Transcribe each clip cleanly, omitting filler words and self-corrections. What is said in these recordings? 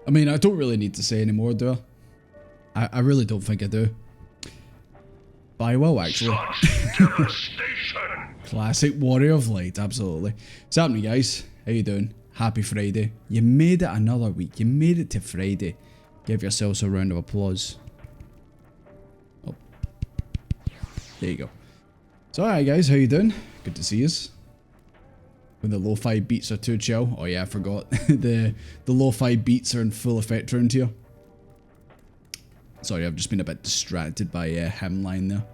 I mean, I don't really need to say anymore, do I? I really don't think I do. But I will, actually. Classic Warrior of Light, absolutely. What's happening, guys? How you doing? Happy Friday. You made it another week. You made it to Friday. Give yourselves a round of applause. Oh. There you go. So, alright guys, how you doing? Good to see yous. When the lo-fi beats are too chill. Oh yeah, I forgot. the lo-fi beats are in full effect around here. Sorry, I've just been a bit distracted by Hemline there.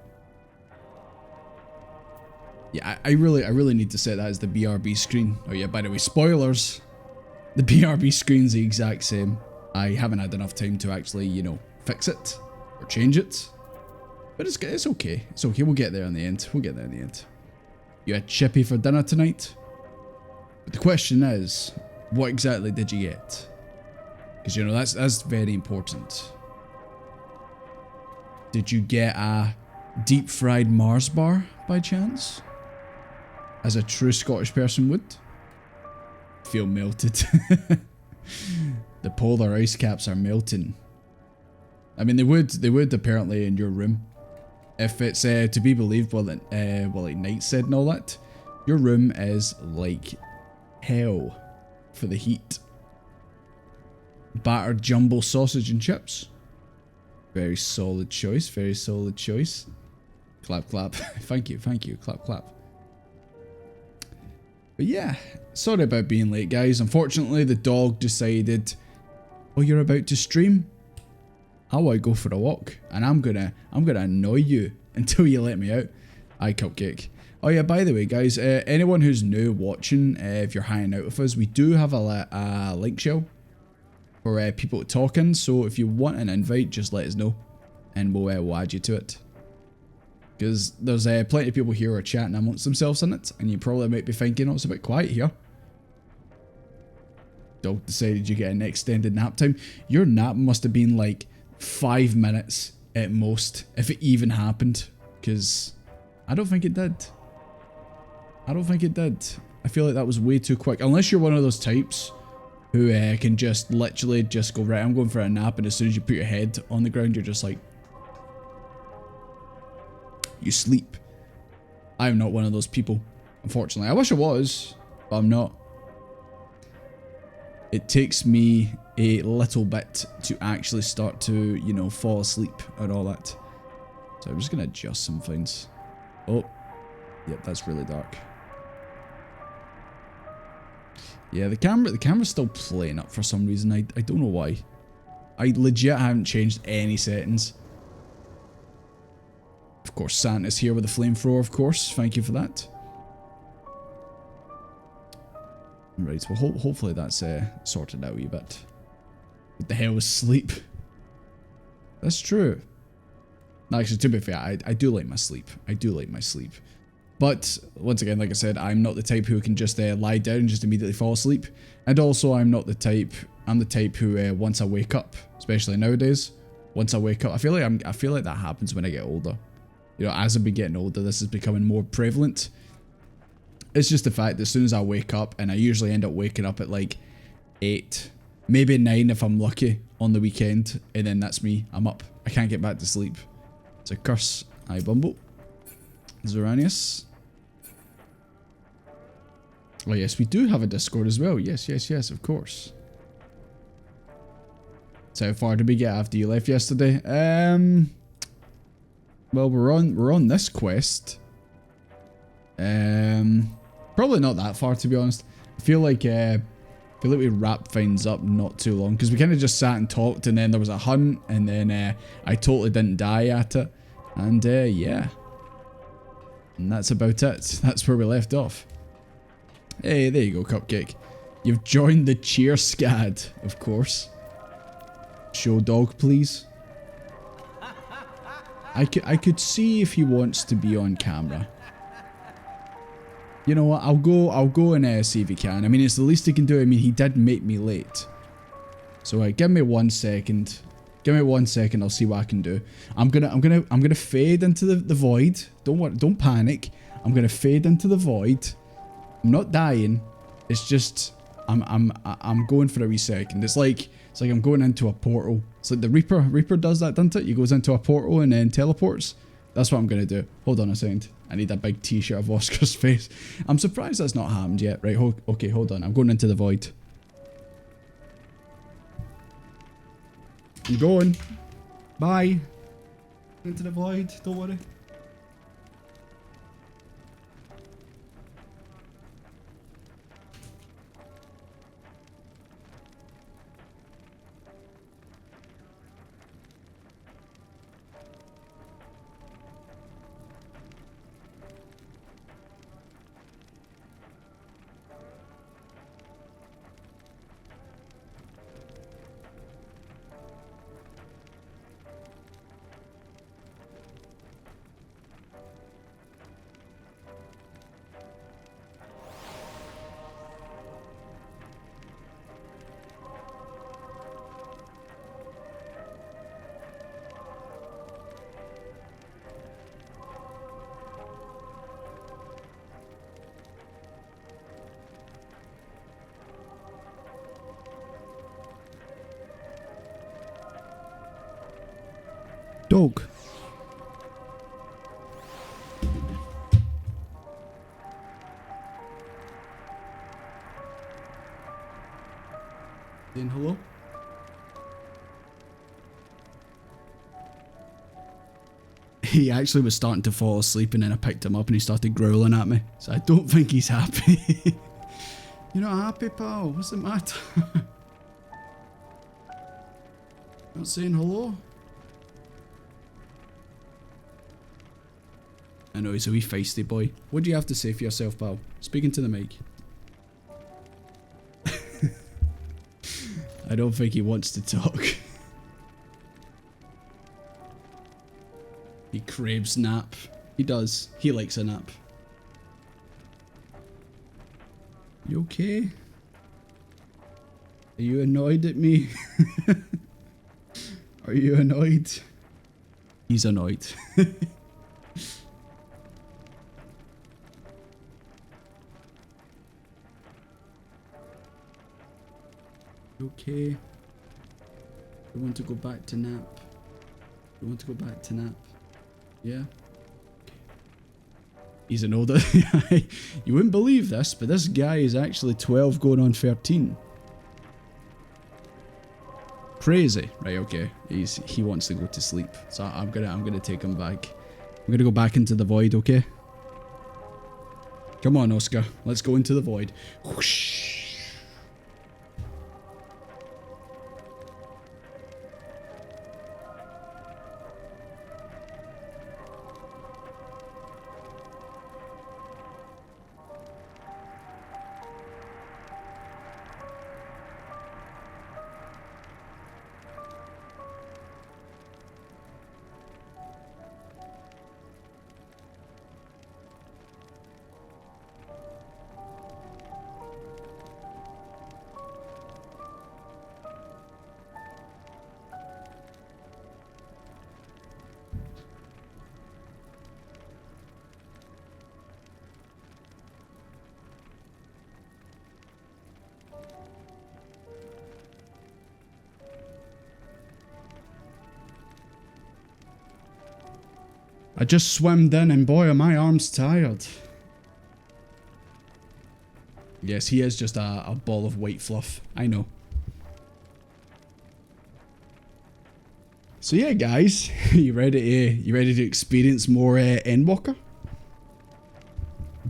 Yeah, I really need to set that as the BRB screen. Oh yeah, by the way, spoilers. The BRB screen's the exact same. I haven't had enough time to actually, you know, fix it or change it. But it's okay. It's okay. We'll get there in the end. We'll get there in the end. You had chippy for dinner tonight? But the question is, what exactly did you get? Because, you know, that's very important. Did you get a deep fried Mars bar by chance? As a true Scottish person would? Feel melted. The polar ice caps are melting. I mean, they would apparently in your room. If it's to be believed, well, like Knight said and all that, your room is like hell for the heat. Battered jumbo sausage and chips. Very solid choice. Very solid choice. Clap, clap. Thank you. Clap, clap. But yeah, sorry about being late, guys. Unfortunately, the dog decided, oh, you're about to stream? How I go for a walk, and I'm gonna annoy you until you let me out. Aye, Cupcake. Oh yeah, by the way, guys, anyone who's new watching, if you're hanging out with us, we do have a link shell for people to talk in. So if you want an invite, just let us know, and we'll add you to it. Because there's plenty of people here who are chatting amongst themselves in it, and you probably might be thinking, oh, it's a bit quiet here. Dog decided you get an extended nap time. Your nap must have been like 5 minutes at most, if it even happened. Because I don't think it did. I don't think it did. I feel like that was way too quick. Unless you're one of those types who can just literally just go, right, I'm going for a nap, and as soon as you put your head on the ground, you're just like, you sleep. I'm not one of those people, unfortunately. I wish I was, but I'm not. It takes me a little bit to actually start to, you know, fall asleep and all that. So I'm just going to adjust some things. Oh, yep, that's really dark. Yeah, the camera's still playing up for some reason. I don't know why. I legit haven't changed any settings. Of course, Santa's here with a flamethrower, of course. Thank you for that. Right, well, hopefully that's sorted out a wee bit. What the hell is sleep? That's true. Actually, to be fair, I do like my sleep. I do like my sleep. But, once again, like I said, I'm not the type who can just lie down and just immediately fall asleep. And also, I'm the type who, once I wake up, especially nowadays, once I wake up, I feel like that happens when I get older. You know, as I've been getting older, this is becoming more prevalent. It's just the fact that as soon as I wake up, and I usually end up waking up at like 8, maybe 9 if I'm lucky on the weekend, and then that's me. I'm up. I can't get back to sleep. It's a curse. Hi, Bumble. Zoranius. Oh yes, we do have a Discord as well. Yes, of course. So how far did we get after you left yesterday? Well, we're on this quest. Probably not that far, to be honest. I feel like we wrapped things up not too long, because we kind of just sat and talked, and then there was a hunt, and then I totally didn't die at it, and yeah, and that's about it. That's where we left off. Hey, there you go, Cupcake. You've joined the cheer scad, of course. Show dog, please. I could see if he wants to be on camera. You know what? I'll go and see if he can. I mean, it's the least he can do. I mean, he did make me late. So give me 1 second. Give me 1 second. I'll see what I can do. I'm gonna fade into the void. Don't panic. I'm gonna fade into the void. I'm not dying. It's just I'm going for a wee second. It's like I'm going into a portal. It's like the Reaper. Reaper does that, doesn't it? He goes into a portal and then teleports. That's what I'm gonna do. Hold on a second. I need a big t-shirt of Oscar's face. I'm surprised that's not happened yet. Right, okay, hold on. I'm going into the void. I'm going. Bye. Into the void, don't worry. Dog. Saying hello? He actually was starting to fall asleep and then I picked him up and he started growling at me. So I don't think he's happy. You're not happy, pal? What's the matter? Not saying hello? I know, he's a wee feisty boy. What do you have to say for yourself, pal? Speaking to the mic. I don't think he wants to talk. He craves nap. He does. He likes a nap. You okay? Are you annoyed at me? Are you annoyed? He's annoyed. Okay. You want to go back to nap? You want to go back to nap? Yeah? Okay. He's an older guy. You wouldn't believe this, but this guy is actually 12 going on 13. Crazy. Right, okay. He wants to go to sleep. So I'm gonna take him back. I'm gonna go back into the void, okay? Come on, Oscar. Let's go into the void. Whoosh. I just swam in and boy are my arms tired. Yes, he is just a ball of white fluff. I know. So yeah, guys, you ready to experience more Endwalker?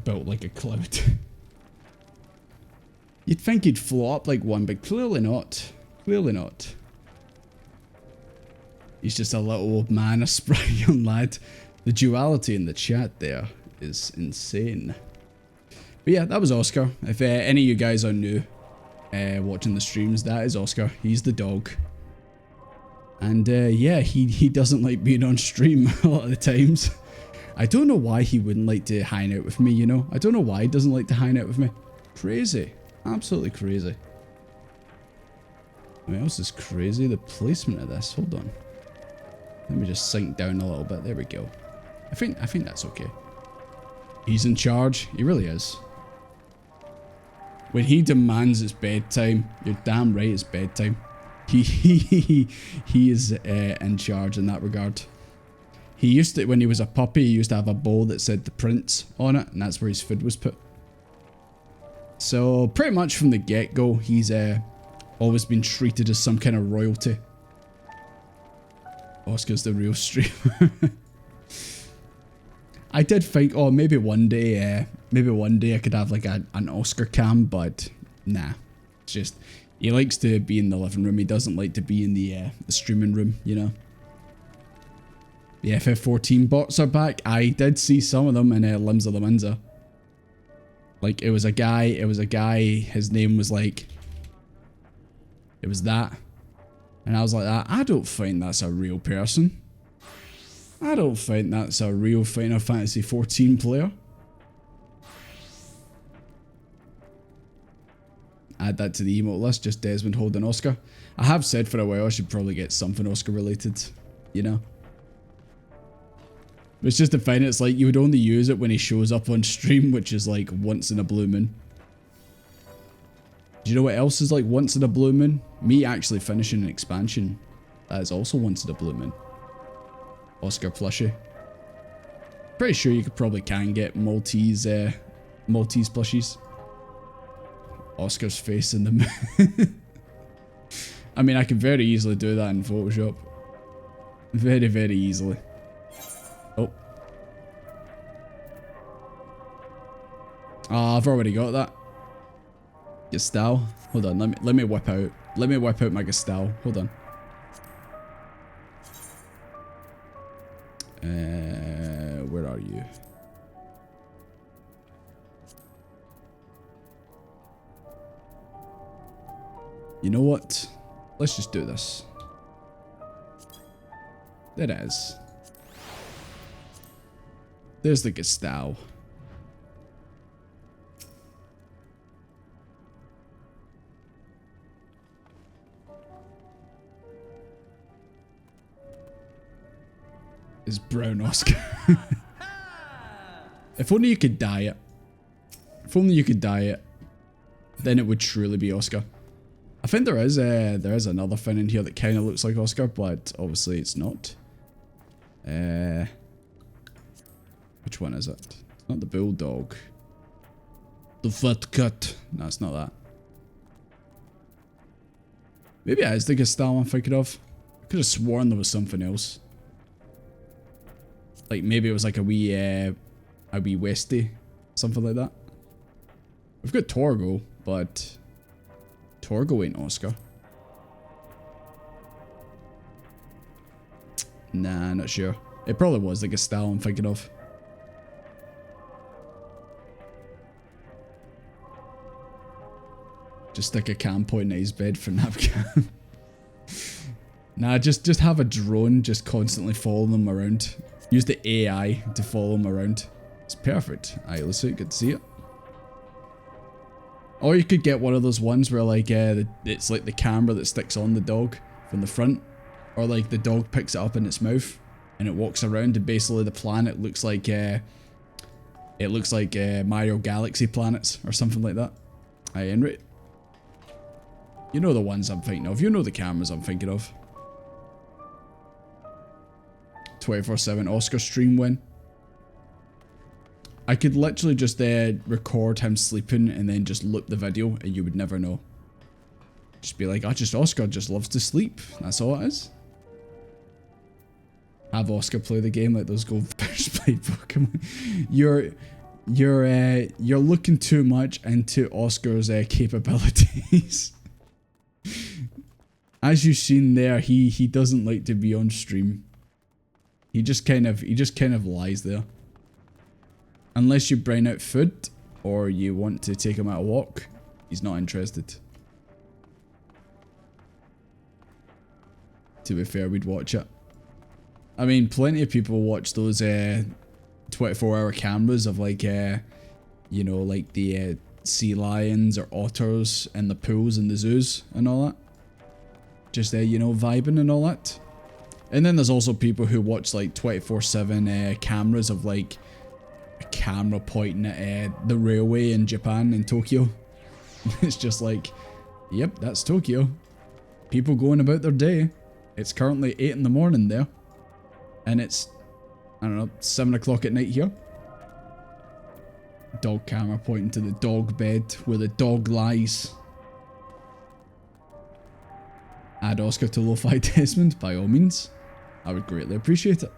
Built like a cloud. You'd think he'd float up like one, but clearly not. Clearly not. He's just a little old man, a spry young lad. The duality in the chat there is insane. But yeah, that was Oscar. If any of you guys are new watching the streams, that is Oscar. He's the dog. And yeah, he doesn't like being on stream a lot of the times. I don't know why he wouldn't like to hang out with me, you know? I don't know why he doesn't like to hang out with me. Crazy. Absolutely crazy. What else is crazy? The placement of this. Hold on. Let me just sink down a little bit. There we go. I think that's okay. He's in charge. He really is. When he demands it's bedtime, you're damn right it's bedtime. He is in charge in that regard. He used to, when he was a puppy, he used to have a bowl that said the prince on it, and that's where his food was put. So pretty much from the get-go, he's always been treated as some kind of royalty. Oscar's the real streamer. I did think, oh, maybe one day I could have like an Oscar cam, but nah. It's just, he likes to be in the living room. He doesn't like to be in the streaming room, you know. The FF14 bots are back. I did see some of them in Limbs of the Minza. Like, it was a guy, his name was like, it was that. And I was like, I don't think that's a real person. I don't think that's a real Final Fantasy 14 player. Add that to the emote list, just Desmond holding Oscar. I have said for a while I should probably get something Oscar related, you know. It's just a thing, it's like you would only use it when he shows up on stream, which is like once in a blue moon. Do you know what else is like once in a blue moon? Me actually finishing an expansion. That is also once in a blue moon. Oscar plushie. Pretty sure you probably can get Maltese plushies. Oscar's face in the moon. I mean, I can very easily do that in Photoshop. Very, very easily. Oh. Ah, I've already got that. Gestal. Hold on, let me whip out. Let me whip out my Gestal. Hold on. Where are you? You know what? Let's just do this. There it is. There's the Gestal. Is brown Oscar. If only you could dye it. If only you could dye it. Then it would truly be Oscar. I think there is another thing in here that kind of looks like Oscar, but obviously it's not. Which one is it? It's not the bulldog. The fat cat. No, it's not that. Maybe it is the Gestal I'm thinking of. I could have sworn there was something else. Like maybe it was like a wee Westie, something like that. We've got Torgo, but Torgo ain't Oscar. Nah, not sure. It probably was the Gestal I'm thinking of. Just stick a cam point at his bed for napcam. Nah, just have a drone just constantly following them around. Use the AI to follow him around. It's perfect. Alright, let's see. Good to see it. Or you could get one of those ones where like it's like the camera that sticks on the dog from the front. Or like the dog picks it up in its mouth and it walks around and basically the planet looks like Mario Galaxy planets or something like that. Aye, Henry. You know the ones I'm thinking of. You know the cameras I'm thinking of. 24/7 Oscar stream win. I could literally just record him sleeping and then just loop the video and you would never know. Just be like, Oscar just loves to sleep. That's all it is. Have Oscar play the game like those goldfish play Pokemon. You're looking too much into Oscar's capabilities. As you've seen there, he doesn't like to be on stream. He just kind of lies there. Unless you bring out food or you want to take him out a walk, he's not interested. To be fair, we'd watch it. I mean, plenty of people watch those 24-hour cameras of like, you know, like the sea lions or otters in the pools and the zoos and all that. Just you know, vibing and all that. And then there's also people who watch like 24/7 cameras of like a camera pointing at the railway in Japan, in Tokyo. It's just like, yep, that's Tokyo. People going about their day. It's currently 8 in the morning there. And it's, I don't know, 7 o'clock at night here. Dog camera pointing to the dog bed where the dog lies. Add Oscar to Lo-Fi Desmond, by all means. I would greatly appreciate it.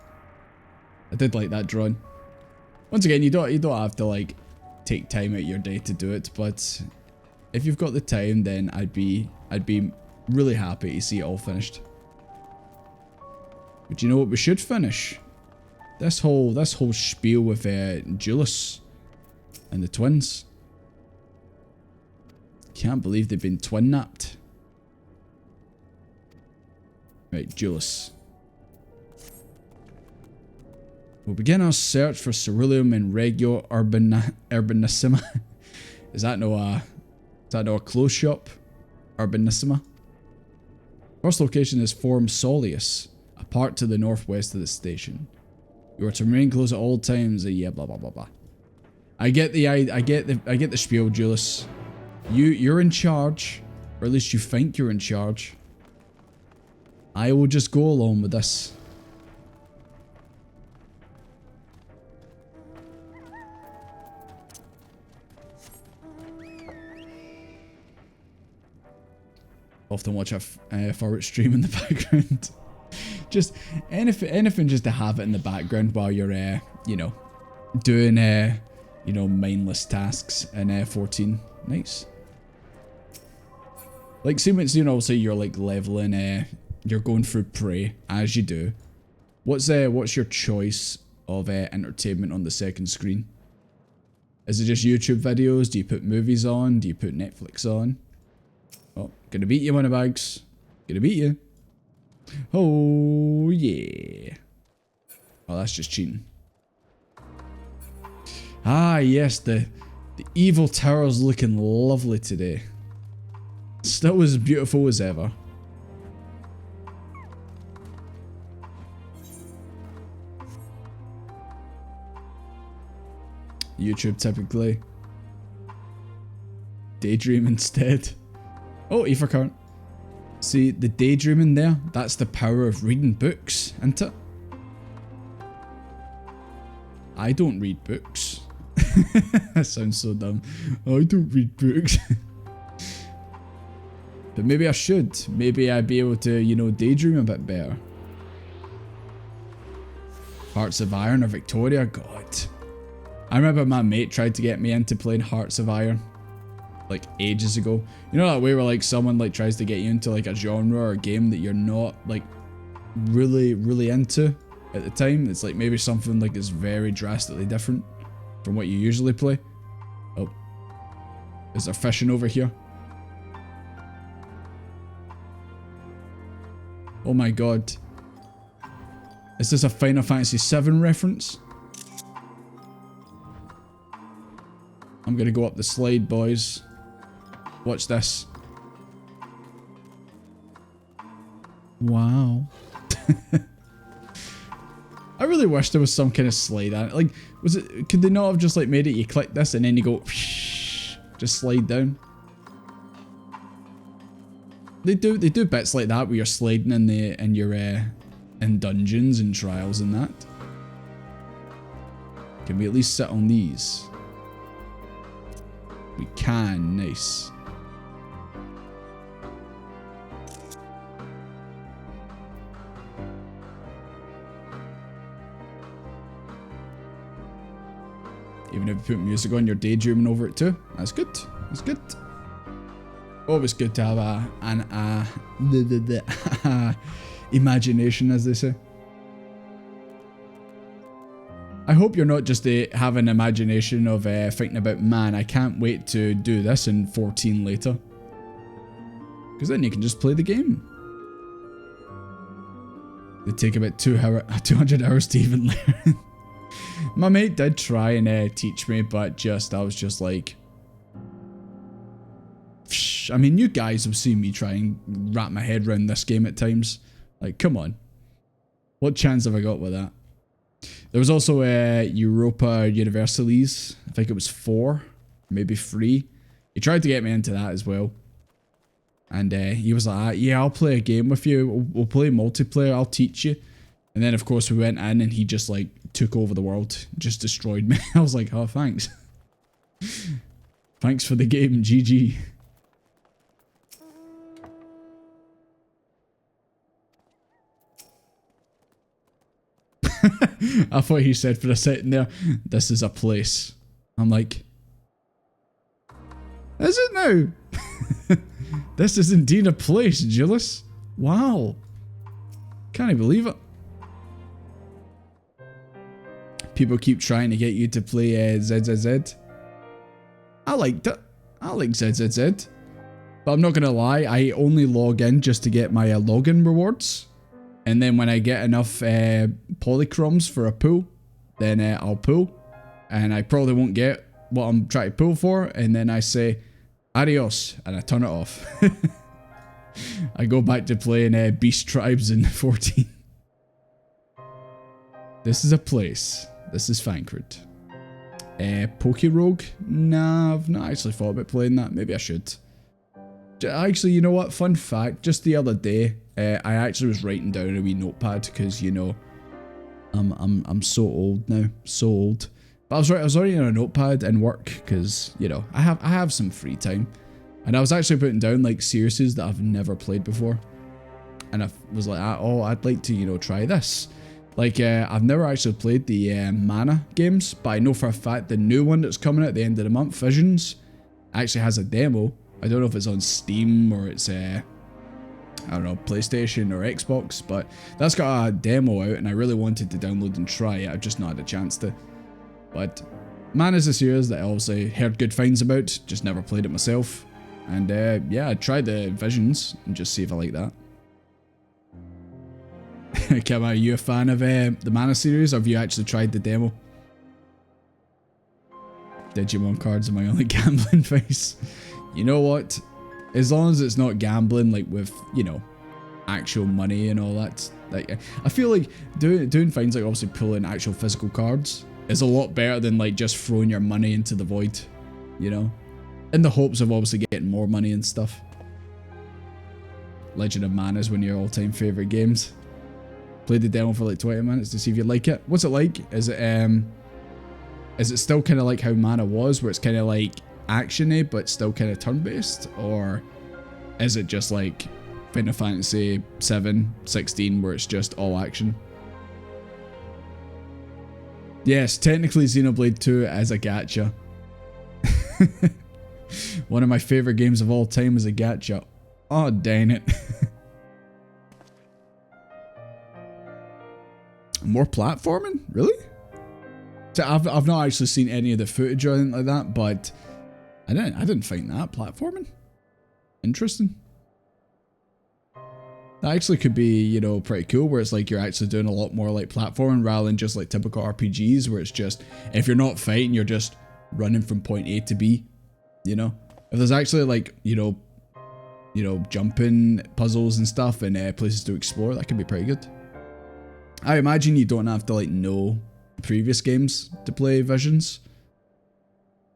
I did like that drawing. Once again, you don't have to like take time out of your day to do it, but if you've got the time, then I'd be really happy to see it all finished. But you know what we should finish? This whole spiel with Julius and the twins. Can't believe they've been twin napped. Right, Julius. We'll begin our search for Ceruleum in Regio Urbanissima. Is that no a clothes shop? Urbanissima. First location is Forum Soleus, a part to the northwest of the station. You are to remain close at all times. Yeah, blah blah blah blah. I get the spiel, Julius. You're in charge, or at least you think you're in charge. I will just go along with this. Often watch a forward stream in the background. Just anything just to have it in the background while you're you know, doing you know, mindless tasks in 14. Nice. Like, see when, you know, say you're like leveling, you're going through prey as you do. What's your choice of entertainment on the second screen? Is it just YouTube videos? Do you put movies on? Do you put Netflix on? Oh, gonna beat you, Moneybags. Gonna beat you. Oh, yeah. Oh, that's just cheating. Ah, yes, the evil tower's looking lovely today. Still as beautiful as ever. YouTube typically. Daydream instead. Oh, ether current. See, the daydreaming there, that's the power of reading books, isn't it? I don't read books. That sounds so dumb. I don't read books. But maybe I should. Maybe I'd be able to, you know, daydream a bit better. Hearts of Iron or Victoria? God. I remember my mate tried to get me into playing Hearts of Iron. Like ages ago. You know that way where like someone like tries to get you into like a genre or a game that you're not like really into at the time. It's like maybe something like is very drastically different from what you usually play. Oh. Is there fishing over here? Oh my god. Is this a Final Fantasy VII reference? I'm gonna go up the slide, boys. Watch this. Wow. I really wish there was some kind of slide on it. Like, was it? Could they not have just like made it? You click this and then you go, just slide down. They do bits like that where you're sliding in your in dungeons and trials and that. Can we at least sit on these? We can. Nice. Even if you put music on, you're daydreaming over it too. That's good. That's good. Always good to have an imagination, as they say. I hope you're not just have an imagination of thinking about, man, I can't wait to do this in 14 later. Because then you can just play the game. They take about 200 hours to even learn. My mate did try and teach me, but I was just like... I mean, you guys have seen me try and wrap my head around this game at times. Like, come on. What chance have I got with that? There was also Europa Universalis. I think it was 4, maybe 3. He tried to get me into that as well. And he was like, "Ah, yeah, I'll play a game with you. We'll play multiplayer. I'll teach you." And then, of course, we went in and he just, like, took over the world. Just destroyed me. I was like, "Oh, thanks." Thanks for the game, GG. I thought he said for a second there, "This is a place." I'm like, is it now? This is indeed a place, Julius. Wow. Can't believe it. People keep trying to get you to play ZZZ. I liked it. I like ZZZ. But I'm not going to lie, I only log in just to get my login rewards. And then when I get enough polychromes for a pull, then I'll pull. And I probably won't get what I'm trying to pull for. And then I say, adios, and I turn it off. I go back to playing Beast Tribes in 14. This is a place. This is Thancred. Poke Rogue? Nah, I've not actually thought about playing that. Maybe I should. Actually, you know what? Fun fact, just the other day, I actually was writing down a wee notepad because, you know, I'm so old now. So old. But I was writing on a notepad in work because, you know, I have some free time. And I was actually putting down, like, series that I've never played before. And I was like, oh, I'd like to, you know, try this. Like, I've never actually played the Mana games, but I know for a fact the new one that's coming out at the end of the month, Visions, actually has a demo. I don't know if it's on Steam or it's, I don't know, PlayStation or Xbox, but that's got a demo out and I really wanted to download and try it. I've just not had a chance to. But Mana's a series that I obviously heard good things about, just never played it myself. And yeah, I tried the Visions and just see if I like that. Kim, are you a fan of the Mana series, or have you actually tried the demo? Digimon cards are my only gambling face. You know what? As long as it's not gambling, like with, you know, actual money and all that. Like, I feel like doing things like obviously pulling actual physical cards is a lot better than like just throwing your money into the void, you know? In the hopes of obviously getting more money and stuff. Legend of Mana is one of your all-time favourite games. Played the demo for like 20 minutes to see if you like it. What's it like? Is it still kind of like how Mana was, where it's kind of like action-y but still kind of turn-based, or is it just like Final Fantasy 7, 16 where it's just all action? Yes, technically Xenoblade 2 is a gacha. One of my favourite games of all time is a gacha. Oh, dang it. More platforming? Really? So I've not actually seen any of the footage or anything like that, but I didn't find that platforming. Interesting. That actually could be, you know, pretty cool, where it's like you're actually doing a lot more like platforming rather than just like typical RPGs where it's just, if you're not fighting, you're just running from point A to B, you know? If there's actually like, you know, jumping puzzles and stuff and places to explore, that could be pretty good. I imagine you don't have to like know previous games to play Visions,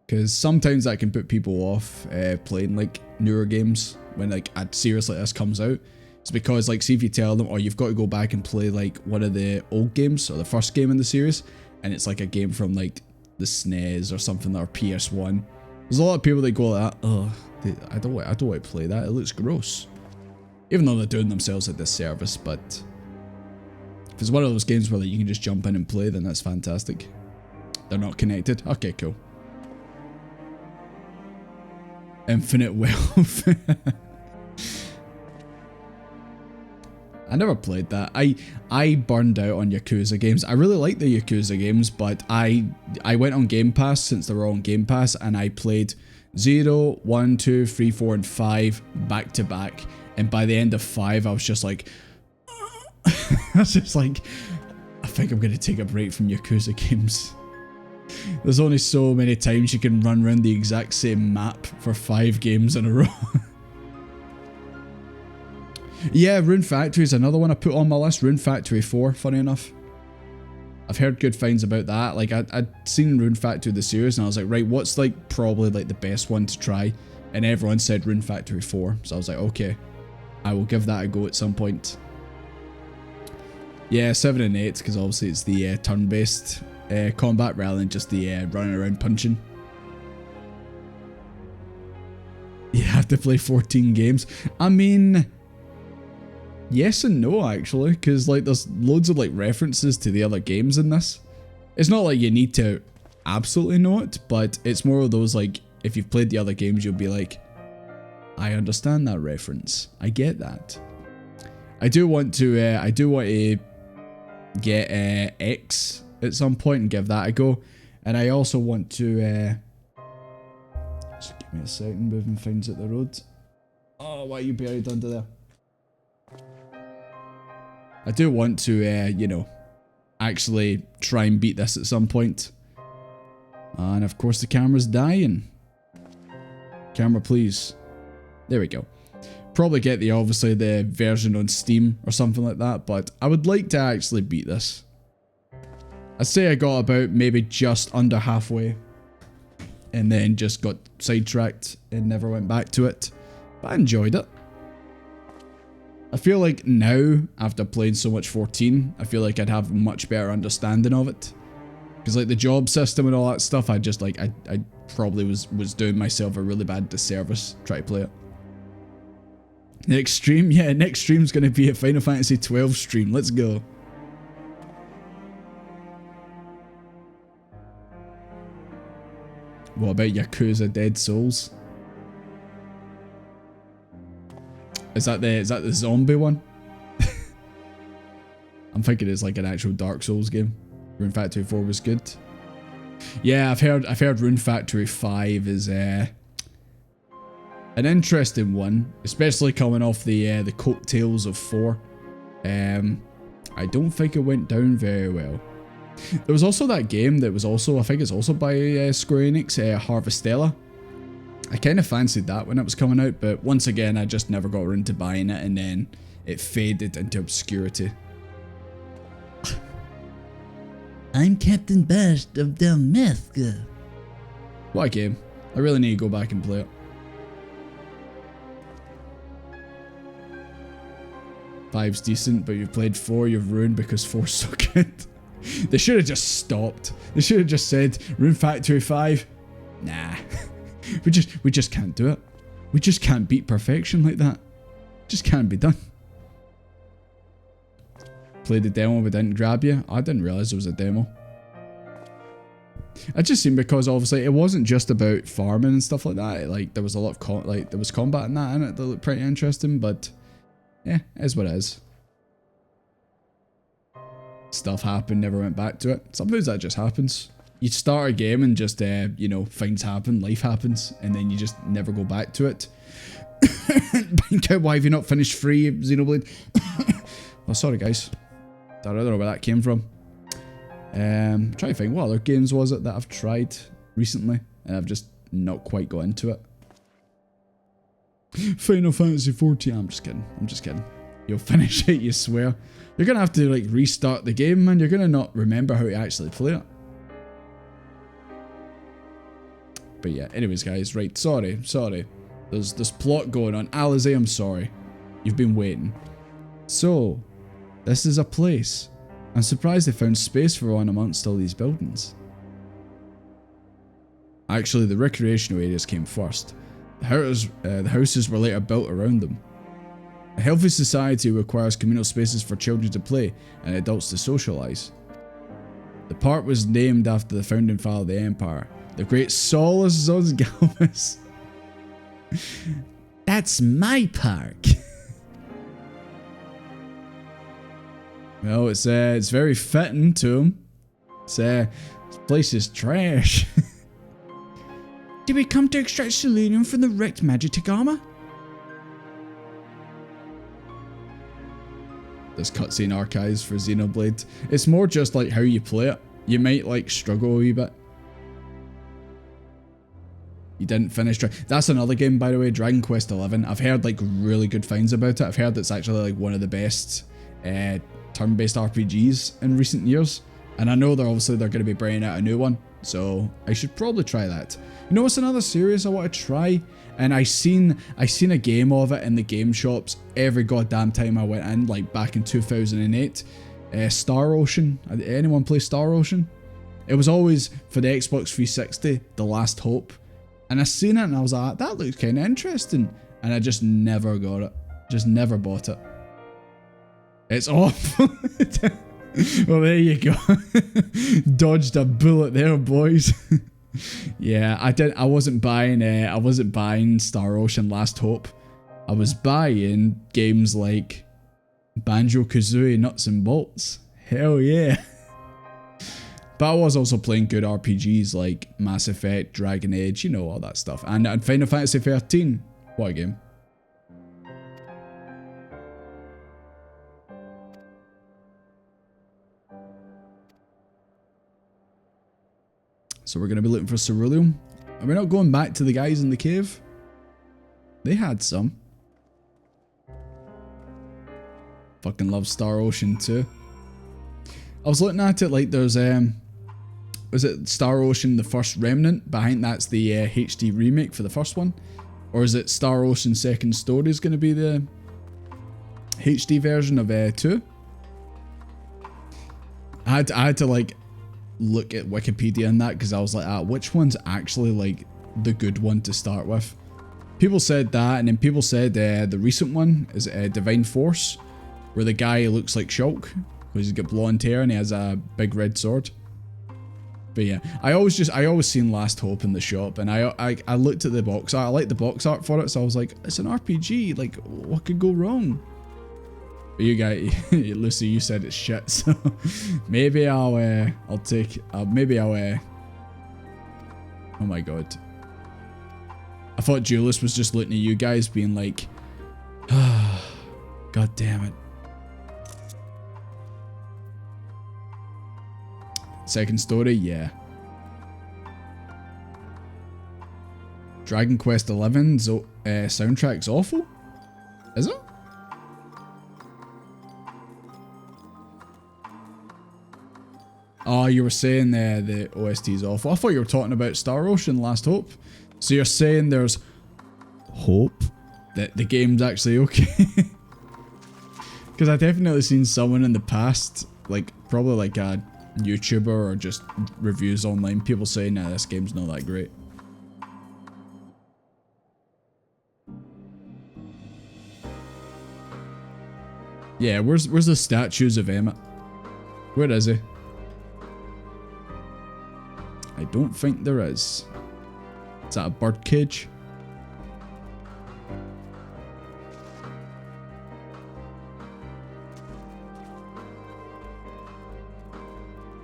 because sometimes that can put people off playing like newer games when like a series like this comes out. It's because like, see if you tell them, oh, you've got to go back and play like one of the old games or the first game in the series, and it's like a game from like the SNES or something, or PS1. There's a lot of people that go like that, oh, I don't want to play that, it looks gross. Even though they're doing themselves a disservice, but if it's one of those games where like, you can just jump in and play, then that's fantastic. They're not connected. Okay, cool. Infinite Wealth. I never played that. I burned out on Yakuza games. I really like the Yakuza games, but I went on Game Pass since they were on Game Pass, and I played 0, 1, 2, 3, 4, and 5 back to back. And by the end of 5, I was just like, I was just like, I think I'm going to take a break from Yakuza games. There's only so many times you can run around the exact same map for 5 games in a row. Yeah, Rune Factory is another one I put on my list. Rune Factory 4, funny enough. I've heard good things about that. Like I'd seen Rune Factory the series and I was like, right, what's like probably like the best one to try? And everyone said Rune Factory 4. So I was like, okay, I will give that a go at some point. Yeah, 7 and 8, because obviously it's the turn-based combat rather than just the running around punching. You have to play 14 games. I mean, yes and no, actually, because like there's loads of like references to the other games in this. It's not like you need to absolutely know it, but it's more of those like, if you've played the other games, you'll be like, I understand that reference. I get that. I do want to get X at some point and give that a go. And I also want to just give me a second, moving things at the road. Oh, why are you buried under there? I do want to you know, actually try and beat this at some point. And of course the camera's dying. Camera, please. There we go. Probably get obviously the version on Steam or something like that, but I would like to actually beat this. I'd say I got about maybe just under halfway and then just got sidetracked and never went back to it, but I enjoyed it. I feel like now, after playing so much 14, I feel like I'd have a much better understanding of it. Because like the job system and all that stuff, I just like, I probably was doing myself a really bad disservice trying to play it. Next stream? Yeah, next stream's going to be a Final Fantasy 12 stream. Let's go. What about Yakuza Dead Souls? Is that the zombie one? I'm thinking it's like an actual Dark Souls game. Rune Factory 4 was good. Yeah, I've heard Rune Factory 5 is an interesting one, especially coming off the coattails of 4. I don't think it went down very well. There was also that game that was also, I think it's also by Square Enix, Harvestella. I kind of fancied that when it was coming out, but once again, I just never got around to buying it, and then it faded into obscurity. I'm Captain Bast of Dalmasca. What a game. I really need to go back and play it. 5's decent, but you've played 4, you've ruined because 4's so good. They should have just stopped. They should have just said, Rune Factory 5? Nah. We just can't do it. We just can't beat perfection like that. Just can't be done. Played the demo but didn't grab you? I didn't realise there was a demo. I just seen because obviously it wasn't just about farming and stuff like that. Like there was a lot of there was combat in that in it that looked pretty interesting, but yeah, it is what it is. Stuff happened, never went back to it. Sometimes that just happens. You start a game and just, you know, things happen, life happens, and then you just never go back to it. Why have you not finished 3 Xenoblade? Oh, sorry guys. I don't know where that came from. Trying to think, what other games was it that I've tried recently, and I've just not quite got into it. Final Fantasy 14. I'm just kidding. I'm just kidding. You'll finish it, you swear. You're gonna have to like restart the game, man. You're gonna not remember how to actually play it. But yeah, anyways guys, right, sorry. There's this plot going on. Alize, I'm sorry. You've been waiting. So, this is a place. I'm surprised they found space for one amongst all these buildings. Actually, the recreational areas came first. The houses were later built around them. A healthy society requires communal spaces for children to play and adults to socialise. The park was named after the founding father of the Empire, the great Solus Zosgalmus. That's my park. Well, it's very fitting to him. This place is trash. Did we come to extract selenium from the wrecked Magitek armor? There's cutscene archives for Xenoblade. It's more just like how you play it. You might like struggle a wee bit. You didn't finish. That's another game, by the way, Dragon Quest XI. I've heard like really good things about it. I've heard it's actually like one of the best turn-based RPGs in recent years. And I know they're going to be bringing out a new one, so I should probably try that. You know what's another series I want to try? And I seen a game of it in the game shops every goddamn time I went in, like back in 2008. Star Ocean. Anyone play Star Ocean? It was always for the Xbox 360, The Last Hope. And I seen it and I was like, that looks kind of interesting. And I just never got it. Just never bought it. It's awful. Well, there you go. Dodged a bullet there, boys. Yeah, I wasn't buying Star Ocean Last Hope. I was buying games like Banjo-Kazooie Nuts and Bolts. Hell yeah. But I was also playing good RPGs like Mass Effect, Dragon Age, you know, all that stuff. And Final Fantasy 13. What a game. So we're going to be looking for ceruleum. Are we not going back to the guys in the cave? They had some. Fucking love Star Ocean too. I was looking at it like there's was it Star Ocean the First Remnant? But I think that's the HD remake for the first one. Or is it Star Ocean Second Story is going to be the HD version of 2? I had to like look at Wikipedia and that because I was like, which one's actually like the good one to start with? People said that, and then people said the recent one is Divine Force, where the guy looks like Shulk, because he's got blonde hair and he has a big red sword. But yeah, I always seen Last Hope in the shop, and I looked at the box art. I liked the box art for it, so I was like, it's an RPG. Like, what could go wrong? But you guys, Lucy, you said it's shit, so maybe I'll take. Maybe I'll. Oh my god. I thought Julius was just looking at you guys, being like, God damn it. Second Story, yeah. Dragon Quest XI soundtrack's awful? Is it? Oh, you were saying the OST is awful. I thought you were talking about Star Ocean Last Hope. So you're saying there's hope that the game's actually okay? Because I definitely seen someone in the past, like probably like a YouTuber or just reviews online, people saying, nah, this game's not that great. Yeah, where's the statues of Emmett? Where is he? I don't think there is. Is that a birdcage?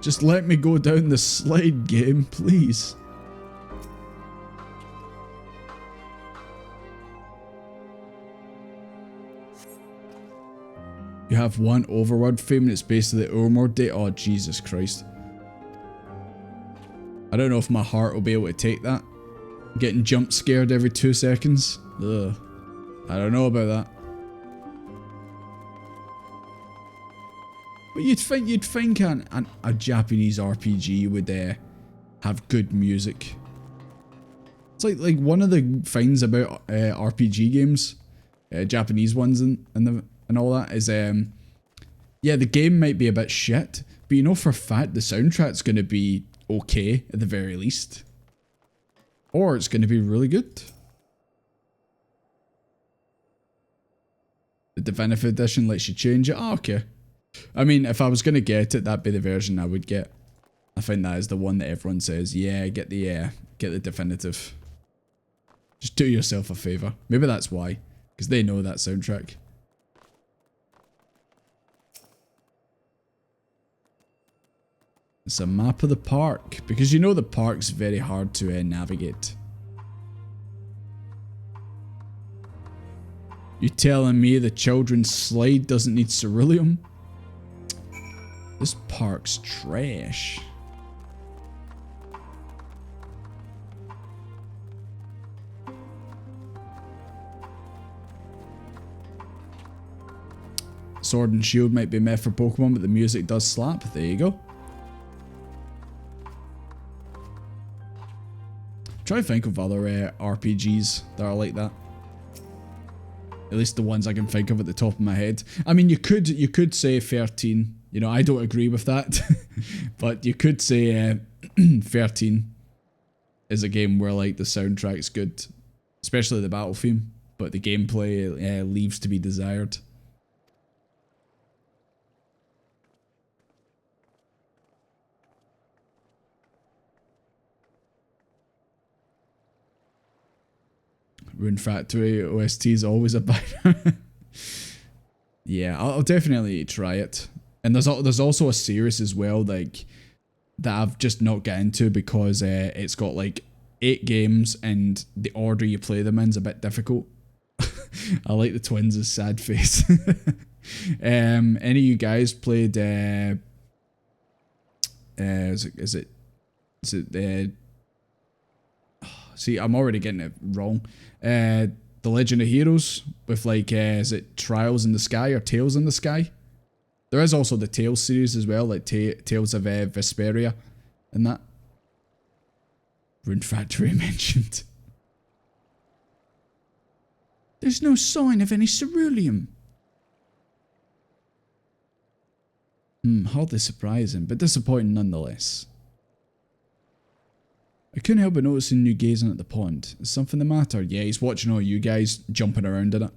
Just let me go down the slide, game, please. You have one overworld frame and it's based on the Urmor date. Oh, Jesus Christ. I don't know if my heart will be able to take that. Getting jump scared every 2 seconds. Ugh. I don't know about that. But you'd think a Japanese RPG would have good music. It's like one of the things about RPG games, Japanese ones and all that is yeah, the game might be a bit shit, but you know for a fact the soundtrack's going to be okay at the very least. Or it's going to be really good. The Definitive Edition lets you change it. Oh, okay. I mean, if I was going to get it, that'd be the version I would get. I think that is the one that everyone says, yeah, get the definitive. Just do yourself a favour. Maybe that's why. Because they know that soundtrack. It's a map of the park. Because you know the park's very hard to navigate. You telling me the children's slide doesn't need ceruleum? This park's trash. Sword and Shield might be meh for Pokemon, but the music does slap. There you go. Try to think of other RPGs that are like that. At least the ones I can think of at the top of my head. I mean, you could say 13. You know, I don't agree with that, but you could say 13 is a game where like the soundtrack's good, especially the battle theme, but the gameplay leaves to be desired. Rune Factory OST is always a banger. Yeah, I'll definitely try it. And there's also a series as well, like, that I've just not got into because it's got like 8 games and the order you play them in is a bit difficult. I like the twins' sad face. Any of you guys played is it see, I'm already getting it wrong. The Legend of Heroes with like is it Trials in the Sky or Tales in the Sky? There is also the Tales series as well, like Tales of Vesperia and that. Rune Factory mentioned. There's no sign of any ceruleum. Hardly surprising, but disappointing nonetheless. I couldn't help but noticing you gazing at the pond. Is something the matter? Yeah, he's watching all you guys jumping around in it.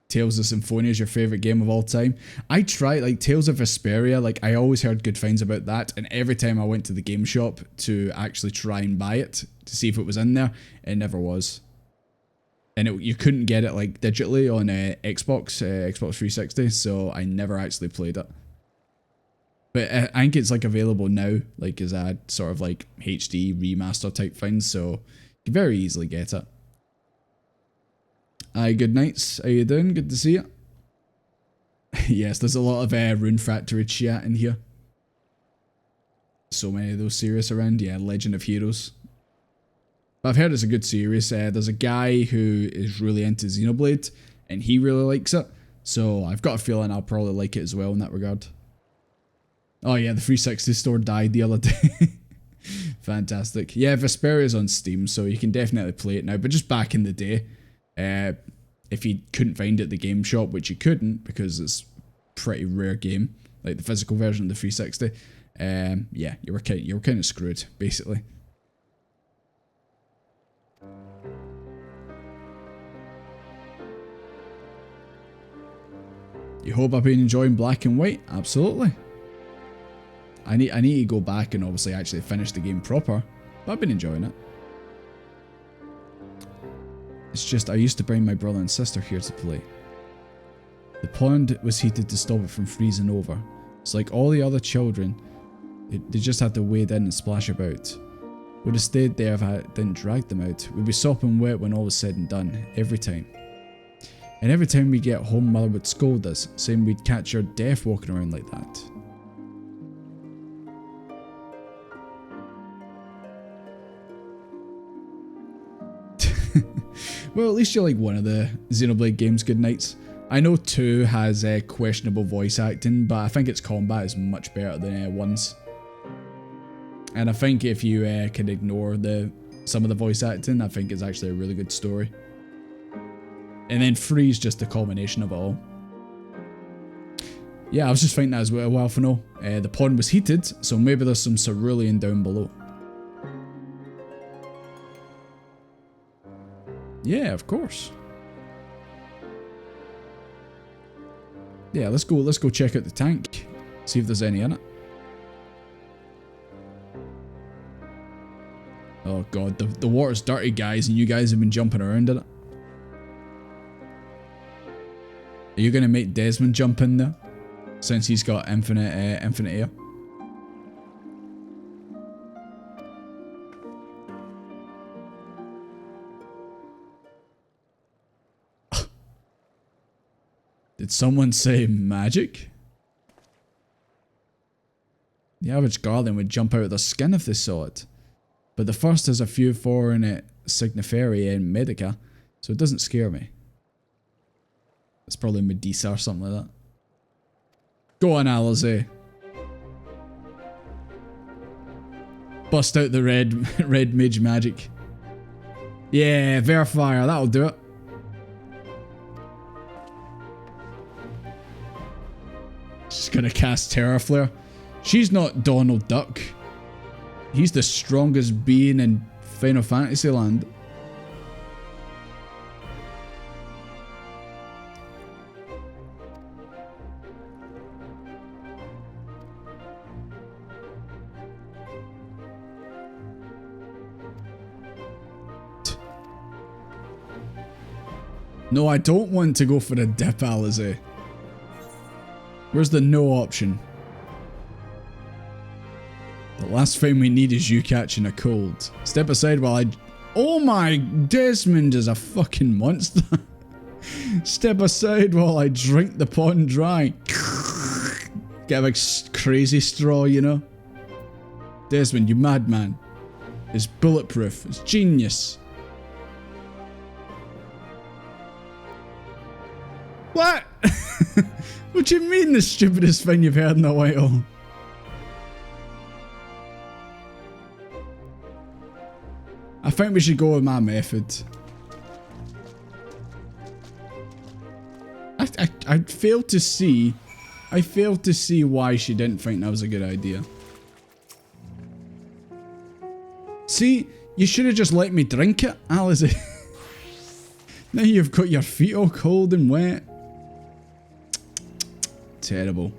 Tales of Symphonia is your favourite game of all time. I tried, like, Tales of Vesperia, like, I always heard good things about that, and every time I went to the game shop to actually try and buy it, to see if it was in there, it never was. And you couldn't get it, like, digitally on Xbox 360, so I never actually played it. But I think it's, like, available now, like, as a sort of, like, HD remaster type thing, so you can very easily get it. Aye, good nights. How you doing? Good to see you. Yes, there's a lot of Rune Factory chat in here. So many of those series around. Yeah, Legend of Heroes. But I've heard it's a good series. There's a guy who is really into Xenoblade, and he really likes it. So I've got a feeling I'll probably like it as well in that regard. Oh yeah, the 360 store died the other day. Fantastic. Yeah, Vesperia's on Steam, so you can definitely play it now. But just back in the day, if you couldn't find it at the game shop, which you couldn't because it's a pretty rare game, like the physical version of the 360, yeah, you were kind of screwed, basically. You hope I've been enjoying Black and White? Absolutely. I need to go back and obviously actually finish the game proper, but I've been enjoying it. It's just I used to bring my brother and sister here to play. The pond was heated to stop it from freezing over. It's like all the other children, they just had to wade in and splash about. Would have stayed there if I didn't drag them out. We'd be sopping wet when all was said and done, every time. And every time we get home, Mother would scold us, saying we'd catch her deaf walking around like that. Well, at least you like one of the Xenoblade games, good nights. I know 2 has questionable voice acting, but I think its combat is much better than 1's. And I think if you can ignore some of the voice acting, I think it's actually a really good story. And then 3 is just a culmination of it all. Yeah, I was just thinking that as well, Alphano. The pond was heated, so maybe there's some cerulean down below. Yeah, of course. Yeah, let's go check out the tank. See if there's any in it. Oh god, the water's dirty, guys, and you guys have been jumping around in it. Are you gonna make Desmond jump in there? Since he's got infinite air. Did someone say magic? The average guardian would jump out of their skin if they saw it. But the first has a few foreign signifieri and medica, so it doesn't scare me. It's probably Medusa or something like that. Go on, Alize. Bust out the red mage magic. Yeah, Verifier, that'll do it. She's gonna cast Terror Flare. She's not Donald Duck. He's the strongest being in Final Fantasy Land. No, I don't want to go for a dip, Alize. Where's the no option? The last thing we need is you catching a cold. Step aside while I... Oh my... Desmond is a fucking monster. Step aside while I drink the pond dry. Get a big crazy straw, you know? Desmond, you madman. It's bulletproof. It's genius. What? What do you mean the stupidest thing you've heard in a while? I think we should go with my method. I failed to see... I failed to see why she didn't think that was a good idea. See? You should have just let me drink it, Alice. Now you've got your feet all cold and wet. Terrible.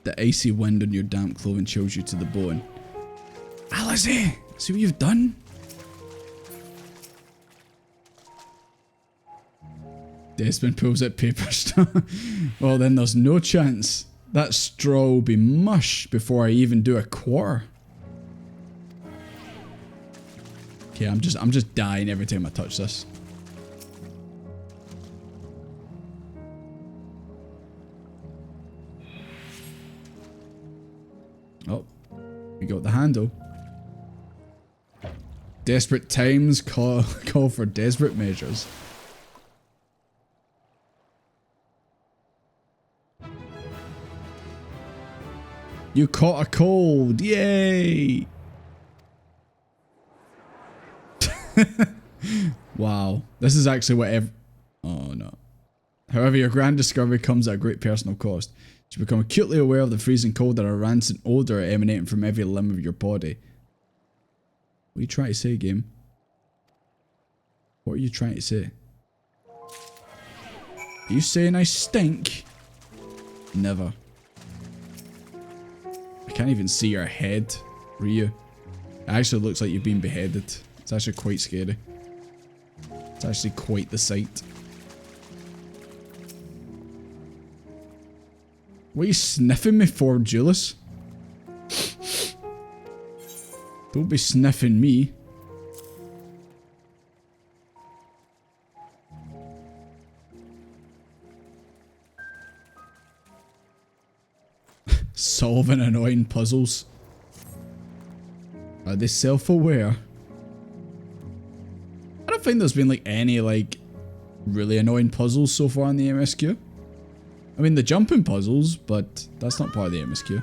The icy wind on your damp clothing chills you to the bone. Alice, see what you've done? Desmond pulls out paper straw. Well, then there's no chance. That straw will be mush before I even do a quarter. Okay, I'm just dying every time I touch this. Oh, we got the handle. Desperate times call for desperate measures. You caught a cold, yay! Wow, this is actually what oh no. However, your grand discovery comes at a great personal cost. You become acutely aware of the freezing cold and a rancid odour emanating from every limb of your body. What are you trying to say, game? What are you trying to say? Are you saying I stink? Never. I can't even see your head, Ryu. It actually looks like you've been beheaded. It's actually quite scary. It's actually quite the sight. What are you sniffing me for, Julius? Don't be sniffing me. Solving annoying puzzles. Are they self-aware? I don't think there's been like any like really annoying puzzles so far in the MSQ. I mean the jumping puzzles, but that's not part of the MSQ.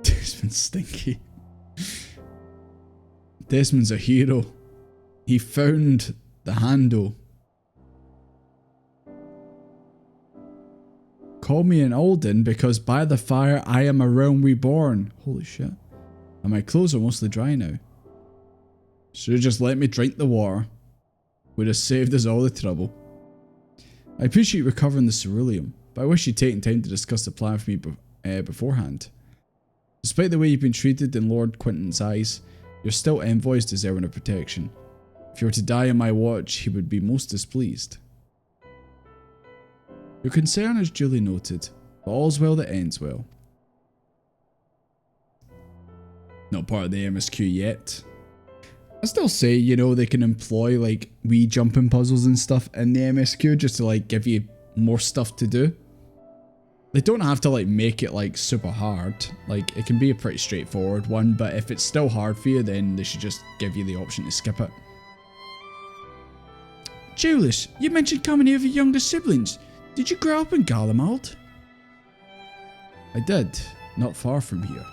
Desmond's stinky. Desmond's a hero. He found the handle. Call me an Alden because by the fire I am a realm reborn. Holy shit. And my clothes are mostly dry now. Should have just let me drink the water. Would have saved us all the trouble. I appreciate recovering the ceruleum, but I wish you'd taken time to discuss the plan with me beforehand. Despite the way you've been treated in Lord Quinton's eyes, you're still envoys deserving of protection. If you were to die on my watch, he would be most displeased. Your concern is duly noted, but all's well that ends well. Not part of the MSQ yet. I still say, you know, they can employ like wee jumping puzzles and stuff in the MSQ just to like give you more stuff to do. They don't have to like make it like super hard. Like it can be a pretty straightforward one, but if it's still hard for you, then they should just give you the option to skip it. Julius, you mentioned coming here with your younger siblings. Did you grow up in Garlemald? I did, not far from here.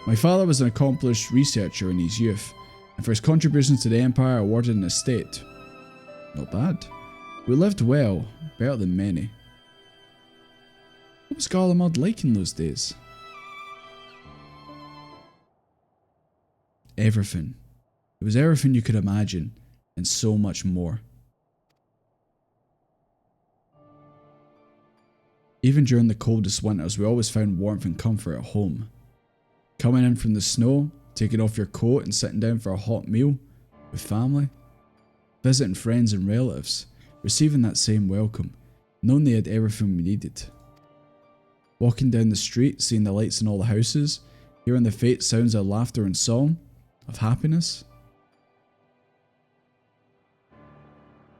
My father was an accomplished researcher in his youth, and for his contributions to the Empire awarded an estate. Not bad. We lived well, better than many. What was Garlemald like in those days? Everything. It was everything you could imagine, and so much more. Even during the coldest winters, we always found warmth and comfort at home. Coming in from the snow, taking off your coat and sitting down for a hot meal with family. Visiting friends and relatives, receiving that same welcome, knowing they had everything we needed. Walking down the street, seeing the lights in all the houses, hearing the faint sounds of laughter and song, of happiness.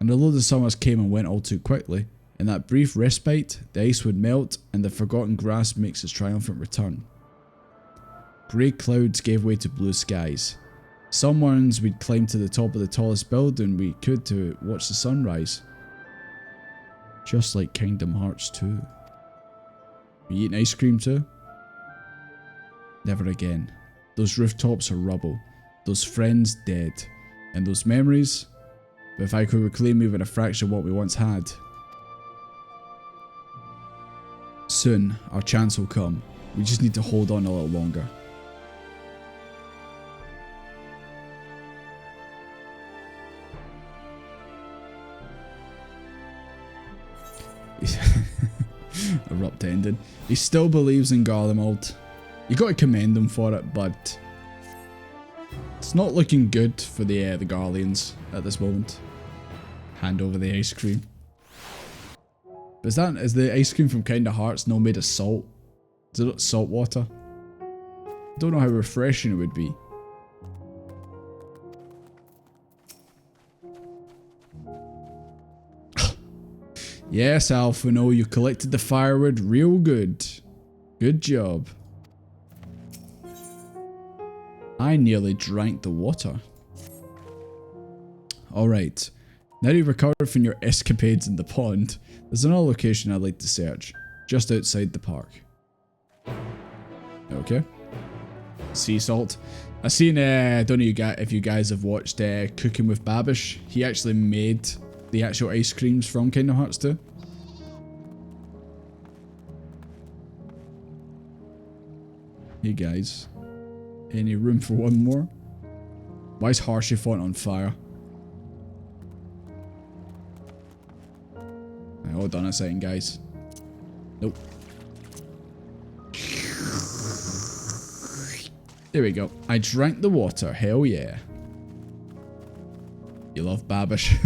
And although the summers came and went all too quickly, in that brief respite, the ice would melt and the forgotten grass makes its triumphant return. Grey clouds gave way to blue skies. Some mornings we'd climb to the top of the tallest building we could to watch the sunrise. Just like Kingdom Hearts 2. We eating ice cream too? Never again. Those rooftops are rubble. Those friends dead. And those memories? But if I could reclaim even a fraction of what we once had. Soon, our chance will come. We just need to hold on a little longer. Abrupt ending. He still believes in Garlemald. You gotta commend him for it, but it's not looking good for the Garleans at this moment. Hand over the ice cream. Is the ice cream from Kingdom Hearts not made of salt? Is it salt water? I don't know how refreshing it would be. Yes, Alphino, you collected the firewood real good. Good job. I nearly drank the water. Alright. Now you've recovered from your escapades in the pond, there's another location I'd like to search. Just outside the park. Okay. Sea salt. I seen, I don't know if you guys have watched Cooking with Babish. He actually made the actual ice creams from Kingdom Hearts 2. Hey guys. Any room for one more? Why is Harshy Font on fire? Right, hold on a second, guys. Nope. There we go. I drank the water. Hell yeah. You love Babish.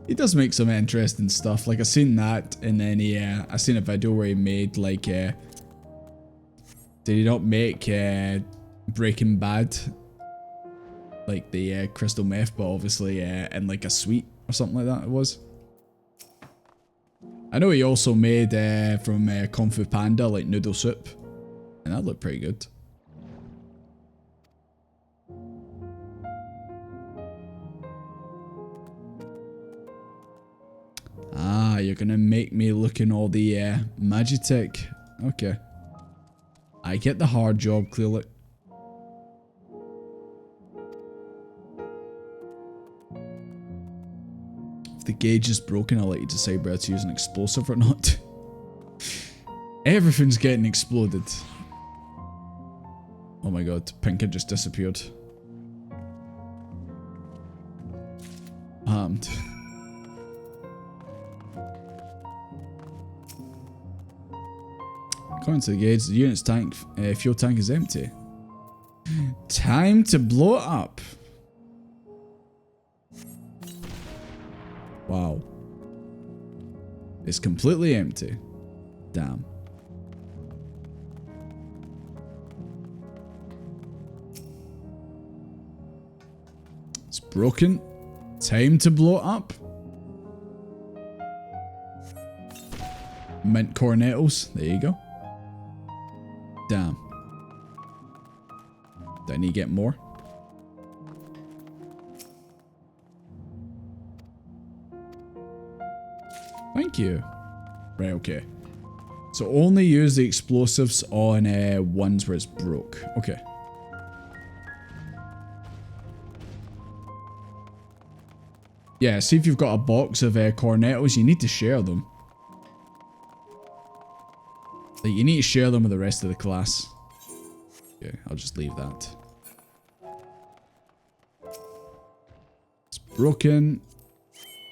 He does make some interesting stuff. Like I seen that, and then I seen a video where he made like did he not make Breaking Bad? Like the crystal meth, but obviously in like a sweet or something like that it was. I know he also made from Kung Fu Panda like noodle soup. And that looked pretty good. Ah, you're gonna make me look in all the Magitech. Okay. I get the hard job, clearly. If the gauge is broken, I'll let you decide whether to use an explosive or not. Everything's getting exploded. Oh my god, Pinkett just disappeared. Armed. According to the gauge, the unit's tank, fuel tank is empty. Time to blow it up. Wow. It's completely empty. Damn. It's broken. Time to blow it up. Mint cornettos. There you go. Damn. Do I need to get more? Thank you. Right, okay. So only use the explosives on ones where it's broke. Okay. Yeah, see if you've got a box of cornetos, you need to share them. Like, you need to share them with the rest of the class. Okay, I'll just leave that. It's broken.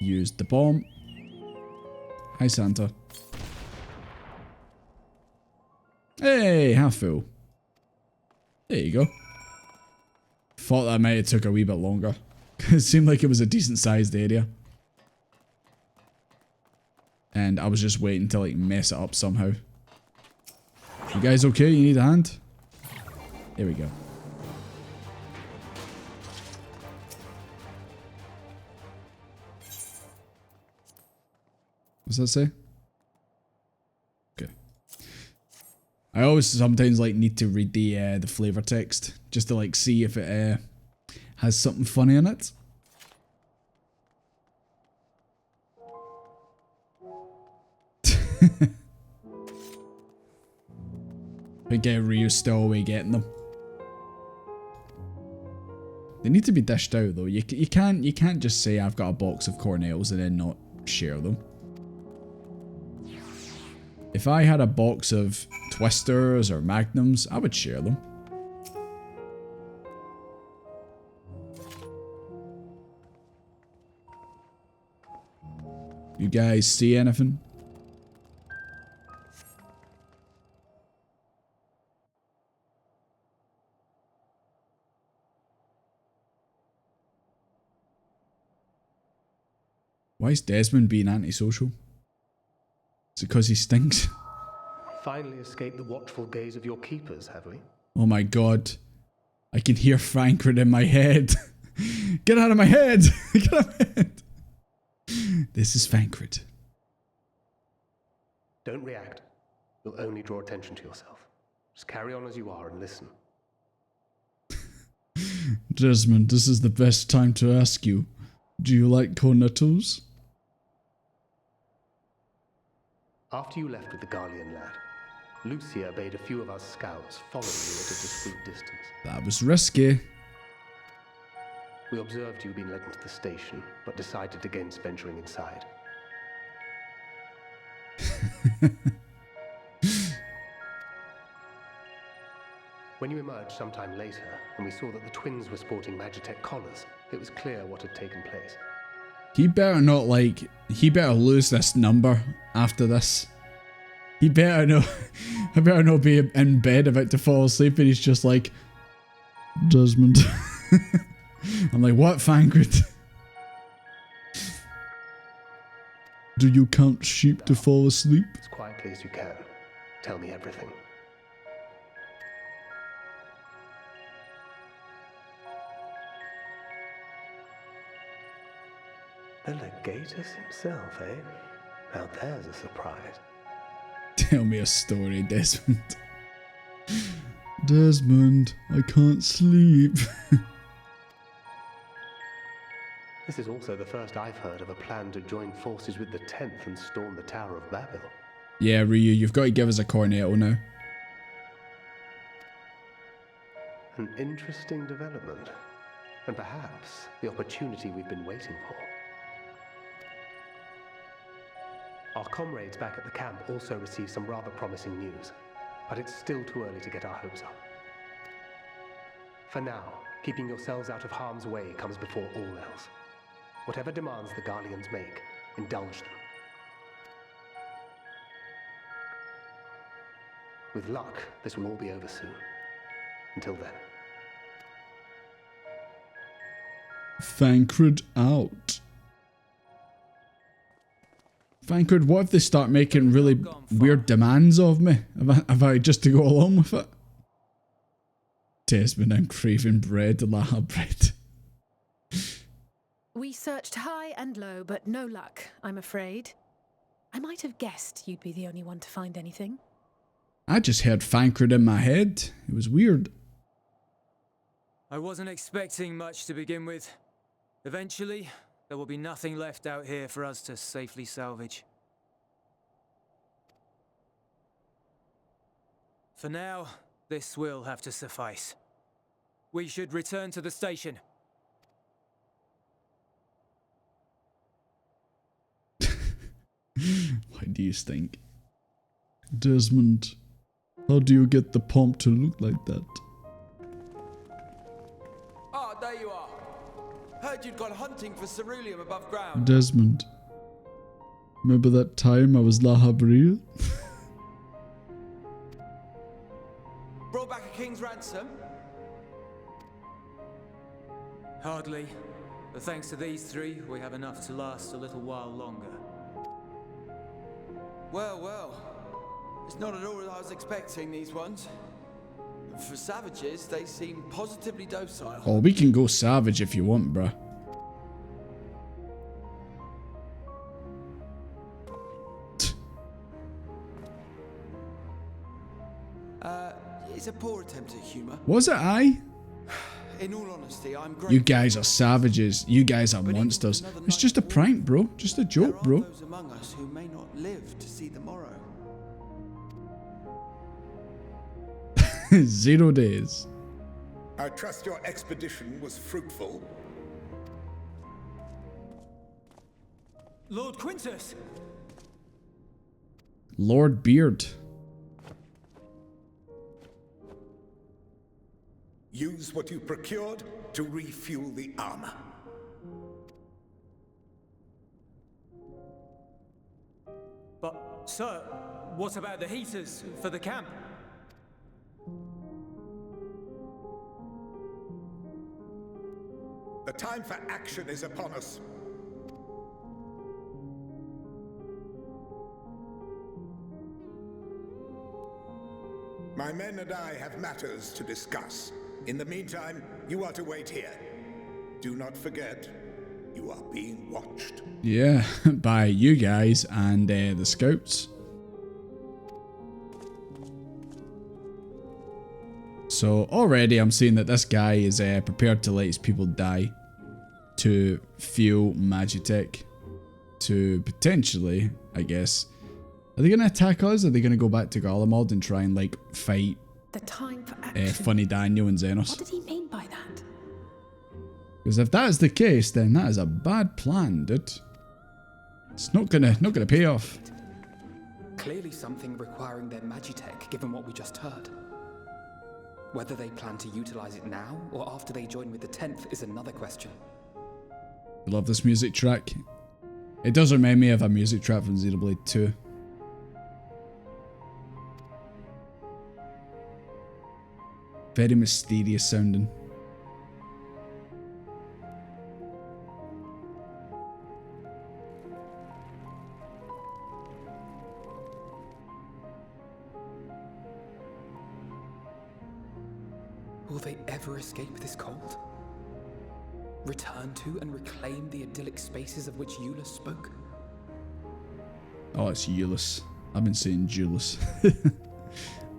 Use the bomb. Hi, Santa. Hey, half full. There you go. Thought that might have took a wee bit longer. It seemed like it was a decent sized area. And I was just waiting to like mess it up somehow. You guys okay? You need a hand? There we go. What's that say? Okay. I always sometimes like need to read the flavor text just to like see if it has something funny in it. I think Ryu's still away getting them. They need to be dished out though. You can't just say I've got a box of cornels and then not share them. If I had a box of twisters or magnums, I would share them. You guys see anything? Why is Desmond being antisocial? Is it because he stinks? Finally escaped the watchful gaze of your keepers, have we? Oh my god. I can hear Frankfurt in my head. Get out of my head! Get out of my head! This is Frankfurt. Don't react. You'll only draw attention to yourself. Just carry on as you are and listen. Desmond, this is the best time to ask you. Do you like cornetos? After you left with the Garlean lad, Lucia bade a few of us scouts follow you at a discreet distance. That was risky. We observed you being led into the station, but decided against venturing inside. When you emerged sometime later, and we saw that the twins were sporting Magitech collars, it was clear what had taken place. He better not like, he better lose this number after this. He better not, I better not be in bed about to fall asleep and he's just like, Desmond. I'm like, what, Fangrid? Do you count sheep to fall asleep? As quietly as you can. Tell me everything. The Legatus himself, eh? Now there's a surprise. Tell me a story, Desmond. Desmond, I can't sleep. This is also the first I've heard of a plan to join forces with the 10th and storm the Tower of Babel. Yeah, Ryu, you've got to give us a cornetto now. An interesting development. And perhaps the opportunity we've been waiting for. Our comrades back at the camp also received some rather promising news, but it's still too early to get our hopes up. For now, keeping yourselves out of harm's way comes before all else. Whatever demands the Garleans make, indulge them. With luck, this will all be over soon. Until then. Thancred out. Thancred, what if they start making really weird demands of me? Have I just to go along with it? Desmond, I'm craving bread, Laha bread. We searched high and low, but no luck, I'm afraid. I might have guessed you'd be the only one to find anything. I just heard Thancred in my head. It was weird. I wasn't expecting much to begin with. Eventually, there will be nothing left out here for us to safely salvage. For now, this will have to suffice. We should return to the station. Why do you stink? Desmond, how do you get the pump to look like that? Ah, there you are. Heard you'd gone hunting for ceruleum above ground. Desmond, remember that time I was La Habrea? Brought back a king's ransom? Hardly. But thanks to these three, we have enough to last a little while longer. Well, well. It's not at all as I was expecting, these ones. For savages, they seem positively docile. Oh, we can go savage if you want, bruh. It's a poor attempt at humour. Was it I? In all honesty, I'm grateful. You guys are savages. You guys are monsters. It's just a prank, bro. Just a joke, There are bro. those among us who may not live to see the morrow. 0 days. I trust your expedition was fruitful. Lord Quintus! Lord Beard. Use what you procured to refuel the armor. But, sir, what about the heaters for the camp? The time for action is upon us. My men and I have matters to discuss. In the meantime, you are to wait here. Do not forget, you are being watched. Yeah, by you guys and the scouts. So already I'm seeing that this guy is prepared to let his people die to fuel Magitech to potentially, I guess. Are they going to attack us? Or are they going to go back to Garlemald and try and like fight The time for action. Funny Daniel and Xenos? What did he mean by that? Because if that is the case, then that is a bad plan, dude. It's not gonna pay off. Clearly something requiring their magitech, given what we just heard. Whether they plan to utilize it now or after they join with the 10th is another question. I love this music track. It does remind me of a music track from Xenoblade 2. Very mysterious sounding. Will they ever escape this cult? Return to and reclaim the idyllic spaces of which Eula spoke? Oh, it's Euless. I've been saying Julius.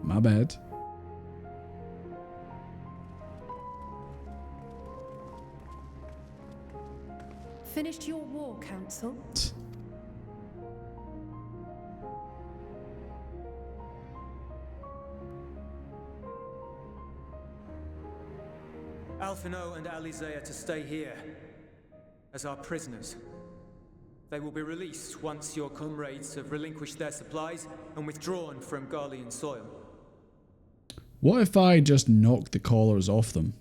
My bad. Finished your war, Council? Alphino and Alize are to stay here as our prisoners. They will be released once your comrades have relinquished their supplies and withdrawn from Garlean soil. What if I just knock the collars off them?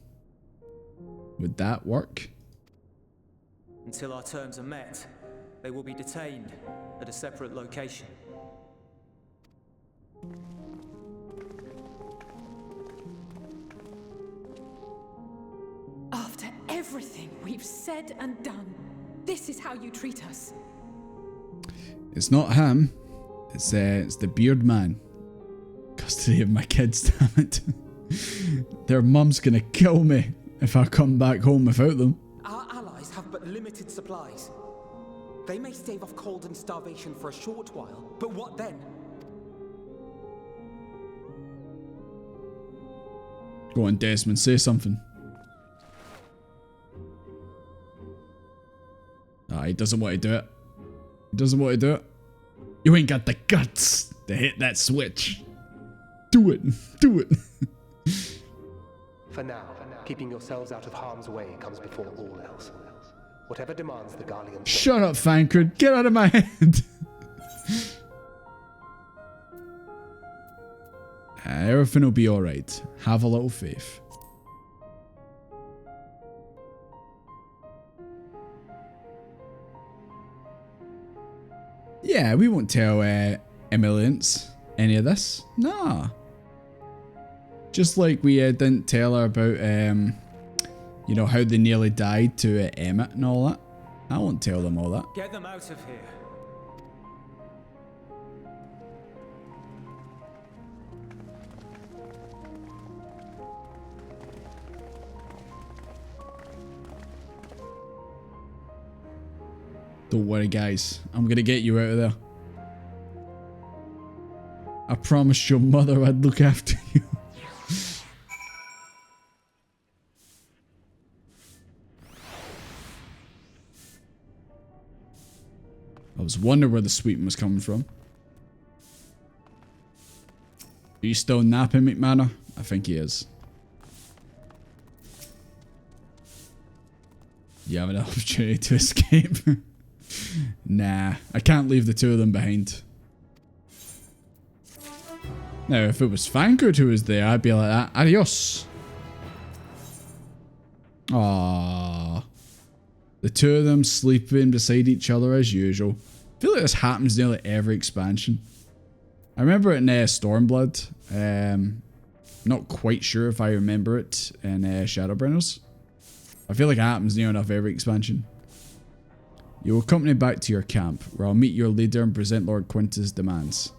Would that work? Until our terms are met, they will be detained at a separate location. After everything we've said and done, this is how you treat us. It's not him. It's the beard man. Custody of my kids, damn it. Their mum's gonna kill me if I come back home without them. Our allies have but limited supplies. They may stave off cold and starvation for a short while, but what then? Go on, Desmond, say something. Ah, he doesn't want to do it. He doesn't want to do it. You ain't got the guts to hit that switch. Do it. Do it. For now, keeping yourselves out of harm's way comes before all else. Whatever demands the Garlean... Shut up, Thancred. Get out of my head. Everything will be alright. Have a little faith. Yeah, we won't tell Emilians any of this. Nah. Just like we didn't tell her about, you know, how they nearly died to Emmett and all that. I won't tell them all that. Get them out of here. Don't worry, guys. I'm gonna get you out of there. I promised your mother I'd look after you. I was wondering where the sweeping was coming from. Are you still napping, McManor? I think he is. You have an opportunity to escape. Nah, I can't leave the two of them behind. Now, if it was Thancred who was there, I'd be like that. Adios. Aww. The two of them sleeping beside each other as usual. I feel like this happens nearly every expansion. I remember it in Stormblood. Not quite sure if I remember it in Shadowbringers. I feel like it happens near enough every expansion. You will accompany back to your camp, where I'll meet your leader and present Lord Quintus' demands.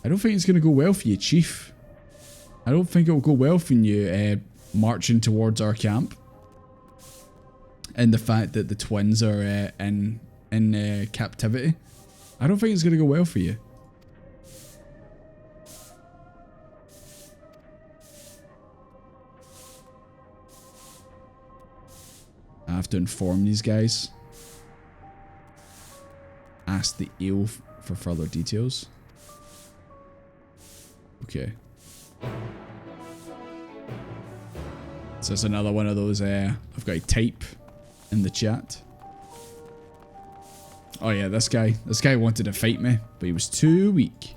I don't think it's going to go well for you, Chief. I don't think it will go well for you marching towards our camp. And the fact that the twins are in captivity. I don't think it's going to go well for you. I have to inform these guys. Ask the eel for further details. Okay. So it's another one of those, I've got to type in the chat. Oh yeah, this guy wanted to fight me, but he was too weak.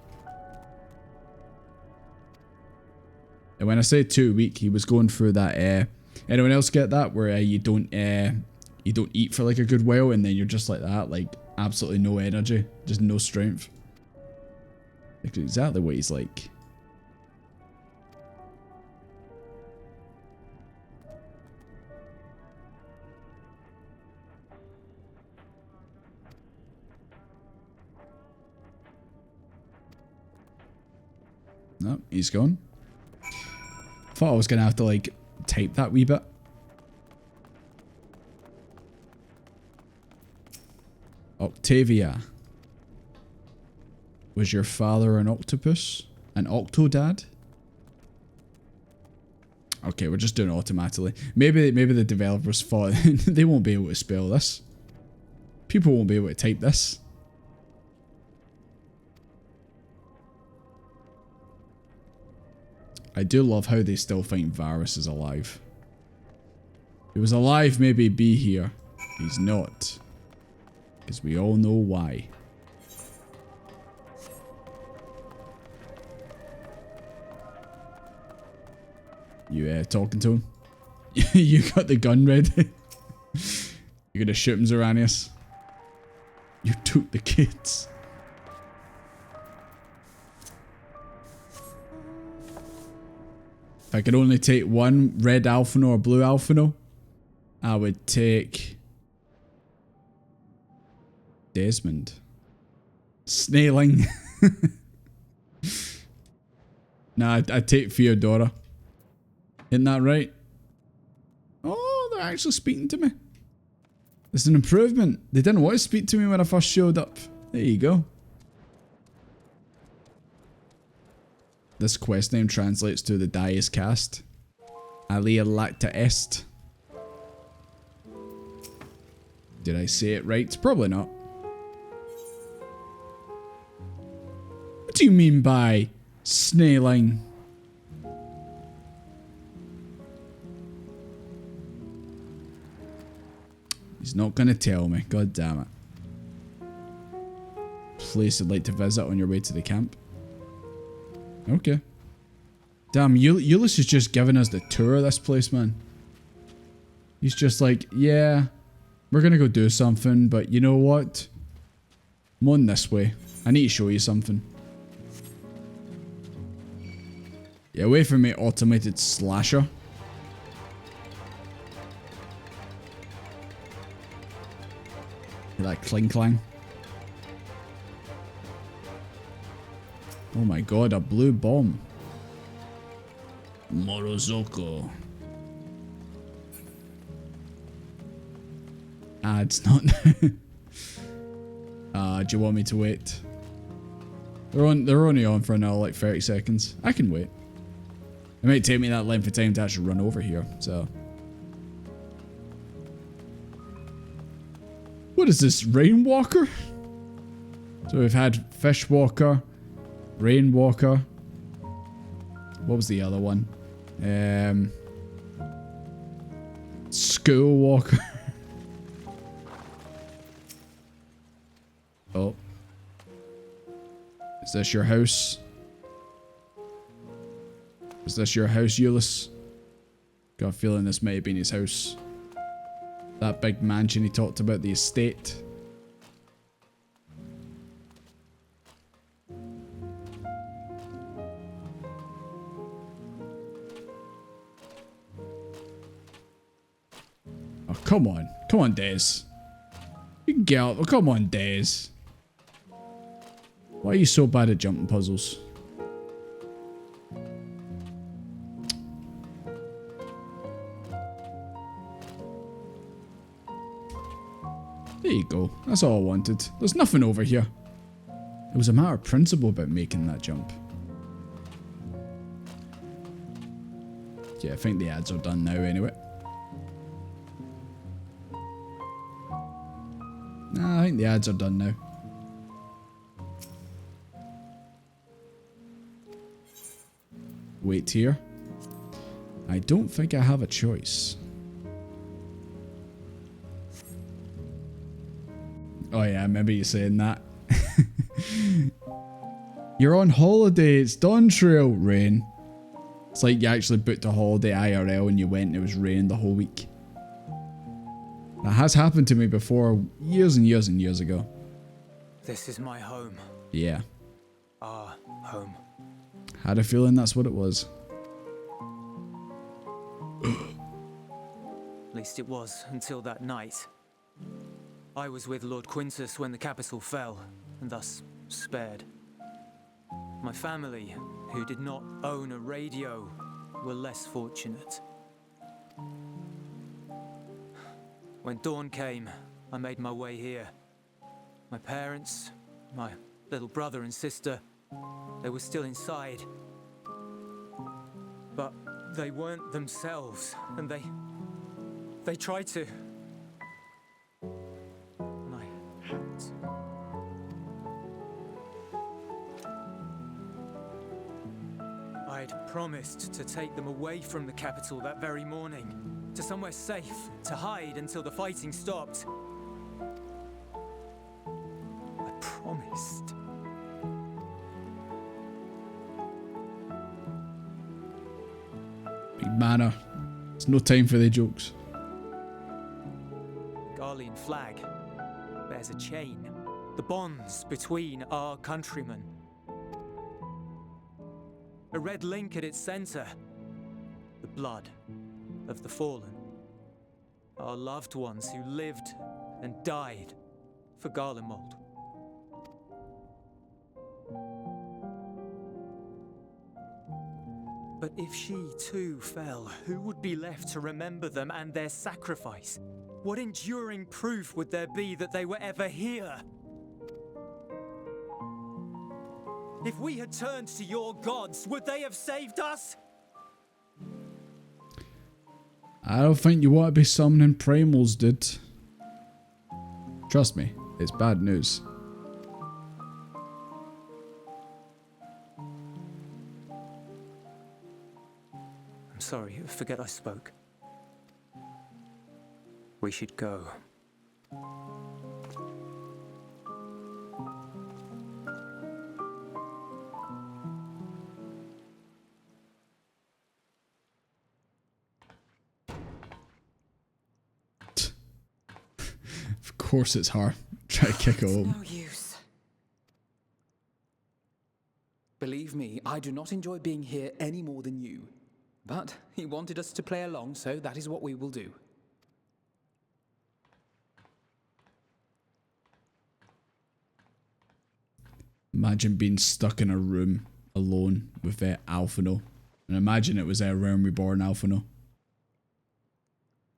And when I say too weak, he was going through that, anyone else get that? Where you don't eat for like a good while and then you're just like that, like absolutely no energy, just no strength. Like exactly what he's like. No, he's gone. Thought I was gonna have to like type that wee bit. Octavia. Was your father an octopus? An octodad? Okay, we're just doing it automatically. Maybe the developers thought they won't be able to spell this. People won't be able to type this. I do love how they still think Varus is alive. If he was alive, maybe he'd be here. He's not. Because we all know why. You talking to him? You got the gun ready? You're gonna shoot him, Zeranius? You took the kids. If I could only take one red Alphino or blue Alphino, I would take Desmond. Snailing. Nah, I'd take Theodora. Isn't that right? Oh, they're actually speaking to me. It's an improvement. They didn't want to speak to me when I first showed up. There you go. This quest name translates to the die is cast. Alia lacta est. Did I say it right? Probably not. What do you mean by Snailing. He's not gonna tell me. God damn it. Place you'd like to visit on your way to the camp. Okay. Damn, Euless is just giving us the tour of this place, man. He's just like, yeah, we're gonna go do something, but you know what? I'm on this way. I need to show you something. Yeah, away from me, automated slasher. Hear that cling clang? Oh my god, a blue bomb. Morozoko. Ah, it's not. Do you want me to wait? They're only on for another like 30 seconds. I can wait. It might take me that length of time to actually run over here, so. What is this, Rainwalker? So we've had Fishwalker, Rainwalker. What was the other one? Schoolwalker. Oh. Is this your house? Is this your house, Euless? Got a feeling this might have been his house. That big mansion he talked about, the estate. Oh, come on. Come on, Dez. You can get out. Oh, come on, Dez. Why are you so bad at jumping puzzles? There you go. That's all I wanted. There's nothing over here. It was a matter of principle about making that jump. Yeah, I think the ads are done now anyway. Nah, I think the ads are done now. Wait here. I don't think I have a choice. Oh yeah, I remember you saying that. You're on holiday, it's Dawn Trail. Rain. It's like you actually booked a holiday IRL and you went and it was raining the whole week. That has happened to me before, years and years and years ago. This is my home. Yeah. Our home. Had a feeling that's what it was. At least it was, until that night. I was with Lord Quintus when the capital fell, and thus spared. My family, who did not own a radio, were less fortunate. When dawn came, I made my way here. My parents, my little brother and sister, they were still inside. But they weren't themselves, and they tried to. And I had to. I'd promised to take them away from the capital that very morning, to somewhere safe, to hide until the fighting stopped. I promised. Big manor. It's no time for the jokes. Garlean flag bears a chain, the bonds between our countrymen. A red link at its center, the blood of the fallen. Our loved ones who lived and died for Garlemald. But if she too fell, who would be left to remember them and their sacrifice? What enduring proof would there be that they were ever here? If we had turned to your gods, would they have saved us? I don't think you want to be summoning primals, dude. Trust me, it's bad news. Sorry, forget I spoke. We should go. Of course it's her. Try to kick her home. No use. Believe me, I do not enjoy being here any more than you. But he wanted us to play along, so that is what we will do. Imagine being stuck in a room alone with Alphino. And imagine it was a Realm Reborn Alphino.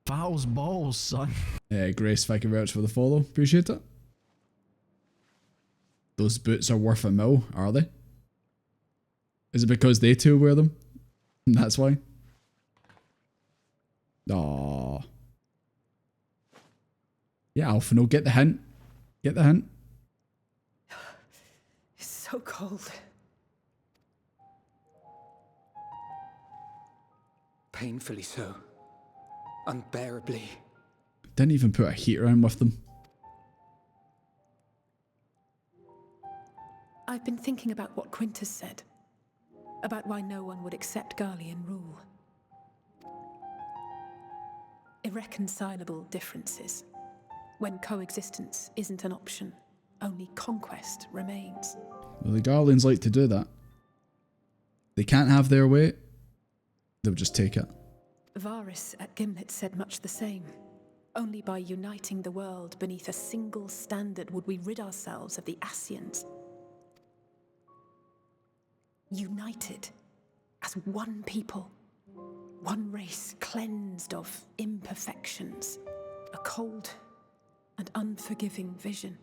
Fouls balls, son. Grace, thank you very much for the follow. Appreciate it. Those boots are worth a mil, are they? Is it because they two wear them? That's why? Aww. Yeah, Alphino, get the hint. Get the hint. It's so cold. Painfully so. Unbearably. Didn't even put a heater in with them. I've been thinking about what Quintus said. About why no one would accept Garlean rule. Irreconcilable differences. When coexistence isn't an option, only conquest remains. Well, the Garleans like to do that. They can't have their way, they'll just take it. Varys at Gimlet said much the same. Only by uniting the world beneath a single standard would we rid ourselves of the Ascians. United as one people, one race cleansed of imperfections, a cold and unforgiving vision.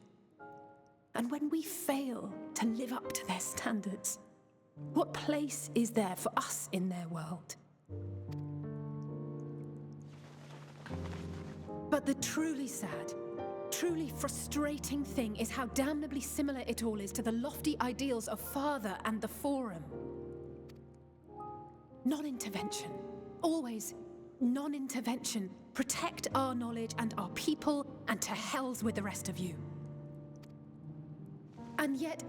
And when we fail to live up to their standards, what place is there for us in their world? But the truly sad, truly frustrating thing is how damnably similar it all is to the lofty ideals of Father and the Forum. Non-intervention. Always non-intervention. Protect our knowledge and our people, and to hells with the rest of you. And yet,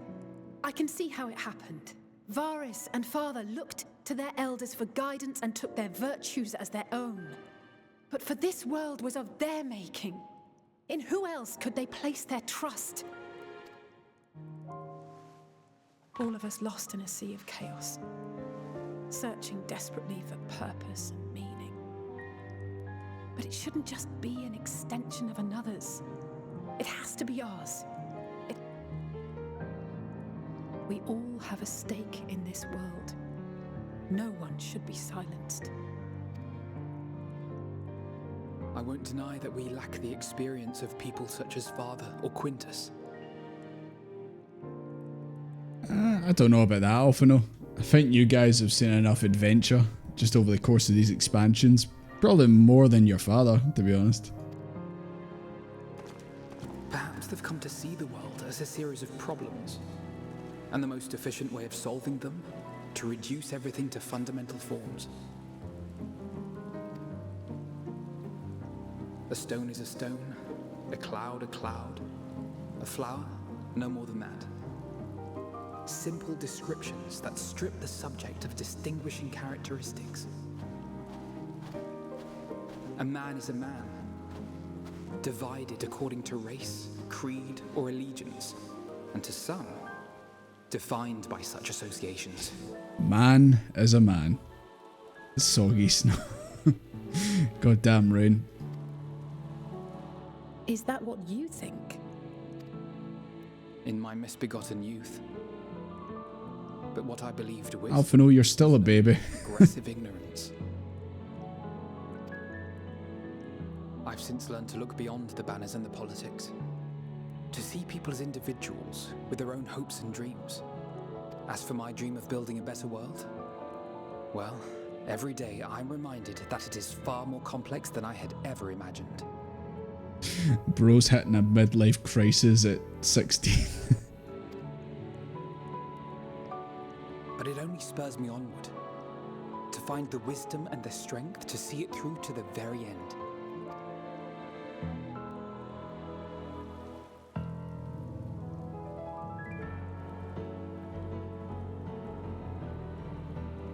I can see how it happened. Varys and Father looked to their elders for guidance and took their virtues as their own. But for this world was of their making. In who else could they place their trust? All of us lost in a sea of chaos, searching desperately for purpose and meaning. But it shouldn't just be an extension of another's. It has to be ours. We all have a stake in this world. No one should be silenced. I won't deny that we lack the experience of people such as Father or Quintus. I don't know about that, Alphino. I think you guys have seen enough adventure just over the course of these expansions. Probably more than your father, to be honest. Perhaps they've come to see the world as a series of problems, and the most efficient way of solving them, to reduce everything to fundamental forms. A stone is a stone, a cloud, a flower, no more than that. Simple descriptions that strip the subject of distinguishing characteristics. A man is a man, divided according to race, creed, or allegiance, and to some, defined by such associations. Man is a man. Soggy snow. Goddamn rain. Is that what you think? In my misbegotten youth. But what I believed was Alphino, you're still a baby. aggressive ignorance. I've since learned to look beyond the banners and the politics. To see people as individuals with their own hopes and dreams. As for my dream of building a better world, well, every day I'm reminded that it is far more complex than I had ever imagined. Bro's hitting a midlife crisis at 16. But it only spurs me onward, to find the wisdom and the strength to see it through to the very end.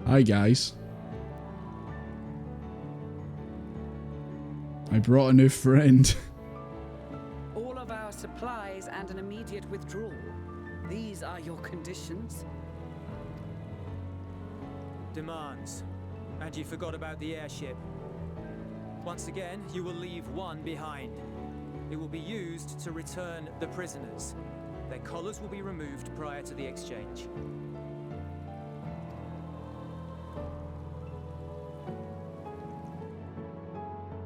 Hi guys. I brought a new friend. All of our supplies and an immediate withdrawal. These are your conditions. Demands. And you forgot about the airship. Once again, you will leave one behind. It will be used to return the prisoners. Their collars will be removed prior to the exchange.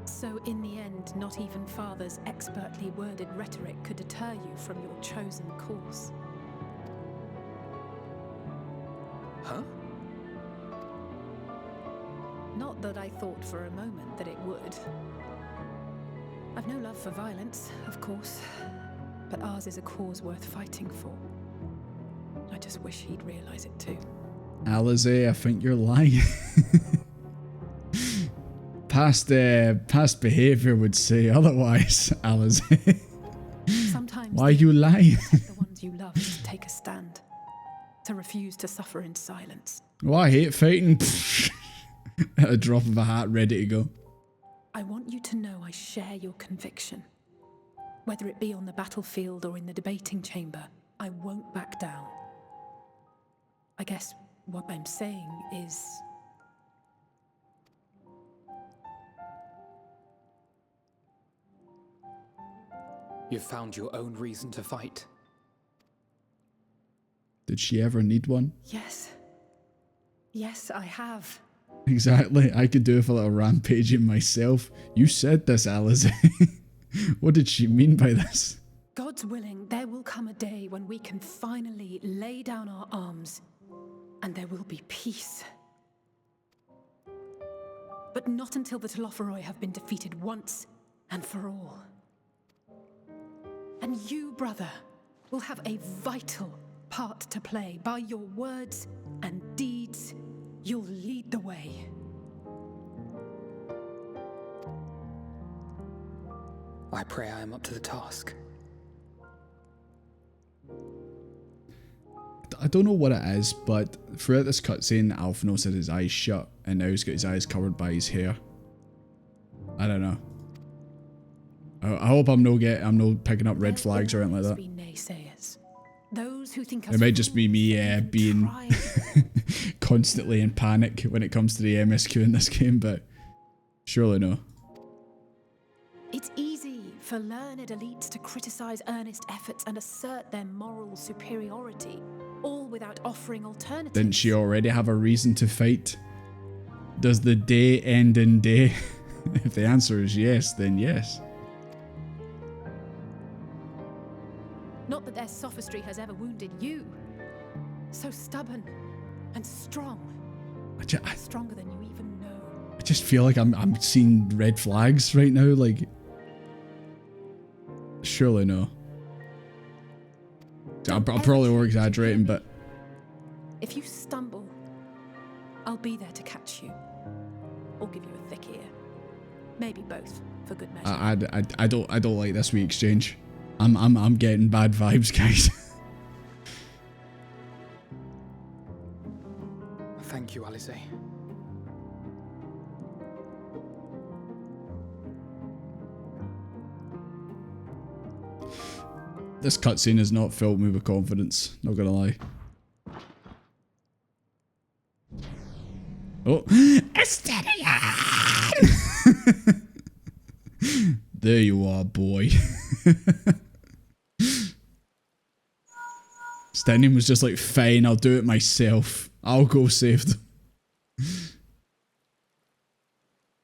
So in the end, not even Father's expertly worded rhetoric could deter you from your chosen course. Huh? Not that I thought for a moment that it would. I've no love for violence, of course, but ours is a cause worth fighting for. I just wish he'd realize it too. Alize, I think you're lying. Past behavior would say otherwise, Alize. Sometimes why are you lying? the ones you love to take a stand, to refuse to suffer in silence. Oh, I hate fighting. At a drop of a hat, ready to go. I want you to know I share your conviction. Whether it be on the battlefield or in the debating chamber, I won't back down. I guess what I'm saying is... You've found your own reason to fight. Did she ever need one? Yes. Yes, I have. Exactly. I could do with a little rampaging myself. You said this, Alize. What did she mean by this? God's willing, there will come a day when we can finally lay down our arms, and there will be peace. But not until the Telophoroi have been defeated once and for all. And you, brother, will have a vital part to play. By your words and deeds, you'll lead the way. I pray I am up to the task. I don't know what it is, but throughout this cutscene, Alphonse had his eyes shut, and now he's got his eyes covered by his hair. I don't know. I hope I'm no picking up red flags or anything like that. Naysayers. Those who think It might just be me being constantly in panic when it comes to the MSQ in this game, but surely no. It's easy for learned elites to criticize earnest efforts and assert their moral superiority, all without offering alternatives. Didn't she already have a reason to fight? Does the day end in day? If the answer is yes, then yes. Not that their sophistry has ever wounded you. So stubborn and strong. Stronger than you even know. I just feel like I'm seeing red flags right now, like... Surely no. I'm probably over-exaggerating, but... If you stumble, I'll be there to catch you. Or give you a thick ear. Maybe both, for good measure. I don't like this wee exchange. I'm getting bad vibes, guys. Thank you, Alize. This cutscene has not filled me with confidence, not gonna lie. Oh, Asterion! There you are, boy. Stenium was just like, fine, I'll do it myself. I'll go save them.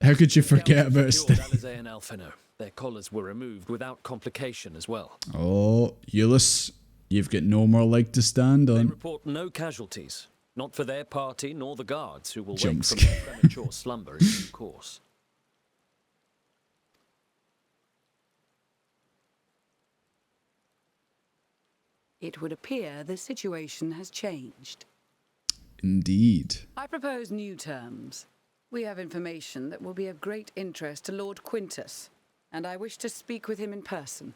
How could you forget about Stenium? Alize and Alphino. Their collars were removed without complication as well. Oh, Euless, you've got no more leg to stand They on. report no casualties. Not for their party, nor the guards, who will Jump wake from scare. their premature slumber in due course. It would appear the situation has changed. Indeed. I propose new terms. We have information that will be of great interest to Lord Quintus, and I wish to speak with him in person.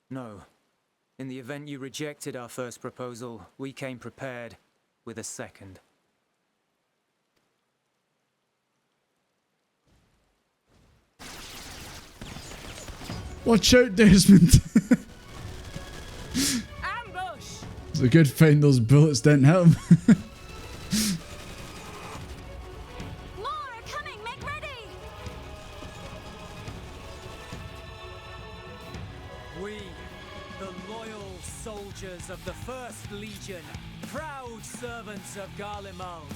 No. In the event you rejected our first proposal, we came prepared with a second. Watch out, Desmond! Ambush! It's a good thing those bullets didn't hit him. More are coming! Make ready! We, the loyal soldiers of the First Legion, proud servants of Garlemald,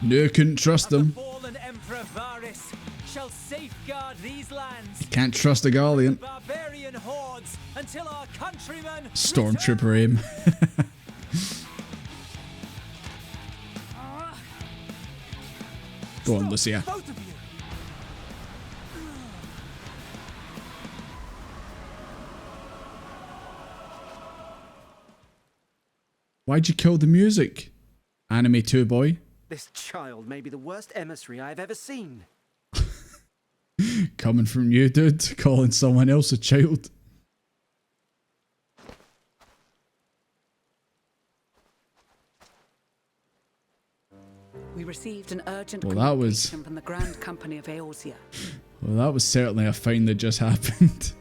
No, couldn't trust of them. the fallen Emperor Varys, shall safeguard these lands. Can't trust a Guardian. Barbarian hordes until our countrymen Stormtrooper aim. Go on, Lucia. Both of you. Why'd you kill the music? Anime 2 boy. This child may be the worst emissary I've ever seen. Coming from you, dude. Calling someone else a child. We received an urgent Well, that was... communication from the Grand Company of Eorzea. Well, that was certainly a thing that just happened.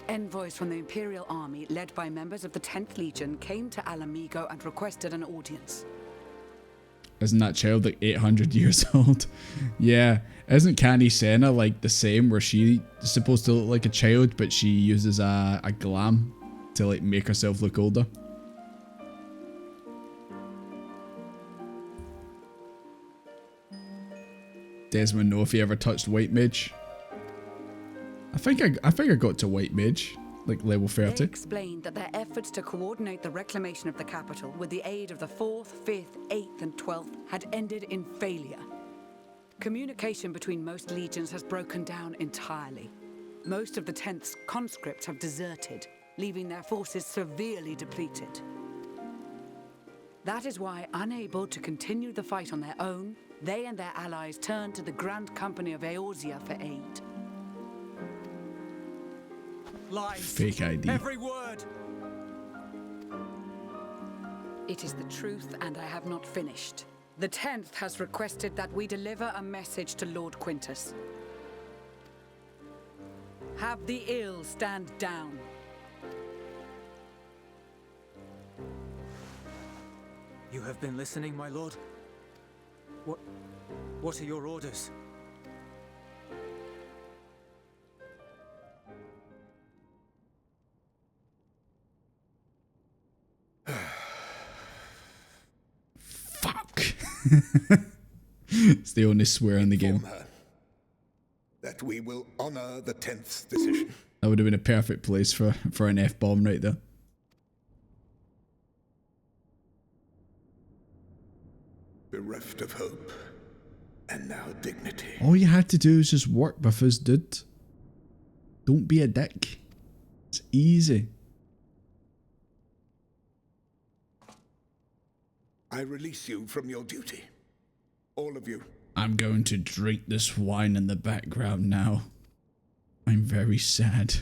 Envoys from the Imperial Army, led by members of the 10th Legion, came to Alamigo and requested an audience. Isn't that child like 800 years old? Yeah. Isn't Canny Senna like the same, where she's supposed to look like a child, but she uses a glam to like make herself look older? Desmond know if he ever touched White Mage. I think I got to White Mage, like level 30. They explained that their efforts to coordinate the reclamation of the capital with the aid of the 4th, 5th, 8th and 12th had ended in failure. Communication between most legions has broken down entirely. Most of the 10th's conscripts have deserted, leaving their forces severely depleted. That is why, unable to continue the fight on their own, they and their allies turned to the Grand Company of Eorzea for aid. Lies. Fake ID. Every word. It is the truth, and I have not finished. The 10th has requested that we deliver a message to Lord Quintus. Have the ill stand down. You have been listening, my lord? What are your orders? Fuck. It's the only swear in the game. Inform her that we will honor the 10th's decision. That would have been a perfect place for an F-bomb right there. Bereft of hope, and now dignity. All you had to do is just work with us, dude. Don't be a dick. It's easy. I release you from your duty. All of you. I'm going to drink this wine in the background now. I'm very sad.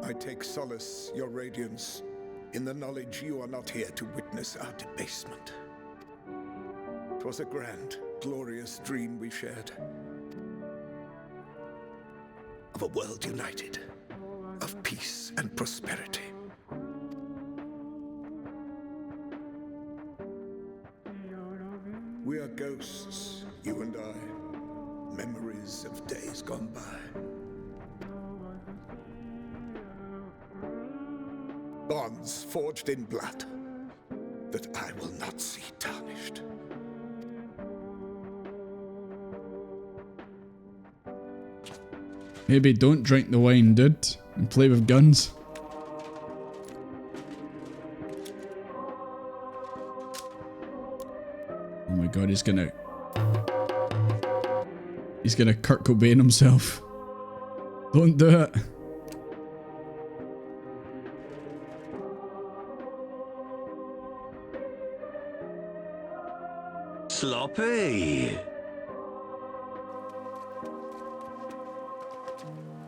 I take solace, your radiance, in the knowledge you are not here to witness our debasement. 'Twas a grand, glorious dream we shared. Of a world united, of peace and prosperity. We are ghosts, you and I, memories of days gone by. Bonds forged in blood that I will not see tarnished. Maybe don't drink the wine, dude, and play with guns. my god, he's gonna Kurt Cobain himself. Don't do it. Sloppy.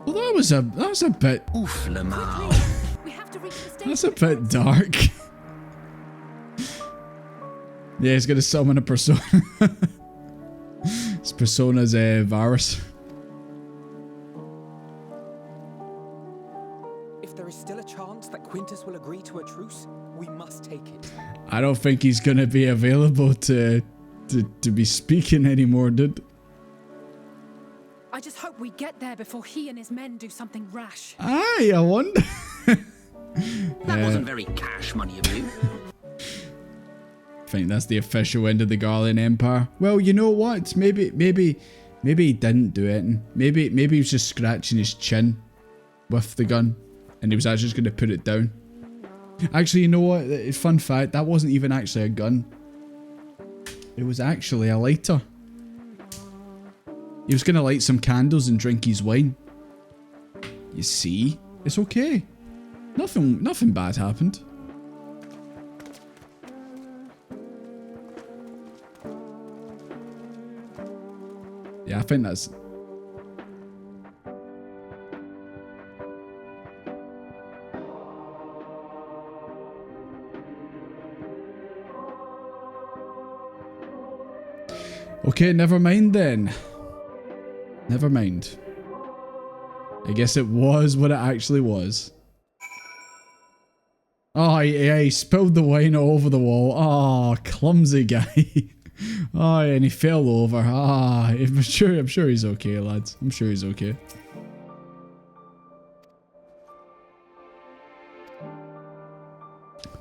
Well, that was a bit. Oof, Lamau. We have to reach the station. That's a bit dark. Yeah, he's gonna summon a persona. His persona's virus. If there is still a chance that Quintus will agree to a truce, we must take it. I don't think he's gonna be available to be speaking anymore, dude. I just hope we get there before he and his men do something rash. Aye, I wonder. That wasn't very cash money of you. I think that's the official end of the Garlean Empire. Well, you know what? Maybe he didn't do it. Maybe he was just scratching his chin with the gun, and he was actually just going to put it down. Actually, you know what? Fun fact: that wasn't even actually a gun. It was actually a lighter. He was going to light some candles and drink his wine. You see, it's okay. Nothing bad happened. Yeah, I think that's... Okay, never mind then. Never mind. I guess it was what it actually was. Oh, yeah, he spilled the wine all over the wall. Oh, clumsy guy. Oh, and he fell over. Ah, I'm sure he's okay, lads. I'm sure he's okay.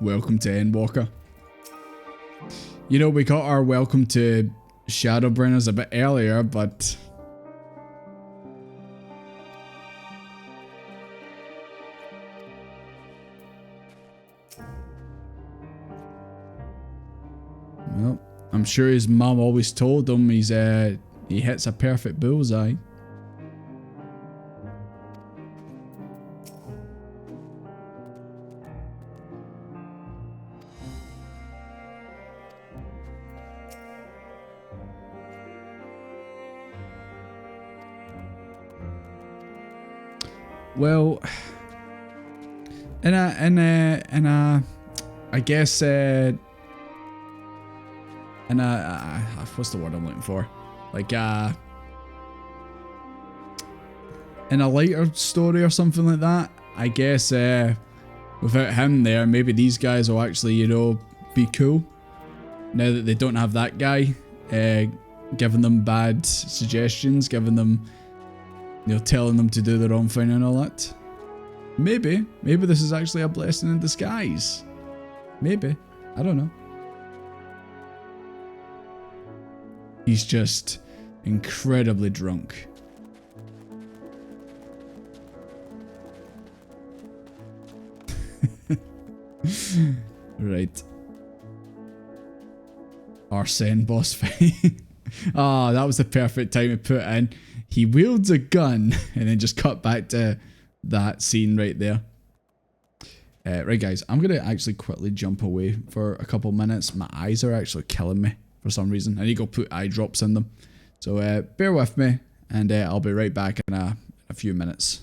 Welcome to Endwalker. You know, we got our welcome to Shadowbringers a bit earlier, but... well, I'm sure his mum always told him he hits a perfect bullseye. Well, I guess, what's the word I'm looking for? Like, in a lighter story or something like that, I guess, without him there, maybe these guys will actually, you know, be cool. Now that they don't have that guy, giving them bad suggestions, giving them, you know, telling them to do their own thing and all that. Maybe this is actually a blessing in disguise. Maybe. I don't know. He's just incredibly drunk. Right. Arsene boss fight. Ah, that was the perfect time to put in. He wields a gun and then just cut back to that scene right there. Right, guys, I'm going to actually quickly jump away for a couple minutes. My eyes are actually killing me for some reason. I need to go put eye drops in them. So bear with me, and I'll be right back in a few minutes.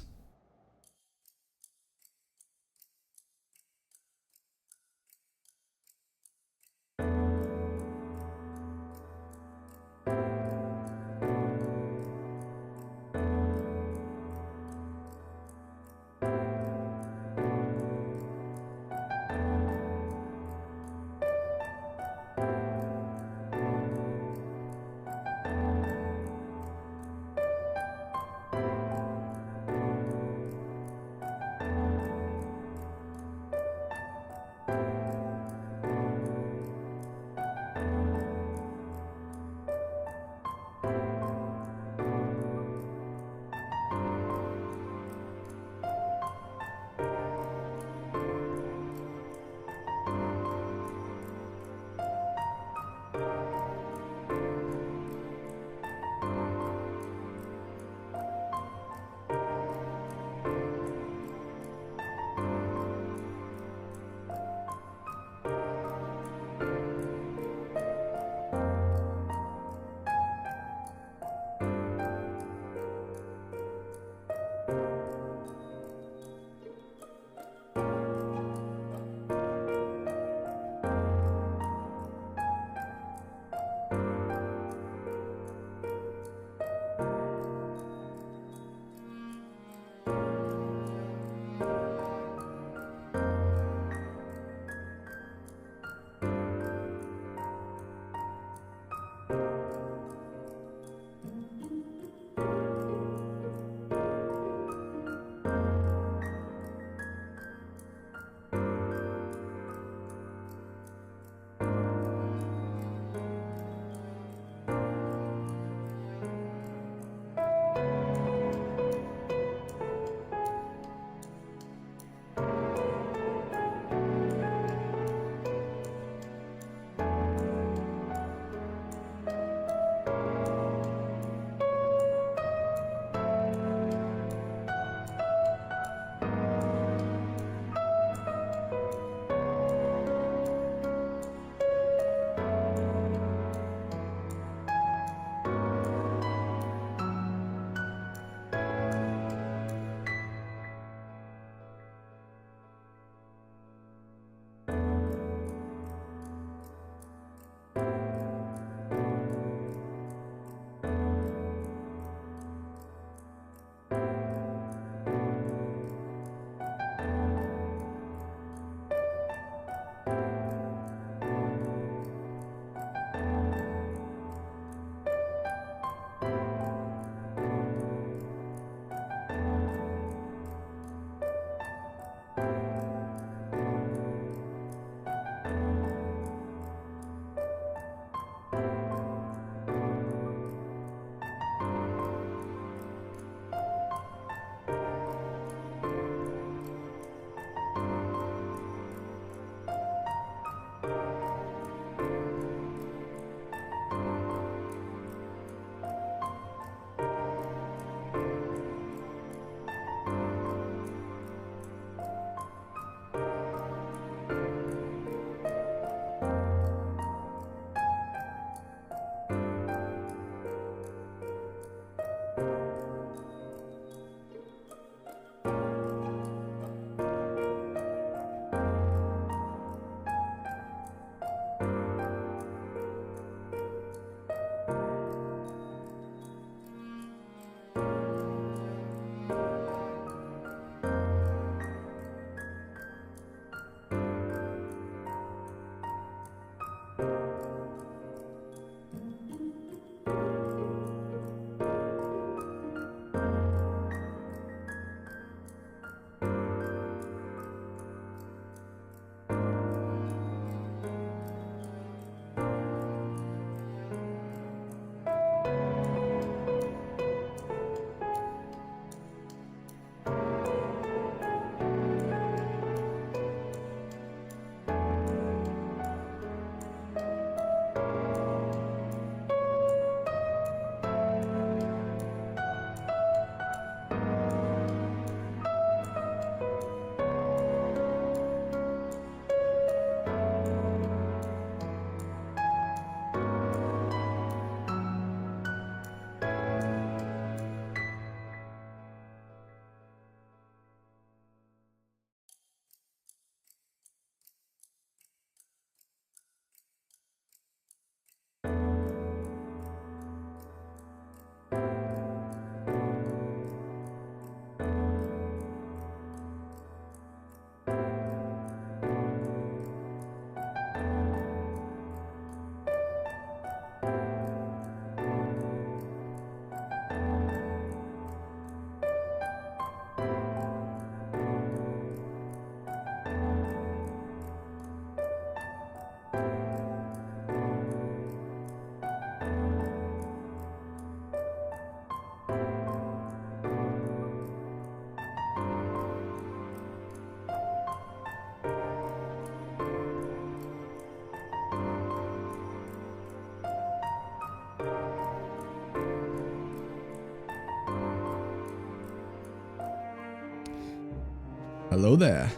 Hello there.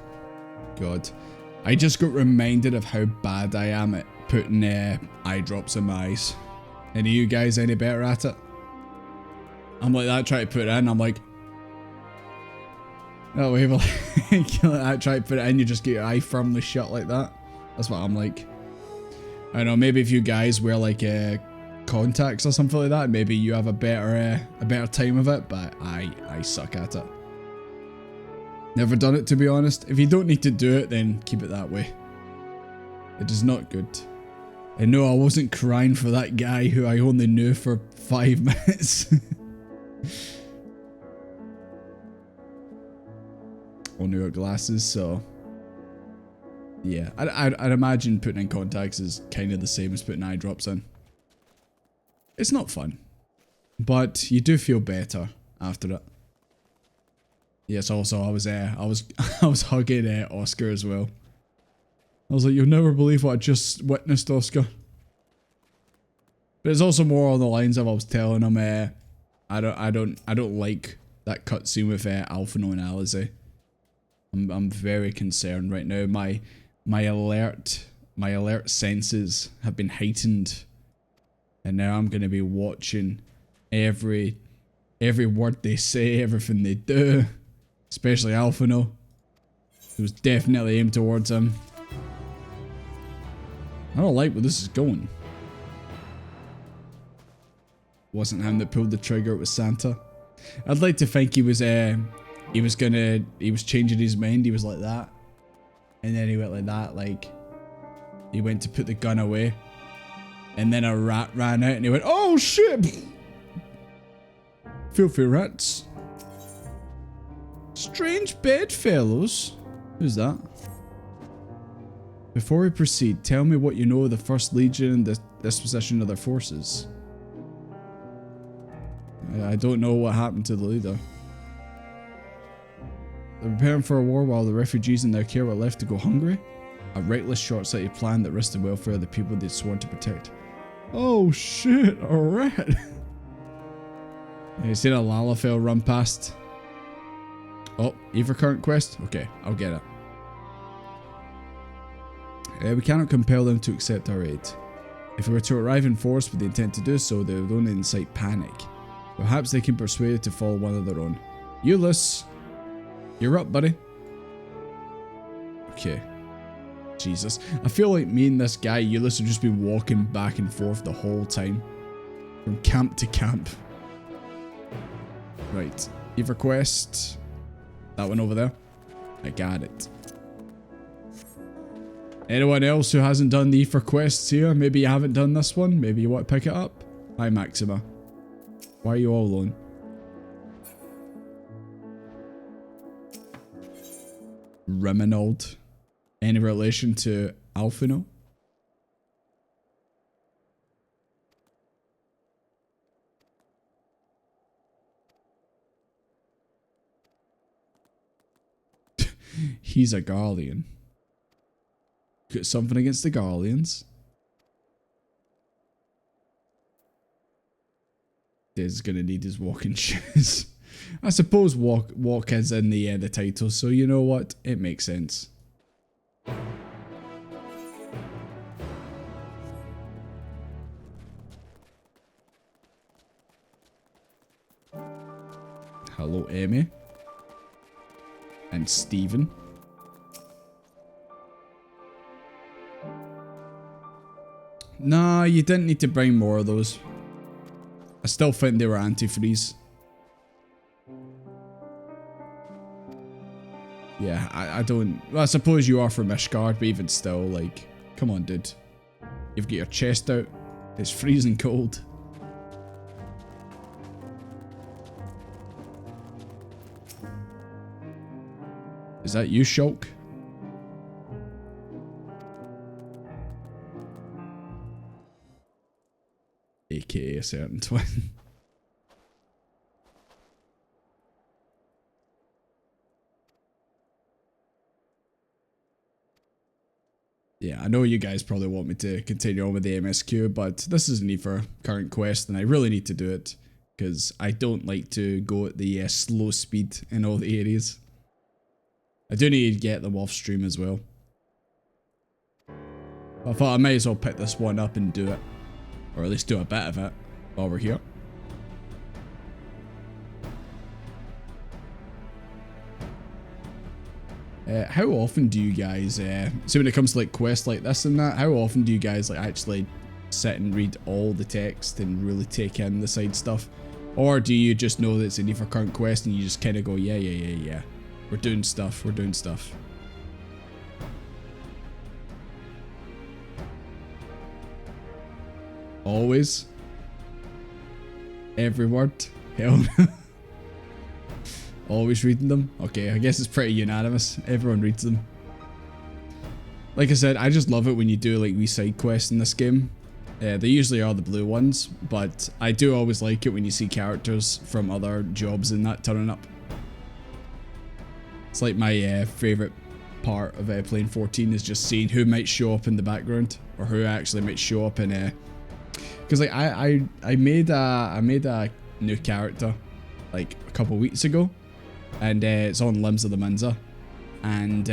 God. I just got reminded of how bad I am at putting eye drops in my eyes. Any of you guys any better at it? I'm like that, try to put it in, I'm like... Oh, wait, like that, try to put it in, you just get your eye firmly shut like that. That's what I'm like. I don't know, maybe if you guys wear like contacts or something like that, maybe you have a better time of it, but I suck at it. Never done it, to be honest. If you don't need to do it, then keep it that way. It is not good. And no, I wasn't crying for that guy who I only knew for 5 minutes. Only got glasses, so... Yeah, I'd imagine putting in contacts is kind of the same as putting eye drops in. It's not fun. But you do feel better after it. Yes, also I was hugging Oscar as well. I was like, you'll never believe what I just witnessed, Oscar. But it's also more on the lines of I was telling him, I don't like that cutscene with Alphino and Alize. I'm very concerned right now. My alert senses have been heightened, and now I'm gonna be watching every word they say, everything they do, especially Alphino. It was definitely aimed towards him. I don't like where this is going. Wasn't him that pulled the trigger, it was Santa. I'd like to think he was changing his mind, he was like that. And then he went like that, like, he went to put the gun away. And then a rat ran out and he went, oh shit! Filthy rats. Strange bedfellows. Who's that? Before we proceed, tell me what you know of the First Legion and the disposition of their forces. I don't know what happened to the leader. They're preparing for a war while the refugees in their care were left to go hungry? A reckless, short-sighted plan that risked the welfare of the people they'd sworn to protect. Oh shit, a rat! You seen a Lalafell run past? Oh, Eva current quest? Okay, I'll get it. We cannot compel them to accept our aid. If we were to arrive in force with the intent to do so, they would only incite panic. Perhaps they can persuade it to follow one of their own. Euless! You're up, buddy. Okay. Jesus. I feel like me and this guy, Euless, have just been walking back and forth the whole time. From camp to camp. Right. Eva quest. That one over there. I got it. Anyone else who hasn't done the Aether quests here? Maybe you haven't done this one? Maybe you want to pick it up? Hi, Maxima. Why are you all alone? Reminald. Any relation to Alphino? He's a Guardian. Got something against the Guardians. Is gonna need his walking shoes. I suppose walk is in the title, so you know what? It makes sense. Hello, Emmy. And Stephen. Nah, you didn't need to bring more of those. I still think they were antifreeze. Yeah, I don't... Well, I suppose you are from Ishgard, but even still, like... Come on, dude. You've got your chest out. It's freezing cold. Is that you, Shulk? AKA a certain twin. Yeah, I know you guys probably want me to continue on with the MSQ, but this is an Aether current quest and I really need to do it because I don't like to go at the slow speed in all the areas. I do need to get them off stream as well. I thought I might as well pick this one up and do it. Or at least do a bit of it while we're here. How often do you guys, so when it comes to like quests like this and that, how often do you guys like actually sit and read all the text and really take in the side stuff? Or do you just know that it's a need for current quest and you just kind of go, yeah. We're doing stuff, we're doing stuff. Always. Every word. Hell no. Always reading them. Okay, I guess it's pretty unanimous. Everyone reads them. Like I said, I just love it when you do like wee side quests in this game. They usually are the blue ones, but I do always like it when you see characters from other jobs in that turning up. It's like my favourite part of playing 14 is just seeing who might show up in the background or who actually might show up in. Because like I made a new character like a couple weeks ago, and it's on Limbs of the Minza, and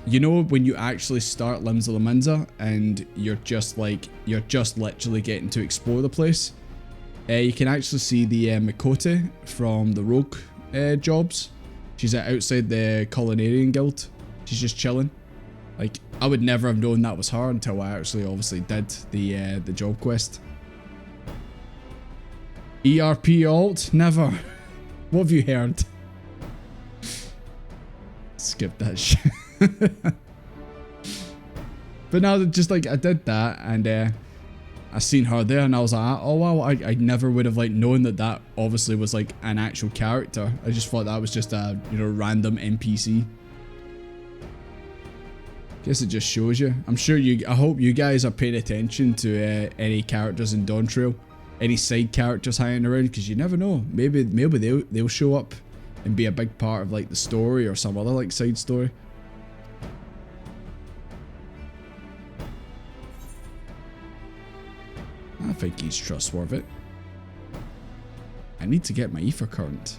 you know when you actually start Limbs of the Minza and you're just literally getting to explore the place, you can actually see the Mikote from the Rogue jobs. She's outside the Culinarian Guild. She's just chilling. Like, I would never have known that was her until I actually obviously did the job quest. ERP alt? Never. What have you heard? Skip that shit. But now, just like I did that, and I seen her there, and I was like, oh wow, I never would have like known that obviously was like an actual character. I just thought that was just a random NPC. Guess it just shows you. I'm sure I hope you guys are paying attention to any characters in Dawntrail, any side characters hanging around, because you never know. Maybe they'll show up and be a big part of like the story or some other like side story. I think he's trustworthy. I need to get my ether current.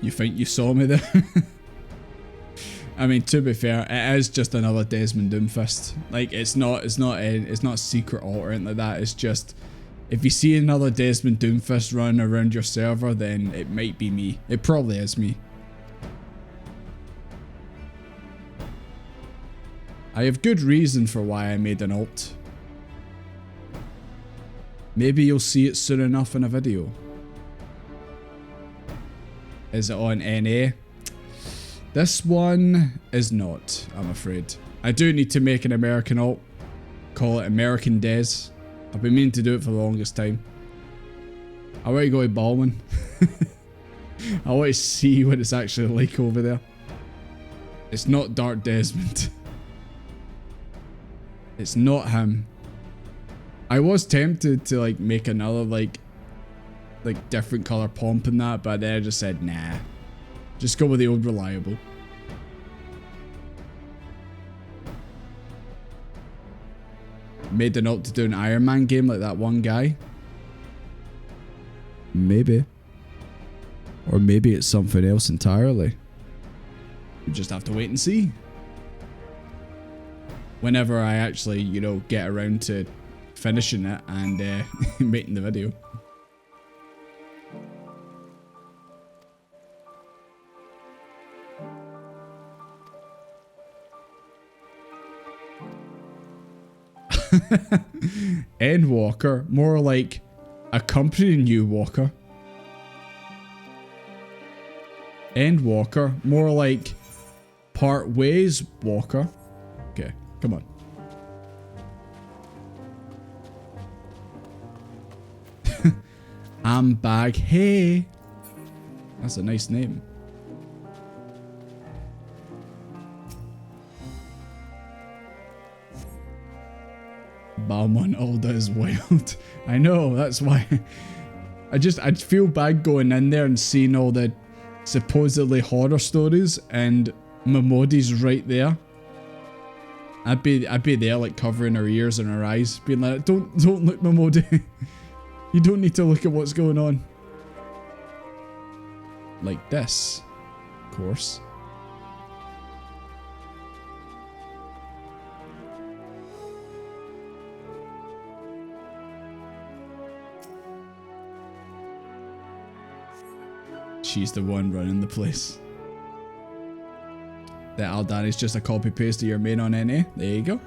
You think you saw me there? I mean, to be fair, it is just another Desmond Doomfist. Like, it's not a secret alt or anything like that. It's just, if you see another Desmond Doomfist running around your server, then it might be me. It probably is me. I have good reason for why I made an alt. Maybe you'll see it soon enough in a video. Is it on NA? This one is not, I'm afraid. I do need to make an American alt. Call it American Des. I've been meaning to do it for the longest time. I want to go to Balman. I want to see what it's actually like over there. It's not Dark Desmond. It's not him. I was tempted to like make another like different color pomp and that, but then I just said nah. Just go with the old reliable. Made the note to do an Iron Man game like that one guy. Maybe. Or maybe it's something else entirely. We just have to wait and see. Whenever I actually, get around to finishing it and making the video. Endwalker, more like accompanying you, Walker. Endwalker, more like part ways, Walker. Okay, come on. I'm back. Hey, that's a nice name. Balmon Alda is wild. I know, that's why. I'd feel bad going in there and seeing all the supposedly horror stories, and Mamodi's right there. I'd be there like covering her ears and her eyes, being like, don't look, Mamodi. You don't need to look at what's going on. Like this, of course. She's the one running the place. The Aldani's just a copy paste of your main on NA. There you go.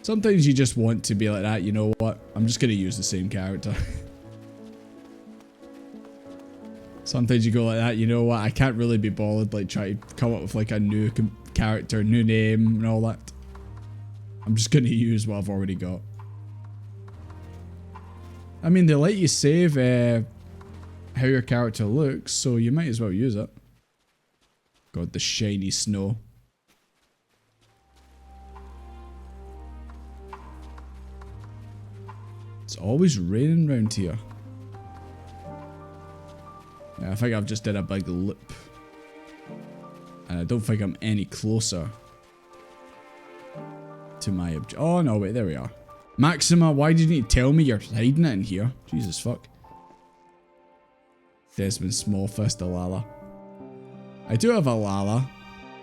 Sometimes you just want to be like that, you know what? I'm just going to use the same character. Sometimes you go like that, you know what? I can't really be bothered like trying to come up with like a new character, new name and all that. I'm just going to use what I've already got. I mean, they let you save how your character looks, so you might as well use it. God, the shiny snow. It's always raining around here. Yeah, I think I've just did a big loop. And I don't think I'm any closer to my objective. Oh, no, wait, there we are. Maxima, why didn't you tell me you're hiding it in here? Jesus fuck. Desmond Smallfist, Alala. I do have a Lala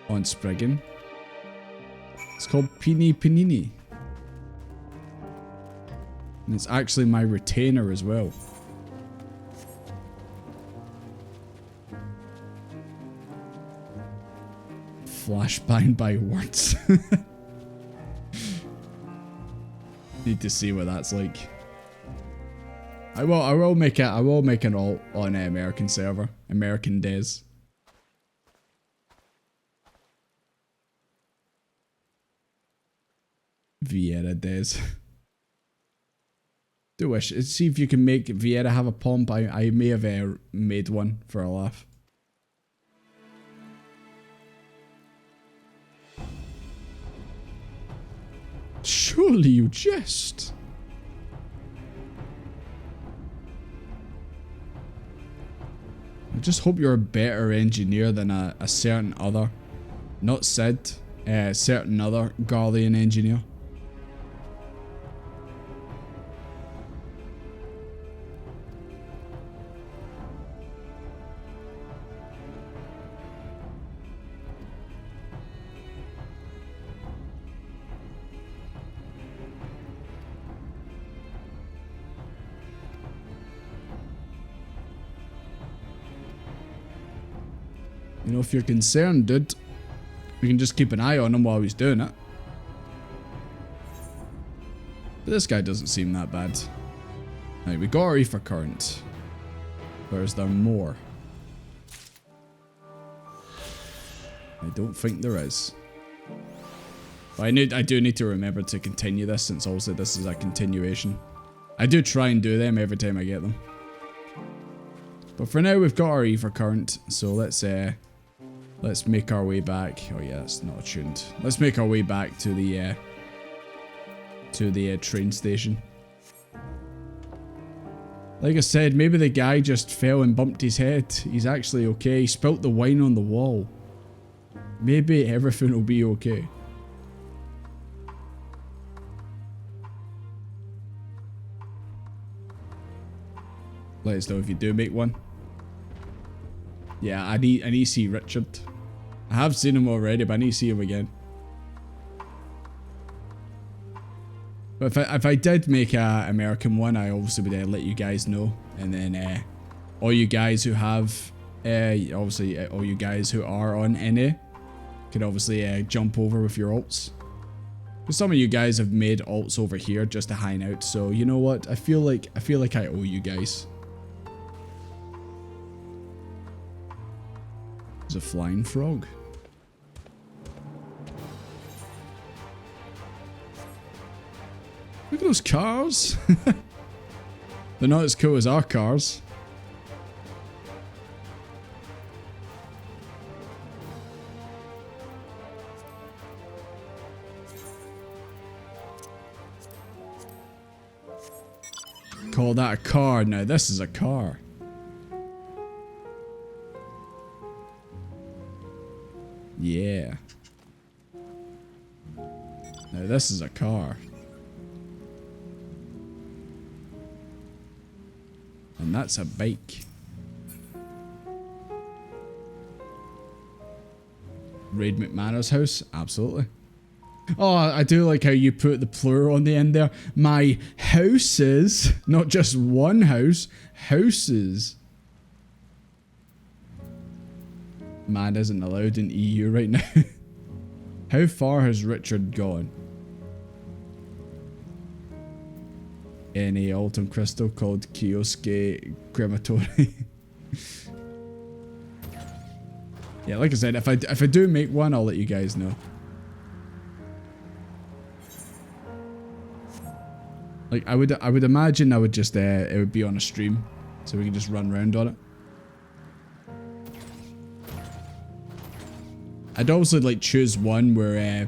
on Spriggan. It's called Pini Panini. And it's actually my retainer as well. Flashbang by words. Need to see what that's like. I will make an alt on an American server. American Days. Vieira Days. Do wish. See if you can make Vieira have a pomp. I may have made one for a laugh. Surely you jest. I just hope you're a better engineer than a certain other, not Sid, certain other Guardian engineer. You know, if you're concerned, dude, we can just keep an eye on him while he's doing it. But this guy doesn't seem that bad. Right, we got our ether current. Or is there more? I don't think there is. But I do need to remember to continue this, since also this is a continuation. I do try and do them every time I get them. But for now, we've got our ether current, so let's make our way back. Oh yeah, that's not attuned. Let's make our way back to the train station. Like I said, maybe the guy just fell and bumped his head. He's actually okay. He spilt the wine on the wall. Maybe everything will be okay. Let us know if you do make one. Yeah, I need to see Richard. I have seen him already, but I need to see him again. But if I did make a American one, I obviously would let you guys know. And then all you guys who have, obviously all you guys who are on NA, can obviously jump over with your alts. Because some of you guys have made alts over here just to hang out. So you know what? I feel like I owe you guys. There's a flying frog. Look at those cars. They're not as cool as our cars. Call that a car. Now this is a car. Yeah. Now this is a car. And that's a bike. Raid McManus house? Absolutely. Oh, I do like how you put the plural on the end there. My houses. Not just one house. Houses. Man isn't allowed in EU right now. How far has Richard gone? In a Alton crystal called Kioske Crematory. Yeah, like I said, if I do make one, I'll let you guys know. Like I would imagine I would just it would be on a stream, so we can just run around on it. I'd also like choose one where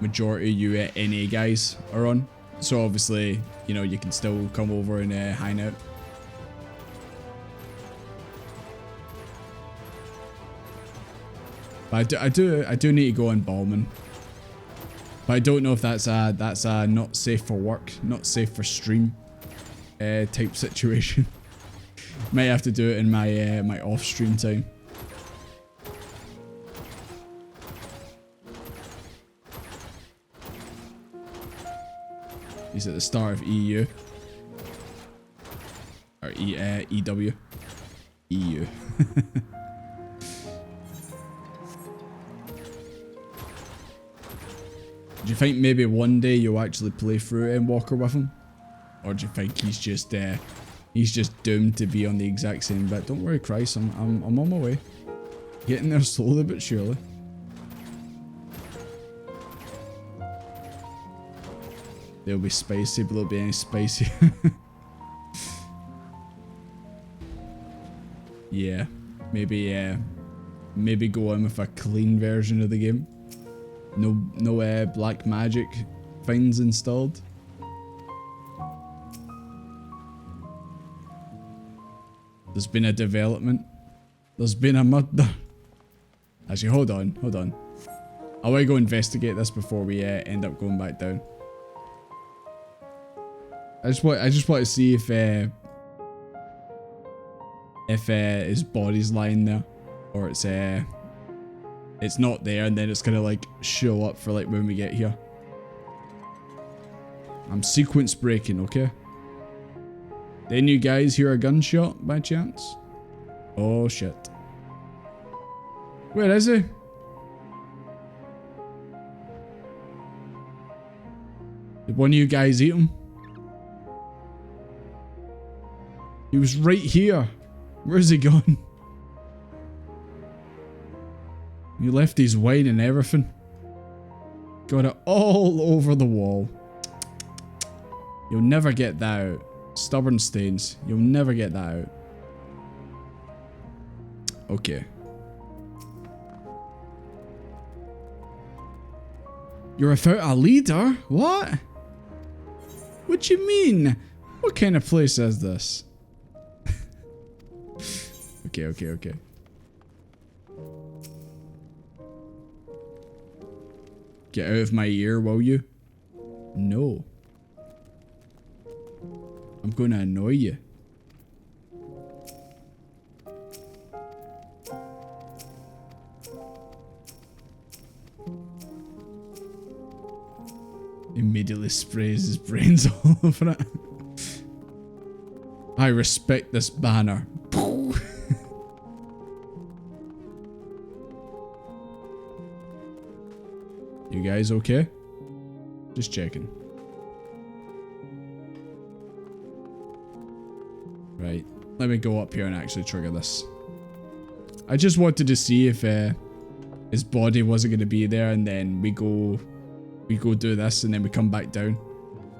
majority of you NA guys are on, so obviously you know you can still come over and hang out. But I do need to go on Ballman. But I don't know if that's a not safe for work, not safe for stream type situation. Might have to do it in my my off stream time. He's at the start of EU. Or EW. EU. Do you think maybe one day you'll actually play through Endwalker with him? Or do you think he's just doomed to be on the exact same bit? Don't worry, Christ, I'm on my way. Getting there slowly but surely. They'll be spicy, but they'll be any spicy. Yeah, maybe go in with a clean version of the game. No black magic things installed. There's been a development. There's been a murder. Actually, hold on. I want to go investigate this before we end up going back down. I just want to see if his body's lying there, or it's not there, and then it's gonna like show up for like when we get here. I'm sequence breaking, okay? Then you guys hear a gunshot by chance? Oh shit. Where is he? Did one of you guys eat him? He was right here. Where's he gone? You left his wine and everything. Got it all over the wall. You'll never get that out. Stubborn stains. You'll never get that out. Okay. You're without a leader? What? What do you mean? What kind of place is this? Okay. Get out of my ear, will you? No. I'm gonna annoy you. Immediately sprays his brains all over it. I respect this banner. You guys okay? Just checking. Right. Let me go up here and actually trigger this. I just wanted to see if his body wasn't going to be there, and then we go do this, and then we come back down,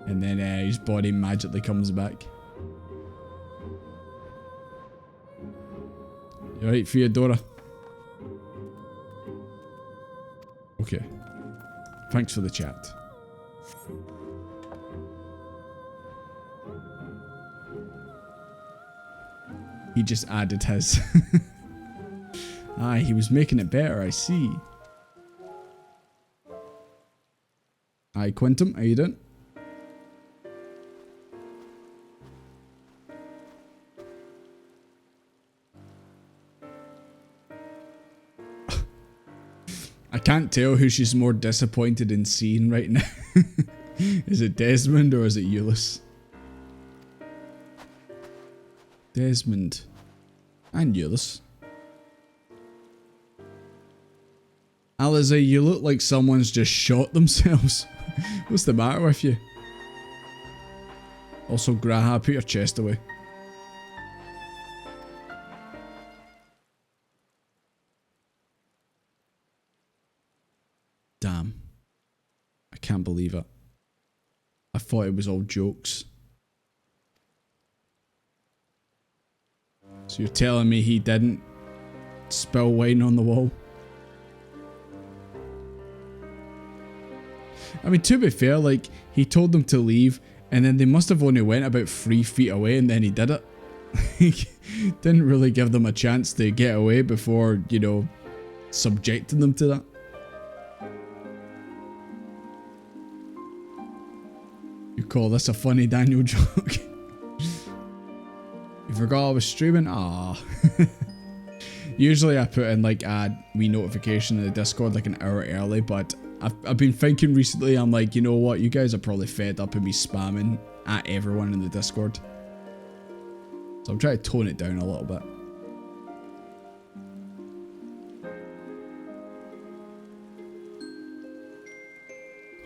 and then his body magically comes back. You alright, Theodora? Okay. Thanks for the chat. He just added his. Aye, he was making it better, I see. Aye, Quintum, how you doing? I can't tell who she's more disappointed in seeing right now. Is it Desmond or is it Euless? Desmond. And Euless. Aliza, you look like someone's just shot themselves. What's the matter with you? Also, Graha, put your chest away. Damn. I can't believe it. I thought it was all jokes. So you're telling me he didn't spill wine on the wall? I mean, to be fair, like, he told them to leave, and then they must have only went about 3 feet away, and then he did it. He didn't really give them a chance to get away before, you know, subjecting them to that. You call this a funny Daniel joke? You forgot I was streaming? Ah. Usually I put in like a wee notification in the Discord like an hour early, but I've been thinking recently, I'm like, you know what, you guys are probably fed up of me spamming at everyone in the Discord. So I'm trying to tone it down a little bit.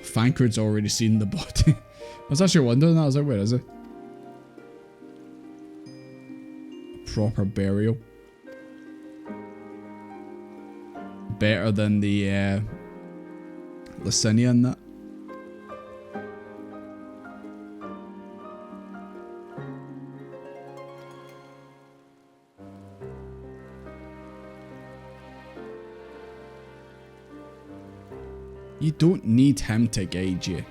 Fankred's already seen the body. I was actually wondering that, I was like, where is it? Proper burial. Better than the Licinia and that. You don't need him to guide you.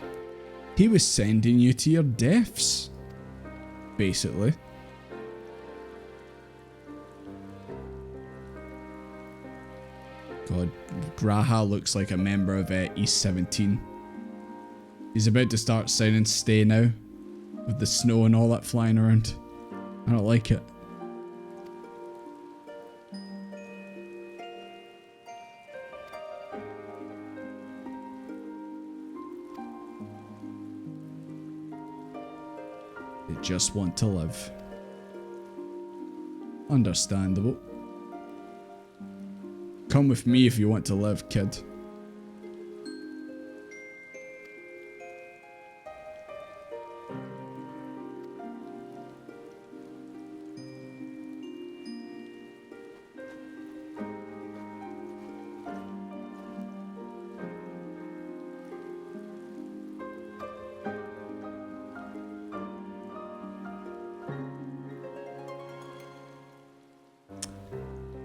He was sending you to your deaths, basically. God, Graha looks like a member of East 17. He's about to start sounding stay now, with the snow and all that flying around. I don't like it. They just want to live. Understandable. Come with me if you want to live, kid.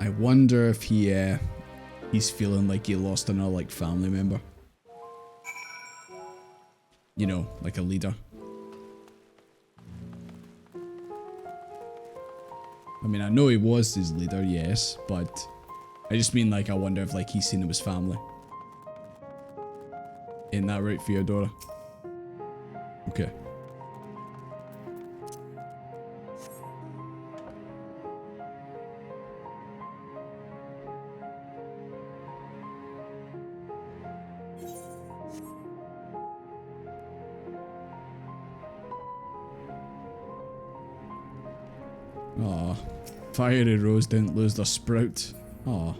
I wonder if he's feeling like he lost another like family member. You know, like a leader. I mean, I know he was his leader, yes, but I just mean like I wonder if like he's seen him as family. Ain't that right, Theodora? Okay. Aw, Fiery Rose didn't lose their sprout. Aw.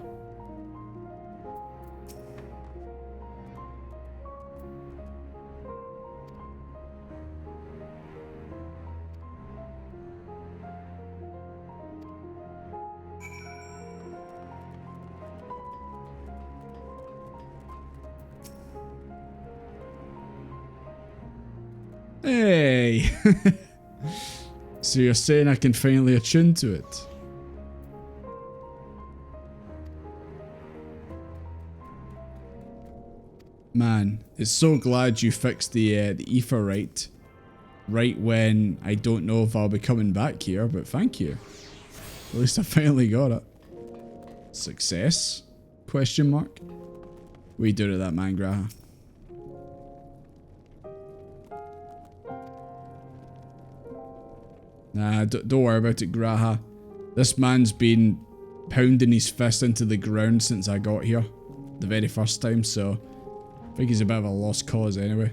Hey! So you're saying I can finally attune to it? Man, it's so glad you fixed the ether right when I don't know if I'll be coming back here, but thank you. At least I finally got it. Success? Question mark. We do to that man, Graha. Nah, don't worry about it, Graha. This man's been pounding his fist into the ground since I got here. The very first time, so I think he's a bit of a lost cause anyway.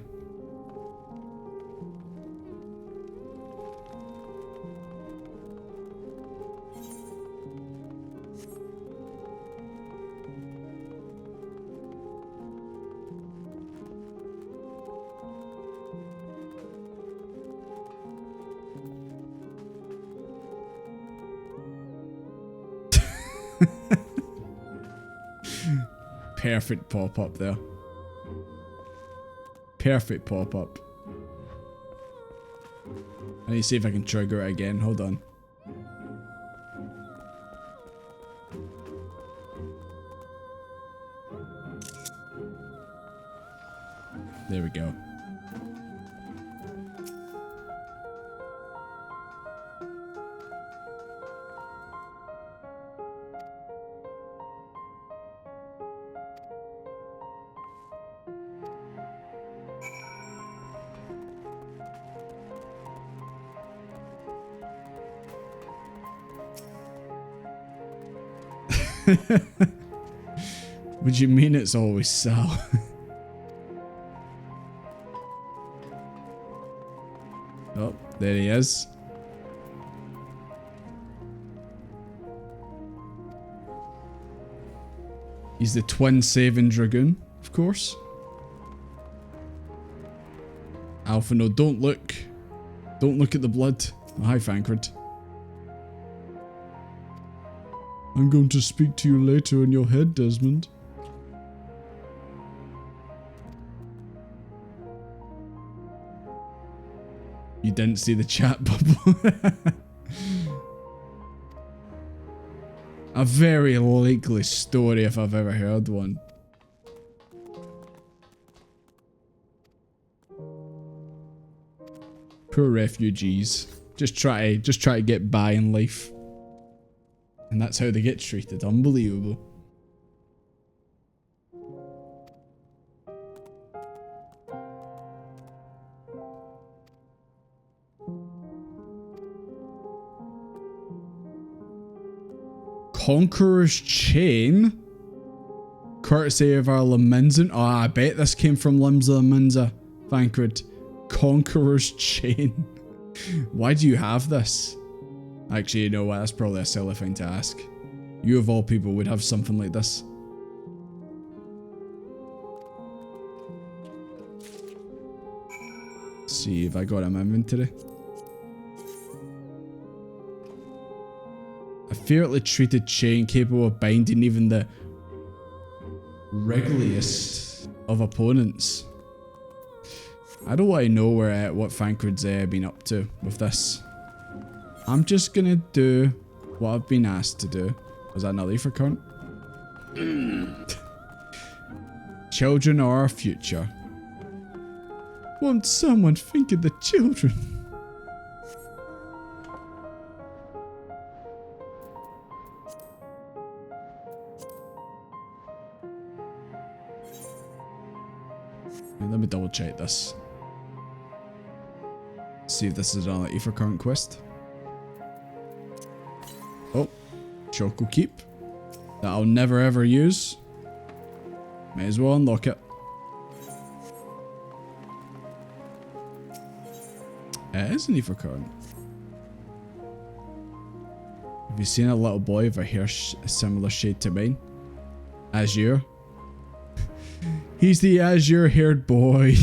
Perfect pop-up there. Perfect pop-up. I need to see if I can trigger it again. Hold on. There we go. What do you mean it's always Sal? Oh, there he is. He's the twin saving dragoon, of course. Alpha, no, don't look. Don't look at the blood. Oh, hi, Fankred. I'm going to speak to you later in your head, Desmond. You didn't see the chat bubble. A very likely story if I've ever heard one. Poor refugees. Just try to get by in life. And that's how they get treated. Unbelievable. Conqueror's Chain? Courtesy of our Leminzan. Oh, I bet this came from Limsa Leminza. Thancred. Conqueror's Chain. Why do you have this? Actually, you know what? That's probably a silly thing to ask. You of all people would have something like this. Let's see if I got it in my inventory. A fairly treated chain capable of binding even the wriggliest of opponents. I don't want to know where what Thancred's been up to with this. I'm just gonna do what I've been asked to do. Was that another for current? Children are our future. Won't someone think of the children? Let me double check this. See if this is another Aether Current quest. Oh, Choco Keep. That I'll never ever use. May as well unlock it. It is an Aether Current. Have you seen a little boy with a hair a similar shade to mine? Azure. He's the azure-haired boy.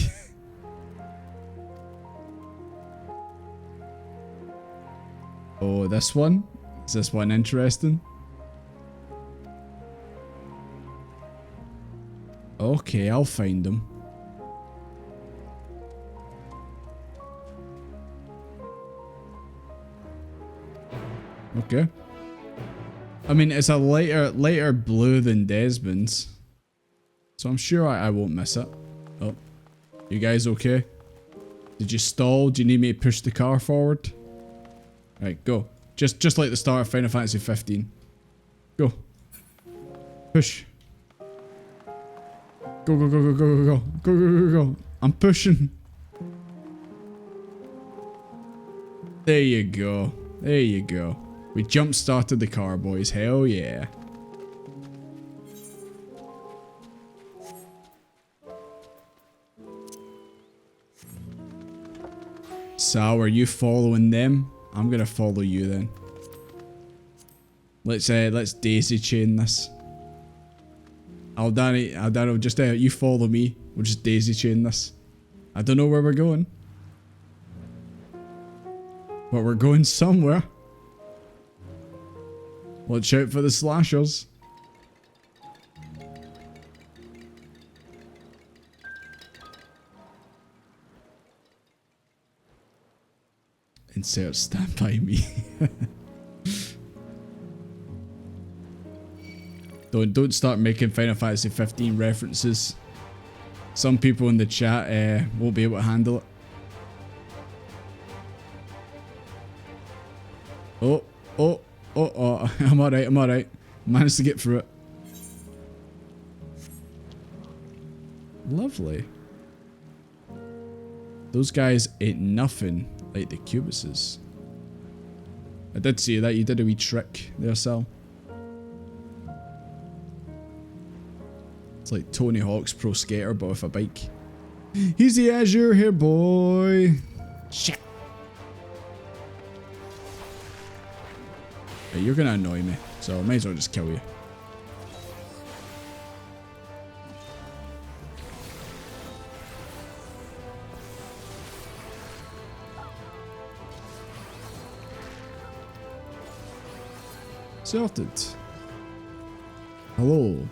Oh, this one? Is this one interesting? Okay, I'll find him. Okay. I mean, it's a lighter blue than Desmond's. So I'm sure I won't miss it. Oh. You guys okay? Did you stall? Do you need me to push the car forward? Right, go. Just like the start of Final Fantasy 15. Go. Push. Go, go, go, go, go, go, go. Go, go, go, go. I'm pushing. There you go. There you go. We jump started the car, boys. Hell yeah. So, are you following them? I'm gonna follow you then. Let's daisy chain this. I'll just you follow me. We'll just daisy chain this. I don't know where we're going, but we're going somewhere. Watch out for the slashers. Insert stand by me. Don't start making Final Fantasy 15 references. Some people in the chat won't be able to handle it. Oh, I'm alright. Managed to get through it. Lovely. Those guys ain't nothing like the Cubuses. I did see that, you did a wee trick there, Sal. It's like Tony Hawk's Pro Skater, but with a bike. Easy as you're here, boy. Shit. Hey, you're gonna annoy me, so I might as well just kill you. Sorted. Hello.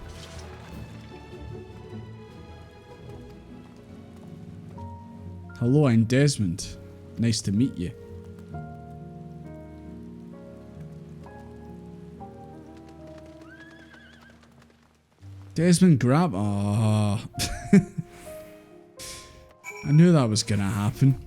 Hello, I'm Desmond. Nice to meet you. Desmond grab. Ah. I knew that was gonna happen.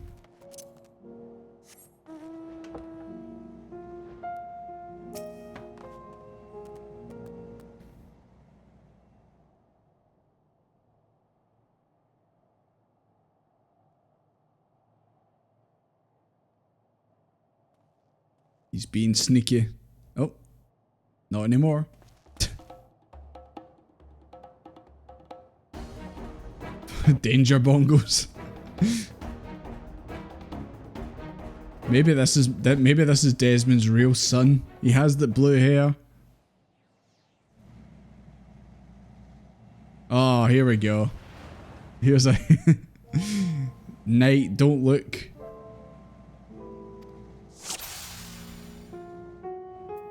He's being sneaky. Oh, not anymore. Danger bongos. Maybe this is Desmond's real son. He has the blue hair. Oh, here we go. Here's a Night, don't look.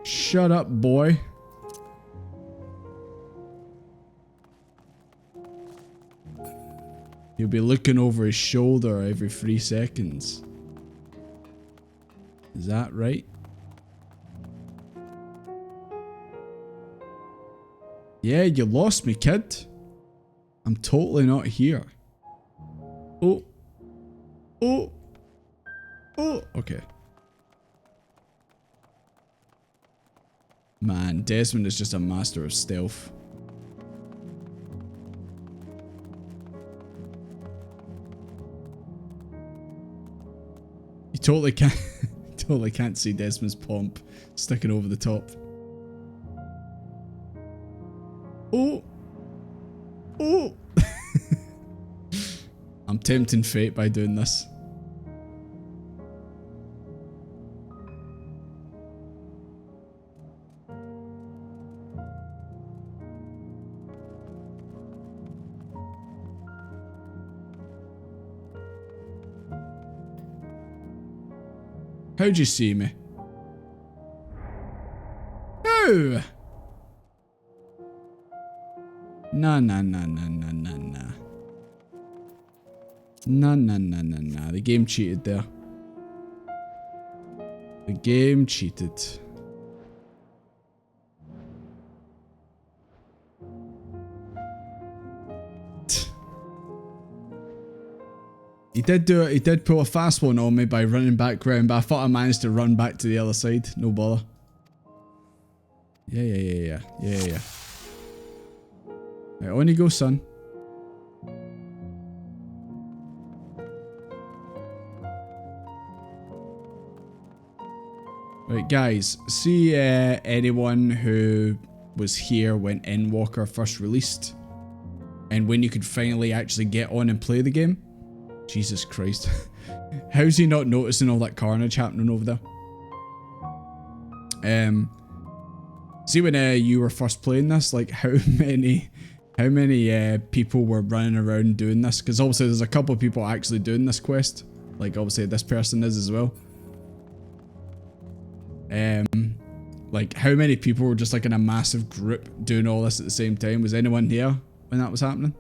Shut up, boy. He'll be looking over his shoulder every 3 seconds. Is that right? Yeah, you lost me, kid. I'm totally not here. Oh. Oh. Oh. Okay. Man, Desmond is just a master of stealth. You totally can't see Desmond's pomp sticking over the top. Oh! Oh! I'm tempting fate by doing this. How'd you see me? Oh! Nah. Nah. The game cheated there. The game cheated. He did do it. He did pull a fast one on me by running back round, but I thought I managed to run back to the other side. No bother. Yeah. Right, on you go, son. Right, guys, see anyone who was here when Endwalker first released? And when you could finally actually get on and play the game? Jesus Christ. How's he not noticing all that carnage happening over there? See when you were first playing this, like how many people were running around doing this? Because obviously there's a couple of people actually doing this quest. Like obviously this person is as well. Like how many people were just like in a massive group doing all this at the same time? Was anyone here when that was happening?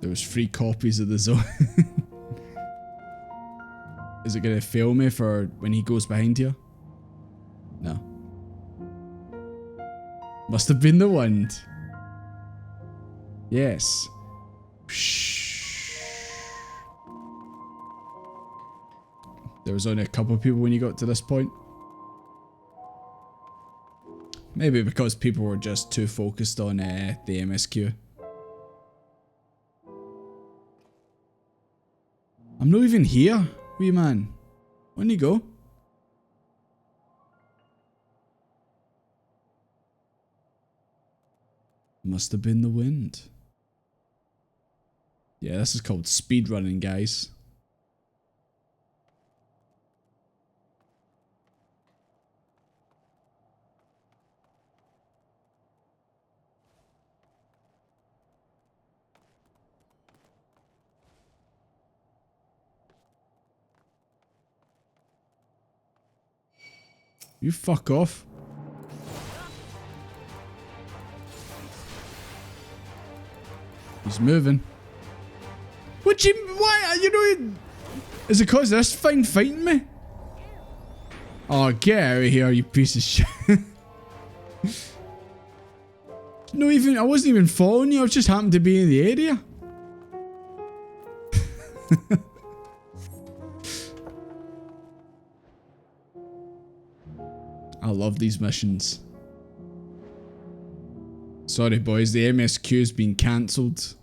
There was 3 copies of the zone. Is it gonna fail me for when he goes behind here? No. Must have been the wind. Yes. There was only a couple of people when you got to this point. Maybe because people were just too focused on the MSQ. I'm not even here, wee man. When you go? Must have been the wind. Yeah, this is called speedrunning, guys. You fuck off. He's moving. Why are you doing? Is it cause this thing fighting me? Oh, get out of here, you piece of shit. No, I wasn't even following you, I just happened to be in the area. I love these missions. Sorry boys, the MSQ's been cancelled.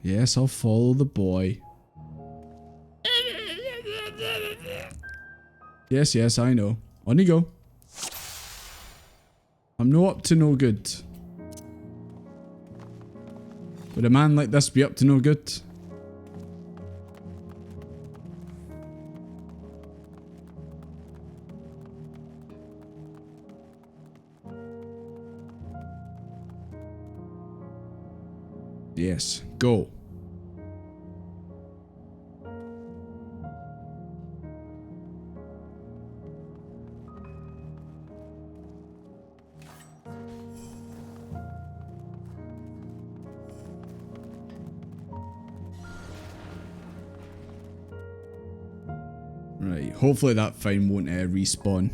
Yes, I'll follow the boy. Yes, yes, I know. On you go. I'm no up to no good. Would a man like this be up to no good? Yes, go. Right, hopefully that fine won't respawn.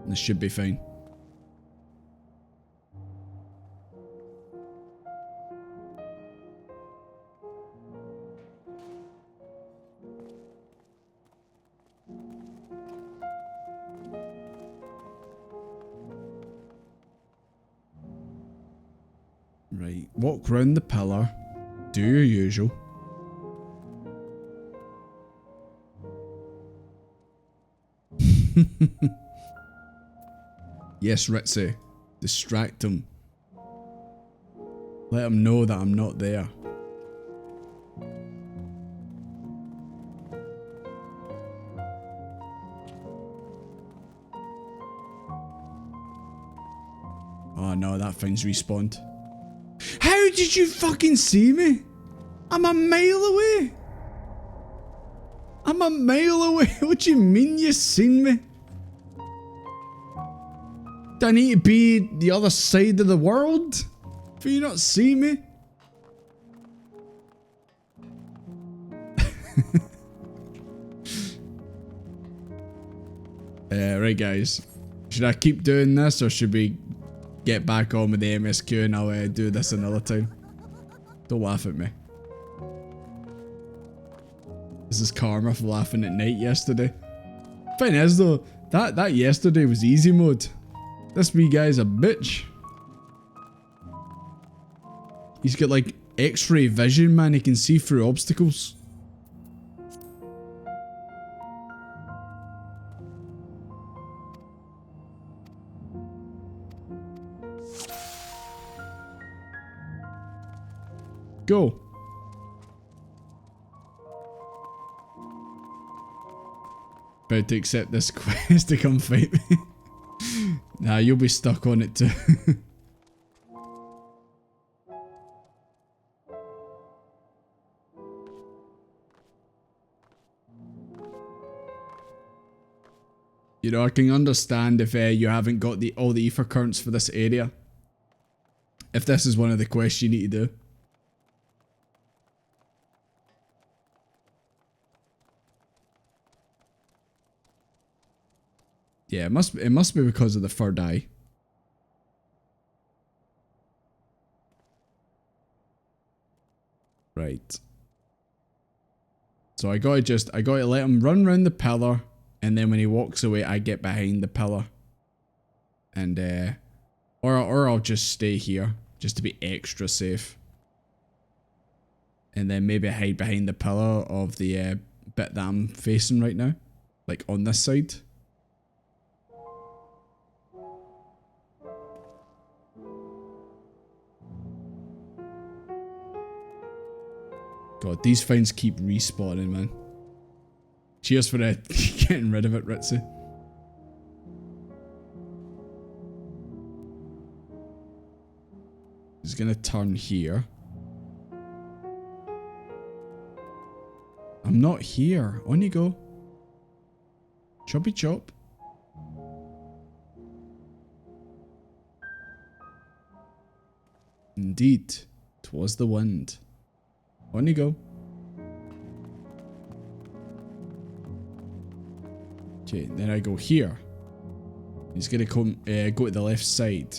This should be fine. Right, walk round the pillar, do your usual. Yes, Ritzy, distract him. Let him know that I'm not there. Oh no, that thing's respawned. How did you fucking see me? I'm a mile away. I'm a mile away. What do you mean you seen me? Do I need to be the other side of the world for you not to see me? Right, guys. Should I keep doing this, or should we get back on with the MSQ and I'll do this another time? Don't laugh at me. This is karma for laughing at night yesterday. Thing is though, that yesterday was easy mode. This wee guy's a bitch. He's got like X-ray vision, man. He can see through obstacles. Go. About to accept this quest to come fight me. Nah, you'll be stuck on it too. You know, I can understand if you haven't got all the ether currents for this area. If this is one of the quests you need to do. Yeah, it must be because of the third eye. Right. So I gotta let him run round the pillar, and then when he walks away, I get behind the pillar. And or I'll just stay here, just to be extra safe. And then maybe hide behind the pillar of the bit that I'm facing right now. Like on this side. God, these finds keep respawning, man. Cheers for getting rid of it, Ritzy. He's gonna turn here. I'm not here. On you go. Choppy chop. Indeed, 'twas the wind. On you go. Okay, then I go here. He's gonna come, go to the left side.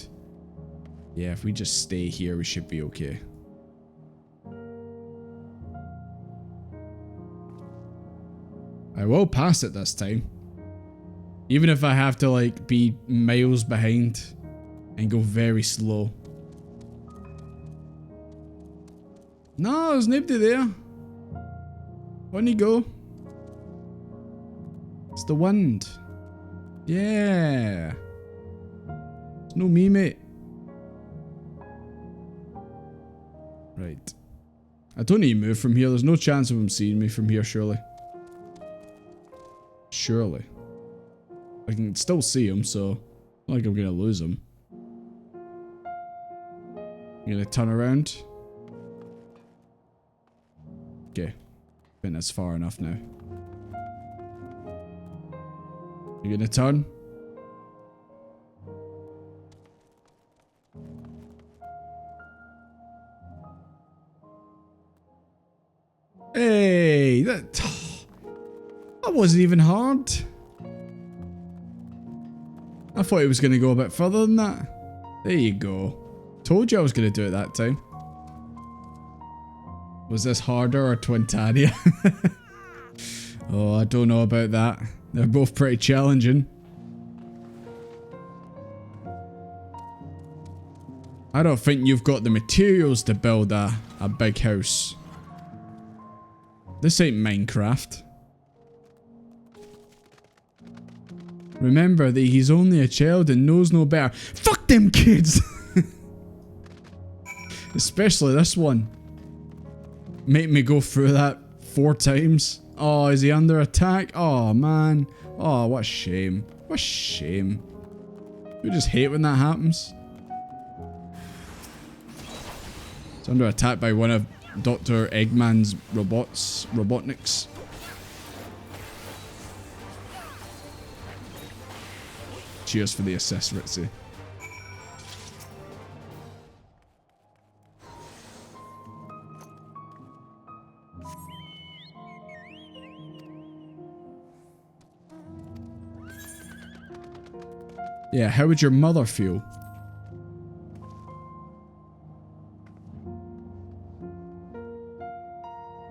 Yeah, if we just stay here, we should be okay. I will pass it this time. Even if I have to, like, be miles behind and go very slow. No, there's nobody there. On you go. It's the wind. Yeah. It's no me, mate. Right. I don't need to move from here. There's no chance of him seeing me from here, surely. Surely. I can still see him, so not like I'm gonna lose him. I'm gonna turn around. Okay. I think that's far enough now. You're gonna turn? Hey, that wasn't even hard. I thought it was going to go a bit further than that. There you go. Told you I was going to do it that time. Was this harder or Twintaria? Oh, I don't know about that. They're both pretty challenging. I don't think you've got the materials to build a big house. This ain't Minecraft. Remember that he's only a child and knows no better. Fuck them kids! Especially this one. Make me go through that 4 times. Oh, is he under attack? Oh, man. Oh, what a shame. What a shame. We just hate when that happens. It's under attack by one of Dr. Eggman's Robotniks. Cheers for the assist, Ritzy. Yeah, how would your mother feel?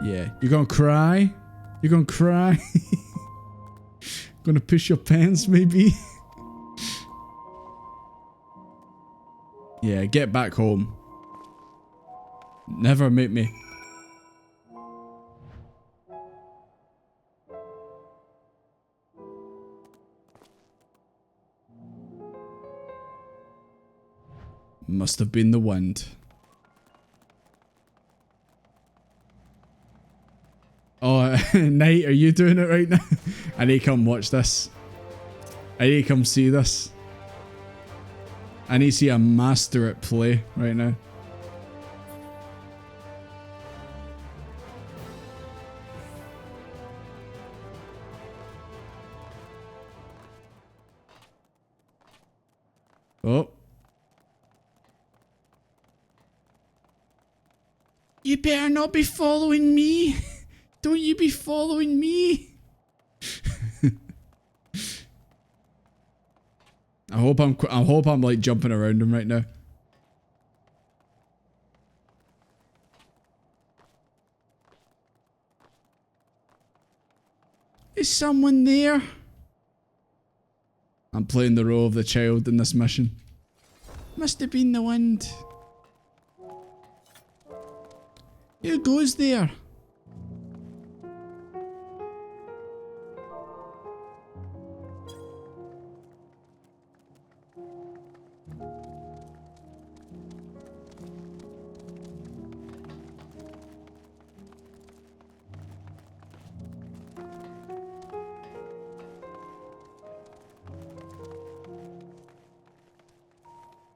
Yeah, you're gonna cry? You're gonna cry? Gonna piss your pants, maybe? Yeah, get back home. Never make me. Must have been the wind. Oh, Knight, are you doing it right now? I need to come watch this. I need to come see this. I need to see a master at play right now. Oh. You better not be following me. Don't you be following me. I hope I'm like jumping around him right now. Is someone there? I'm playing the role of the child in this mission. Must have been the wind. Who goes there?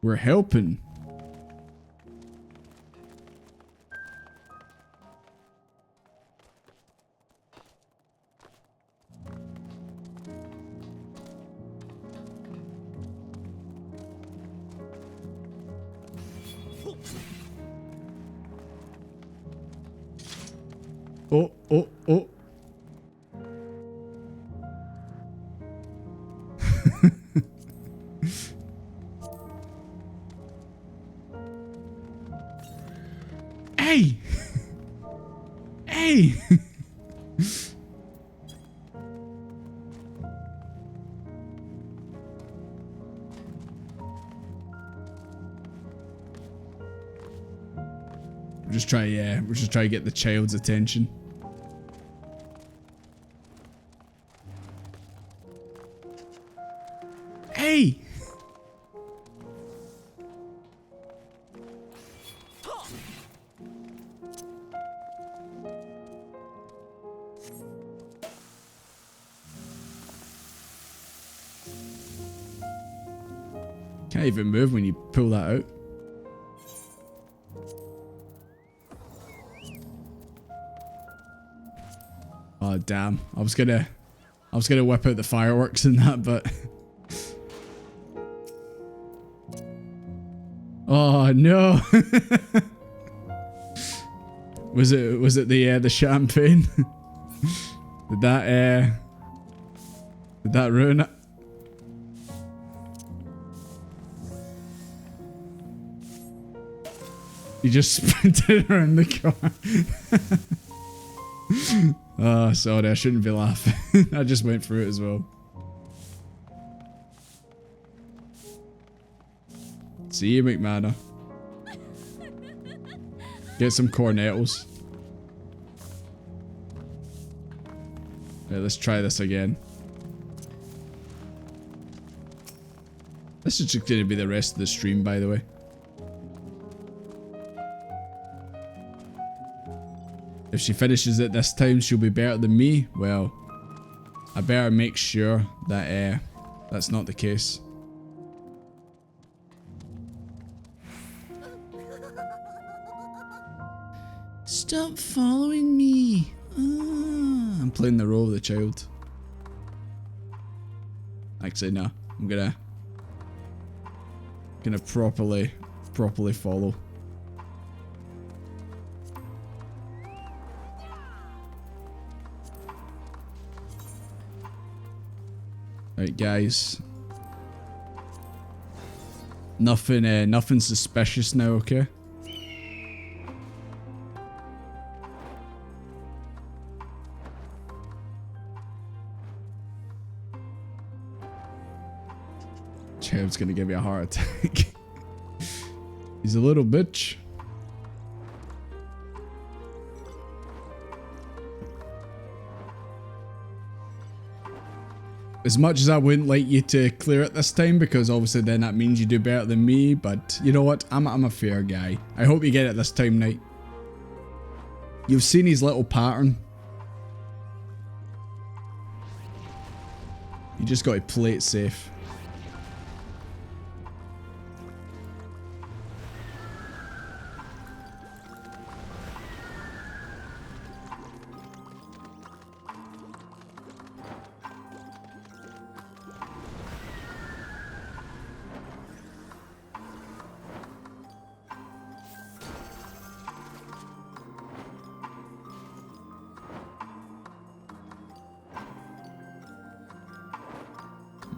We're helping. Oh, oh, oh. Hey! Hey! We're just trying to get the child's attention. Hey! Can't even move when you pull that out. Oh damn. I was gonna whip out the fireworks in that, but oh no. Was it the champagne? Did that ruin it? You just sprinted around the car. Oh, sorry, I shouldn't be laughing. I just went through it as well. See you, McManor. Get some cornetos. Yeah, let's try this again. This is just going to be the rest of the stream, by the way. If she finishes it this time, she'll be better than me. Well, I better make sure that that's not the case. Stop following me. I'm playing the role of the child. Actually, no. I'm gonna properly follow. Right, guys. Nothing suspicious now, okay? Chev's gonna give me a heart attack. He's a little bitch. As much as I wouldn't like you to clear it this time, because obviously then that means you do better than me, but you know what? I'm a fair guy. I hope you get it this time, Knight. You've seen his little pattern. You just got to play it safe.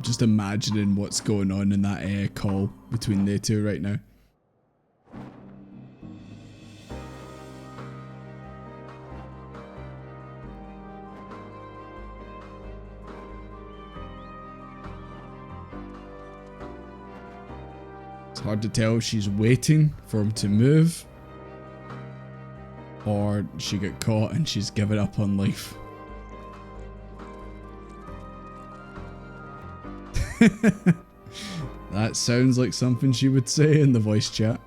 Just imagining what's going on in that call between they two right now. It's hard to tell if she's waiting for him to move or she got caught and she's given up on life. That sounds like something she would say in the voice chat.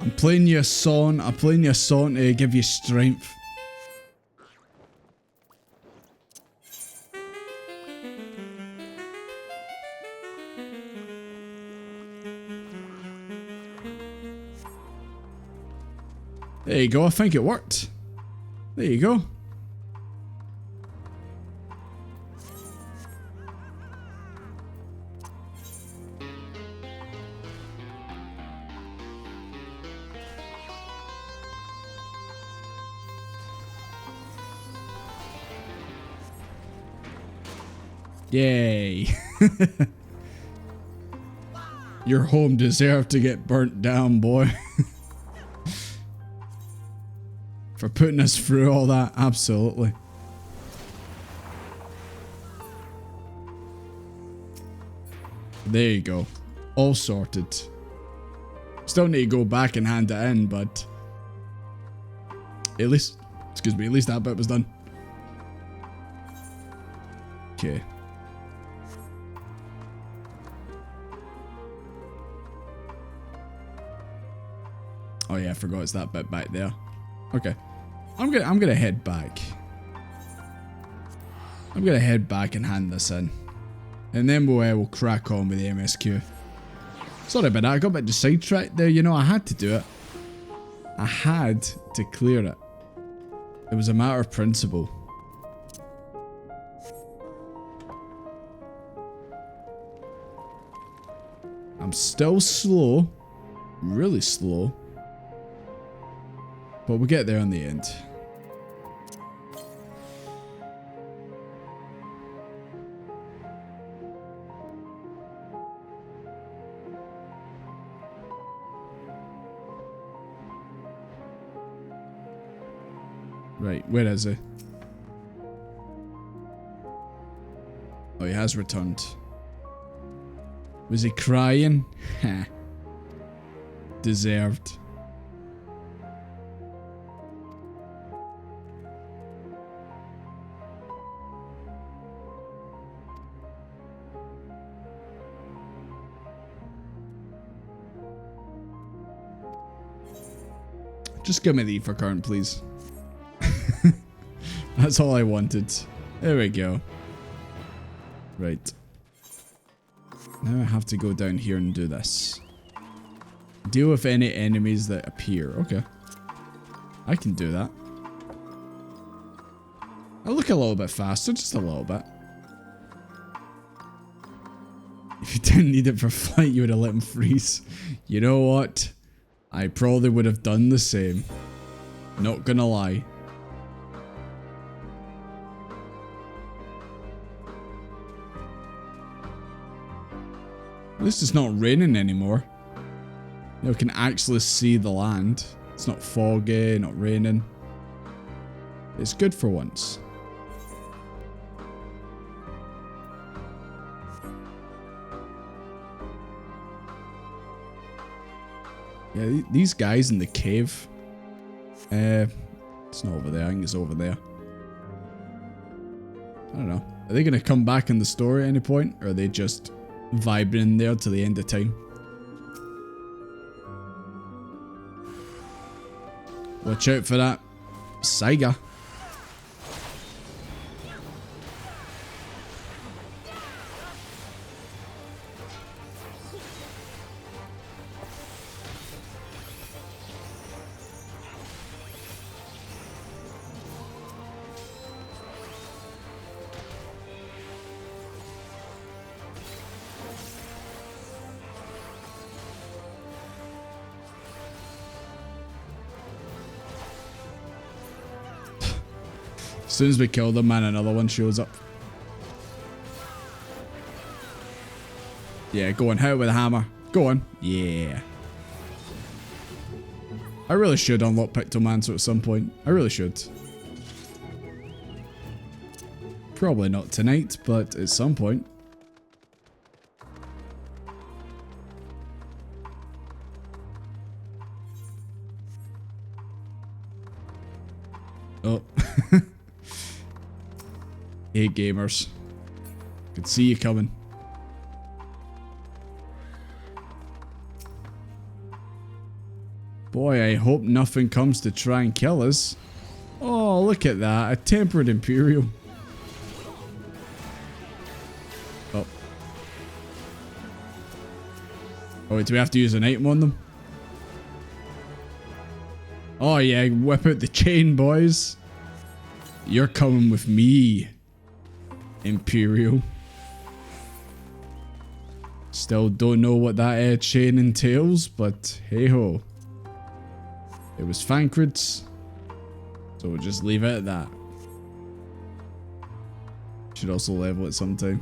I'm playing you a song. I'm playing you a song to give you strength. There you go. I think it worked. There you go. Yay. Your home deserved to get burnt down, boy. For putting us through all that, absolutely. There you go. All sorted. Still need to go back and hand it in, but at least, excuse me, at least that bit was done. Okay. Oh yeah, I forgot it's that bit back there. Okay. I'm gonna head back. I'm gonna head back and hand this in. And then we'll crack on with the MSQ. Sorry about that, I got a bit sidetracked there, you know, I had to do it. I had to clear it. It was a matter of principle. I'm still slow. Really slow. But we'll get there in the end. Right, where is he? Oh, he has returned. Was he crying? Heh. Deserved. Just give me the ether current, please. That's all I wanted. There we go. Right. Now I have to go down here and do this. Deal with any enemies that appear. Okay. I can do that. I look a little bit faster, just a little bit. If you didn't need it for flight, you would have let him freeze. You know what? I probably would have done the same. Not gonna lie. At least it's not raining anymore. Now we can actually see the land. It's not foggy, not raining. It's good for once. Yeah, these guys in the cave. It's not over there. I think it's over there. I don't know. Are they going to come back in the story at any point? Or are they just vibing in there to the end of time? Watch out for that Saiga. As soon as we kill them, man, another one shows up. Yeah, go on. Hit it with a hammer. Go on. Yeah. I really should unlock Pictomancer at some point. I really should. Probably not tonight, but at some point. Oh. Hey gamers. Could see you coming. Boy, I hope nothing comes to try and kill us. Oh, look at that. A tempered Imperial. Oh. Oh, wait, do we have to use an item on them? Oh yeah, whip out the chain, boys. You're coming with me, Imperial. Still don't know what that chain entails, but hey ho. It was Fancred's, so we'll just leave it at that. Should also level it sometime.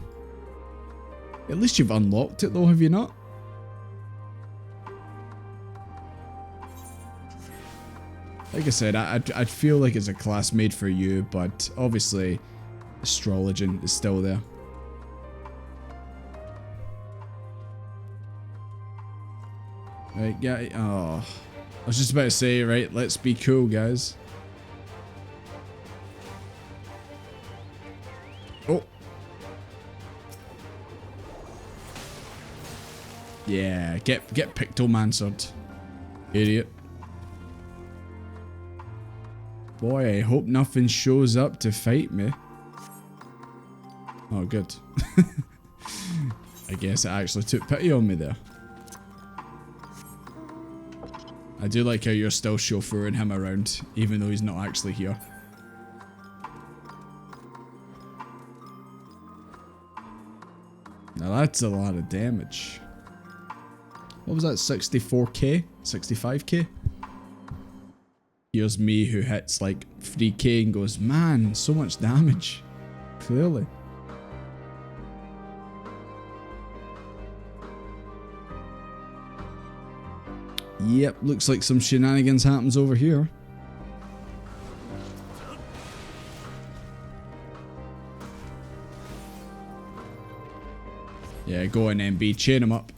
At least you've unlocked it though, have you not? Like I said, I'd feel like it's a class made for you, but obviously astrologing is still there. Right, yeah, oh. I was just about to say, right, let's be cool, guys. Oh. Yeah, get Pictomancered, idiot. Boy, I hope nothing shows up to fight me. Oh, good. I guess it actually took pity on me there. I do like how you're still chauffeuring him around, even though he's not actually here. Now that's a lot of damage. What was that, 64k? 65k? Here's me who hits like 3k and goes, man, so much damage. Clearly. Yep, looks like some shenanigans happens over here. Yeah, go on MB, chain him up.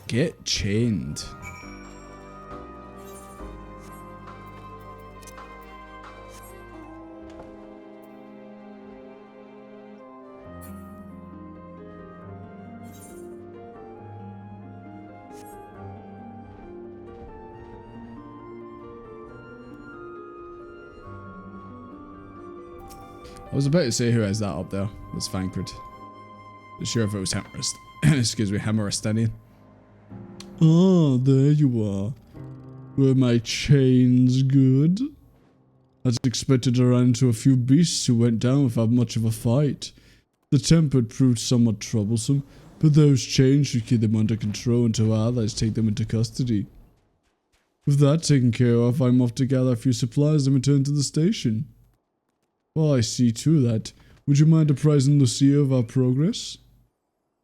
Get chained. I was about to say who is that up there? It's Vankrid. Not sure if it was excuse me, Hammeristinian. Oh, there you are. Were my chains good? As expected, I ran into a few beasts who went down without much of a fight. The temper proved somewhat troublesome, but those chains should keep them under control until allies take them into custody. With that taken care of, I'm off to gather a few supplies and return to the station. Well, I see to that. Would you mind apprising Lucia of our progress?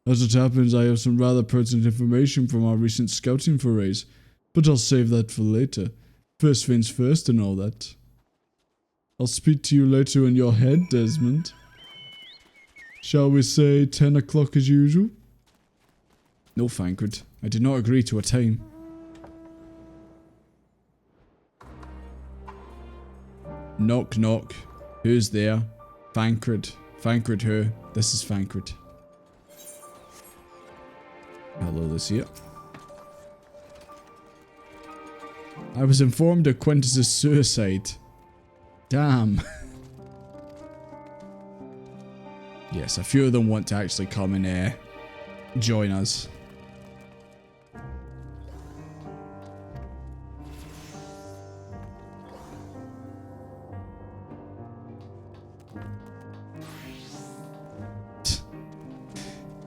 As it happens, I have some rather pertinent information from our recent scouting forays, but I'll save that for later. First things first and all that. I'll speak to you later in your head, Desmond. Shall we say 10 o'clock as usual? No, Vankrid. I did not agree to a time. Knock knock. Who's there? Vankrid. Vankrid who? This is Vankrid. Hello, Lucia. I was informed of Quintus's suicide. Damn. Yes, a few of them want to actually come and join us.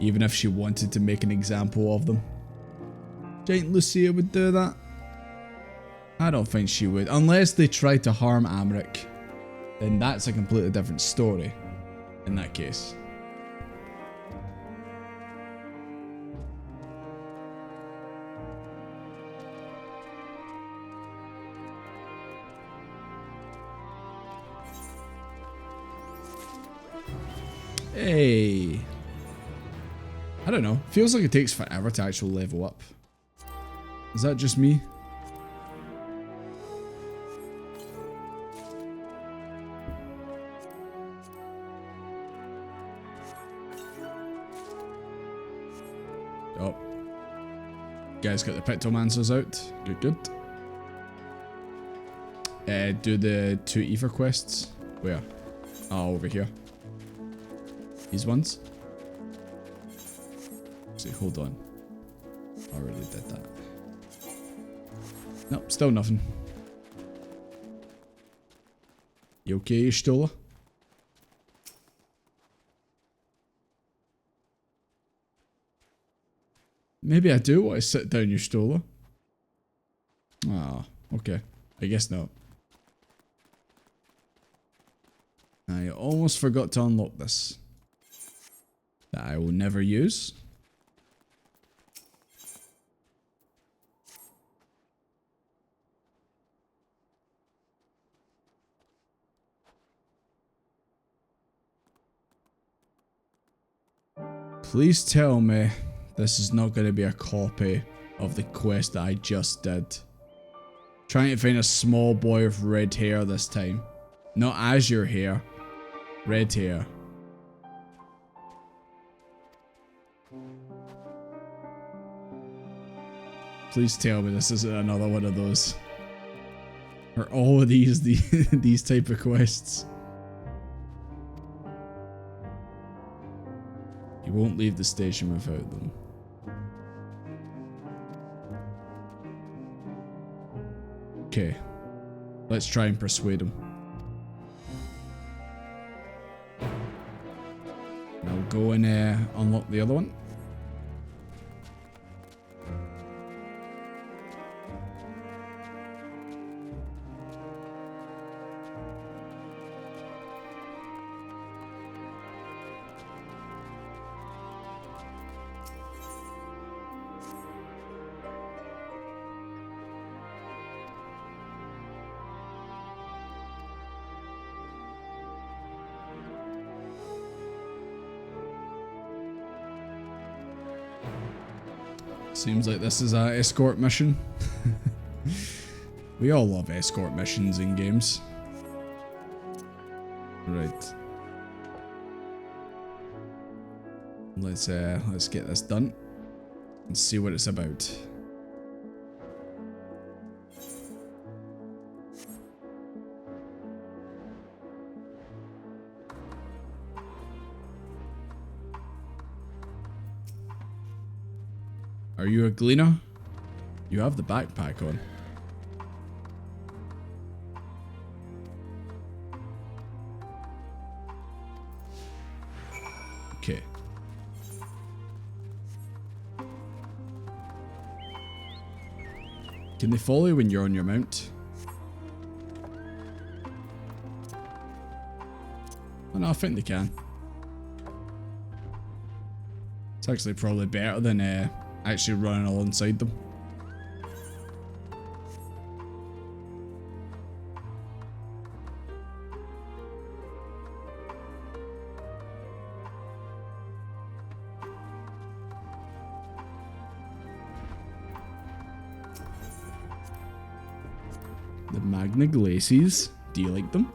Even if she wanted to make an example of them. Do you think Lucia would do that? I don't think she would. Unless they try to harm Amric. Then that's a completely different story. In that case. Hey. I don't know. Feels like it takes forever to actually level up. Is that just me? Oh. Guys got the Pictomancers out. Good, good. Do the 2 Ether quests. Where? Oh, over here. These ones. See, hold on. I already did that. Nope, still nothing. You okay, Stola? Maybe I do want to sit down, you Stola. Ah, okay. I guess not. I almost forgot to unlock this. That I will never use. Please tell me this is not going to be a copy of the quest that I just did. Trying to find a small boy with red hair this time. Not azure hair. Red hair. Please tell me this isn't another one of those. Or all of these these type of quests. You won't leave the station without them. Okay. Let's try and persuade him. I'll go and unlock the other one. Seems like this is an escort mission. We all love escort missions in games. Right. Let's get this done and see what it's about. Are you a gleaner? You have the backpack on. Okay. Can they follow you when you're on your mount? Oh, no, I think they can. It's actually probably better than actually running alongside them. The Magna Glacies. Do you like them?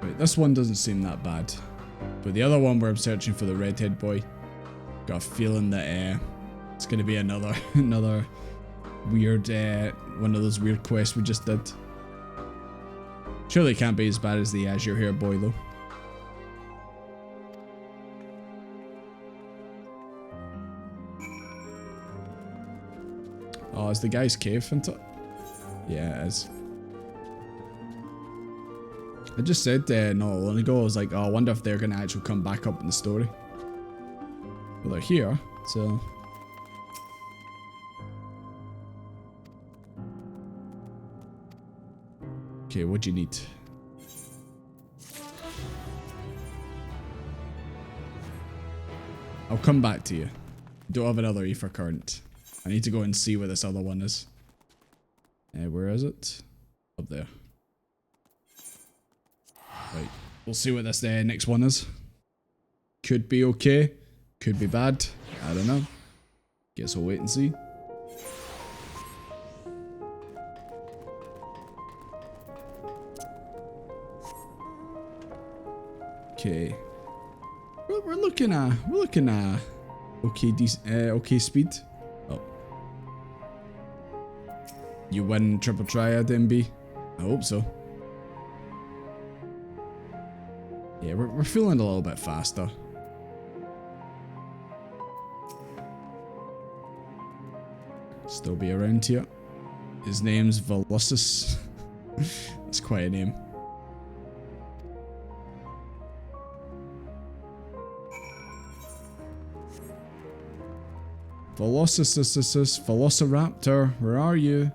Right, this one doesn't seem that bad. But the other one where I'm searching for the redhead boy, got a feeling that it's going to be another weird, one of those weird quests we just did. Surely it can't be as bad as the Azure Hair boy though. Oh, is the guy's cave into it? Yeah, it is. I just said not long ago, I was like, oh, I wonder if they're going to actually come back up in the story. Well, they're here, so... Okay, what do you need? I'll come back to you. Don't have another ether current. I need to go and see where this other one is. Where is it? Up there. Right, we'll see what this next one is. Could be okay, could be bad. I don't know. Guess we'll wait and see. Okay, we're looking at okay, okay speed. Oh, you win triple triad, MB. I hope so. Yeah, we're feeling a little bit faster. Still be around here. His name's Velocis. That's quite a name. Velociraptor, where are you?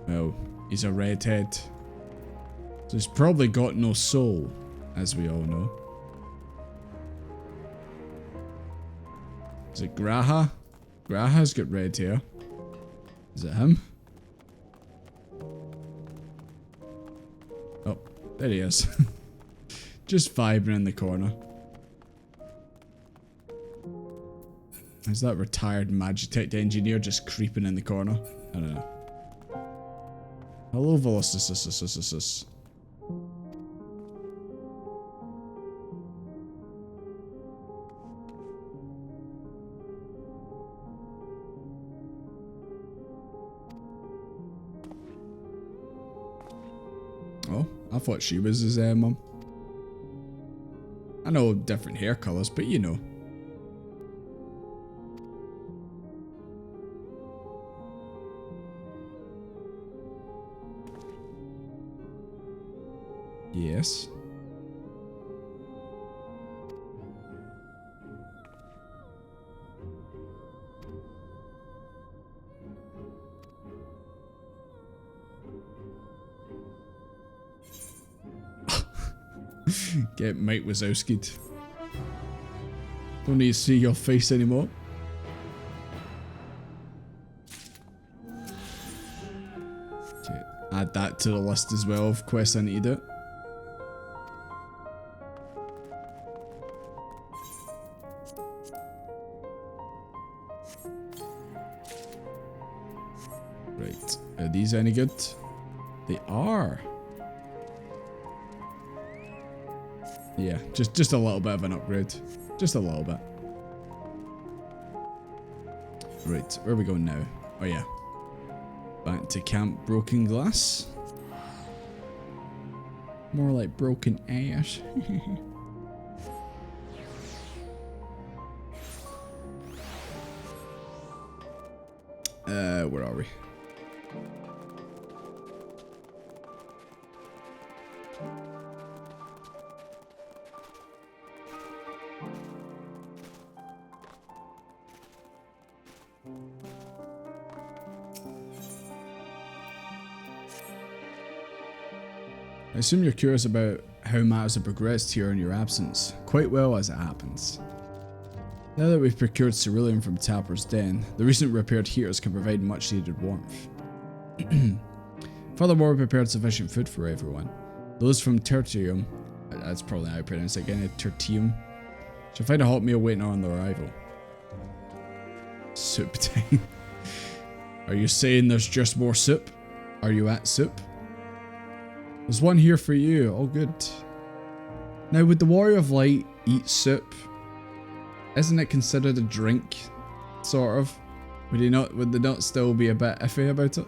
Well, he's a redhead. So he's probably got no soul, as we all know. Is it Graha? Graha's got red hair. Is it him? Oh, there he is. Just vibing in the corner. Is that retired Magitech engineer just creeping in the corner? I don't know. Hello, Velocis. Oh, I thought she was his mum. I know different hair colours, but you know. Yes. Get Mike Wazowski'd. Don't need to see your face anymore. Okay, add that to the list as well of quests I need to do. Right, are these any good? They are. Yeah, just a little bit of an upgrade. Just a little bit. Right, where are we going now? Oh yeah. Back to Camp Broken Glass. More like broken ass. Where are we? I assume you're curious about how matters have progressed here in your absence. Quite well, as it happens. Now that we've procured cerulean from Tapper's Den, the recent repaired heaters can provide much needed warmth. Furthermore, we prepared sufficient food for everyone. Those from Tertium, that's probably how I pronounce it again, Tertium, shall find a hot meal waiting on their arrival. Soup time. Are you saying there's just more soup? Are you at soup? There's one here for you. All good. Now, would the Warrior of Light eat soup? Isn't it considered a drink? Sort of. Would they not still be a bit iffy about it?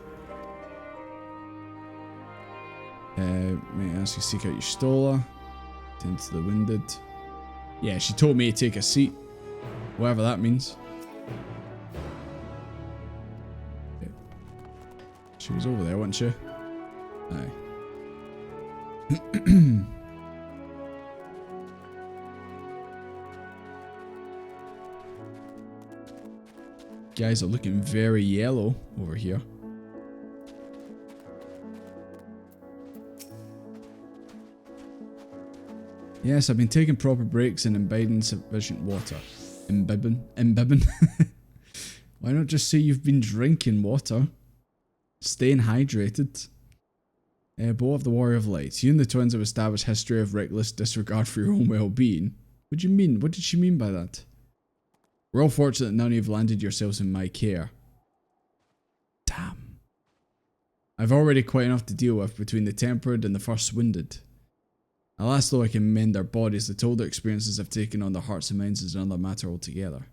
May I ask you to seek out your Stola? Tend to the wounded. Yeah, she told me to take a seat. Whatever that means. Okay. She was over there, wasn't she? Aye. Guys are looking very yellow over here. Yes, I've been taking proper breaks and imbibing sufficient water. Imbibing? Why not just say you've been drinking water? Staying hydrated. Bow of the Warrior of Light. You and the twins have established history of reckless disregard for your own well-being. What do you mean? What did she mean by that? We're all fortunate that none of you have landed yourselves in my care. Damn. I've already quite enough to deal with between the tempered and the first wounded. Alas, though I can mend their bodies, the toll their experiences have taken on their hearts and minds is another matter altogether.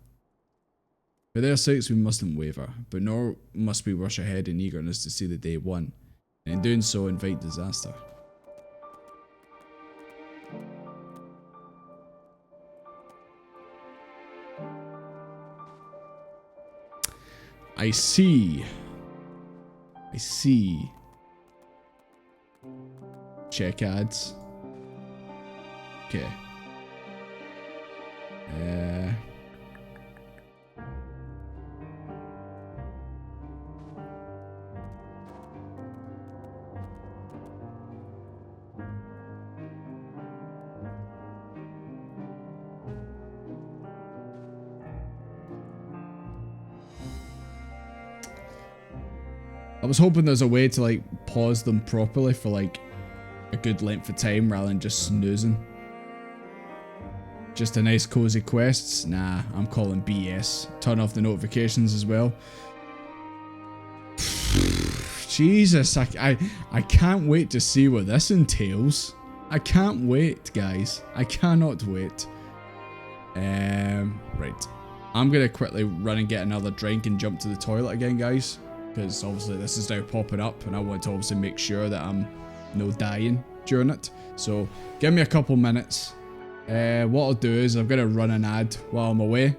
For their sakes we mustn't waver, but nor must we rush ahead in eagerness to see the day won, and in doing so invite disaster. I see. Check ads. Okay. I was hoping there's a way to like pause them properly for like a good length of time rather than just snoozing. Just a nice cozy quests? Nah, I'm calling BS. Turn off the notifications as well. Jesus, I can't wait to see what this entails. I can't wait, guys. I cannot wait. Right. I'm gonna quickly run and get another drink and jump to the toilet again, guys. Because obviously this is now popping up and I want to obviously make sure that I'm no dying during it. So give me a couple minutes. What I'll do is I'm going to run an ad while I'm away.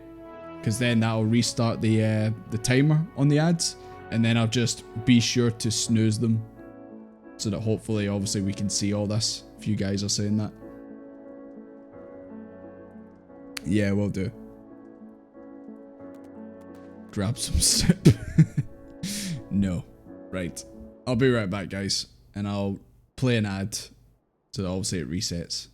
Because then that'll restart the timer on the ads. And then I'll just be sure to snooze them. So that hopefully obviously we can see all this. If you guys are saying that. Yeah, will do. Grab some sip. No. Right. I'll be right back, guys. And I'll play an ad. So that obviously it resets.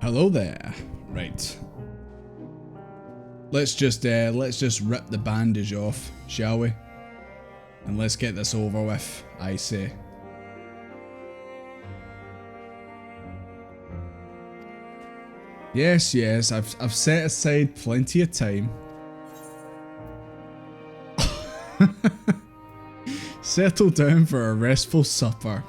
Hello there. Right. Let's just rip the bandage off, shall we? And let's get this over with, I say. Yes, yes, I've set aside plenty of time. Settle down for a restful supper.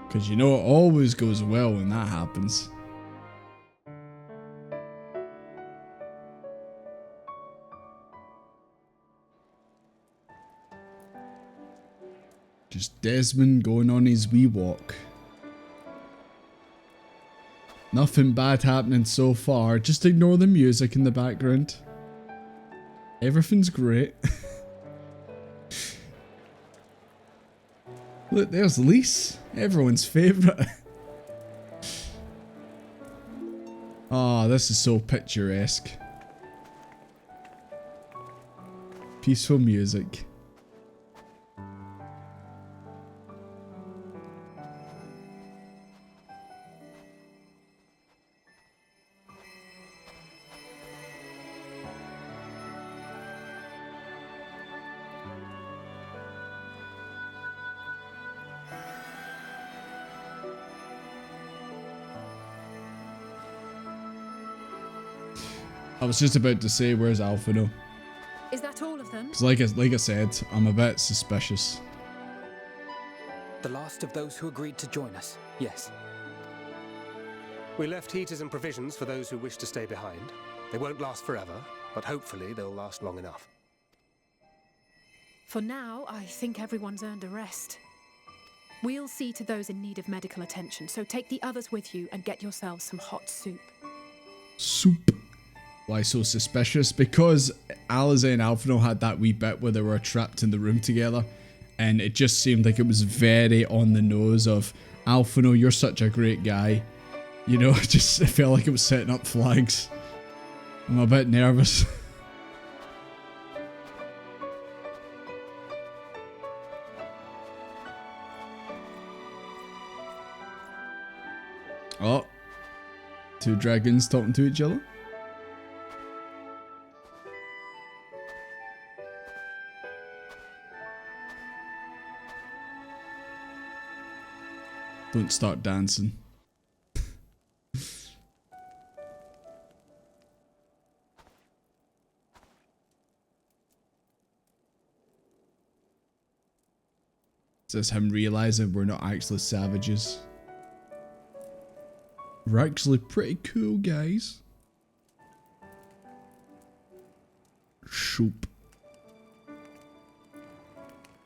Because you know it always goes well when that happens. Just Desmond going on his wee walk. Nothing bad happening so far. Just ignore the music in the background. Everything's great. Look, there's Lise. Everyone's favourite. Ah, this is so picturesque. Peaceful music. I was just about to say, where's Alphino? Is that all of them? Because like I said, I'm a bit suspicious. The last of those who agreed to join us, yes. We left heaters and provisions for those who wish to stay behind. They won't last forever, but hopefully they'll last long enough. For now, I think everyone's earned a rest. We'll see to those in need of medical attention, so take the others with you and get yourselves some hot soup. Soup. Why so suspicious? Because Alize and Alphino had that wee bit where they were trapped in the room together, and it just seemed like it was very on the nose of, Alphino, you're such a great guy. You know, it felt like it was setting up flags. I'm a bit nervous. Oh. Two dragons talking to each other. Don't start dancing. Is this him realizing we're not actually savages? We're actually pretty cool, guys. Soup.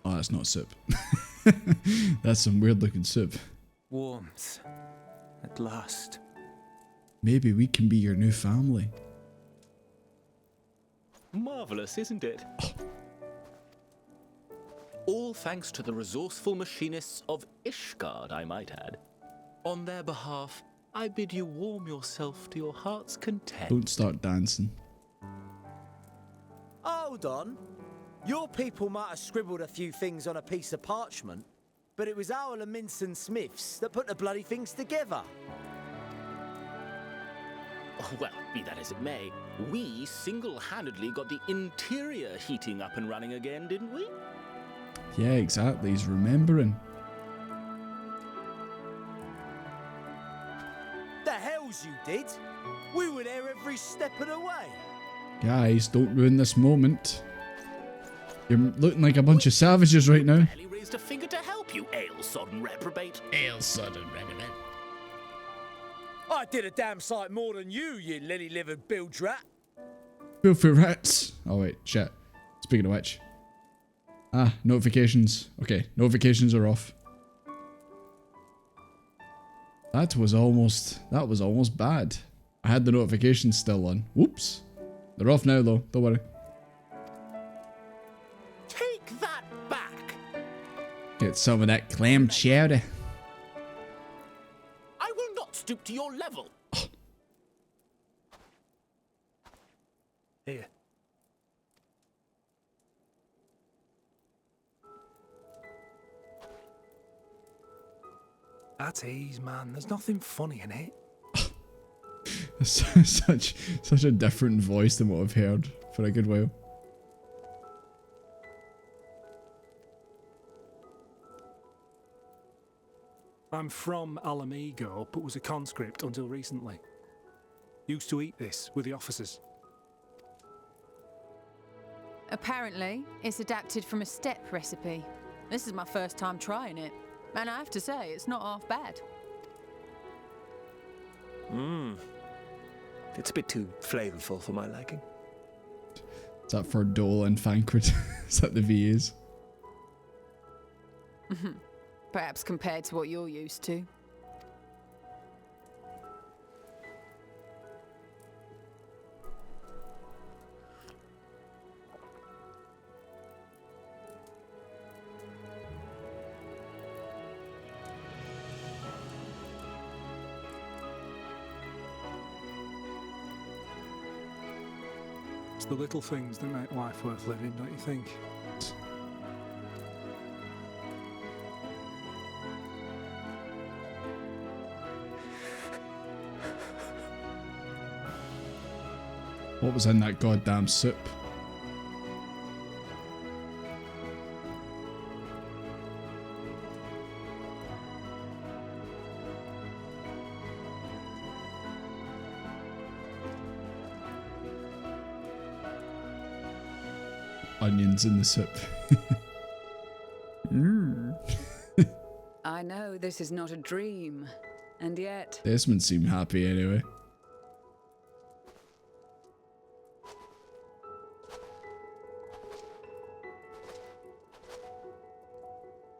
Oh, that's not soup. That's some weird looking soup. Warmth. At last. Maybe we can be your new family. Marvelous, isn't it? All thanks to the resourceful machinists of Ishgard, I might add. On their behalf, I bid you warm yourself to your heart's content. Don't start dancing. Hold on. Your people might have scribbled a few things on a piece of parchment, but it was Owl and Minson Smiths that put the bloody things together. Well, be that as it may, we single-handedly got the interior heating up and running again, didn't we? Yeah, exactly. He's remembering. The hells you did? We were there every step of the way. Guys, don't ruin this moment. You're looking like a bunch of savages right now. Barely raised a finger to help you, ale-sodden reprobate. Ale-sodden reprobate. I did a damn sight more than you, you lily-livered bilge rat. Filthy rats. Oh wait, shit. Speaking of which. Ah, notifications. Okay, notifications are off. That was almost bad. I had the notifications still on. Whoops. They're off now though, don't worry. Take that back. Get some of that clam chowder. I will not stoop to your level. Here. At ease, man. There's nothing funny in it. such a different voice than what I've heard for a good while. I'm from Alamigo, but was a conscript until recently. Used to eat this with the officers. Apparently, it's adapted from a steppe recipe. This is my first time trying it, and I have to say, it's not half bad. It's a bit too flavorful for my liking. Is that for Dole and Fancred? Is that the VAs? Perhaps compared to what you're used to. It's the little things that make life worth living, don't you think? What was in that goddamn soup? Onions in the soup. I know this is not a dream, and yet... Desmond seemed happy anyway.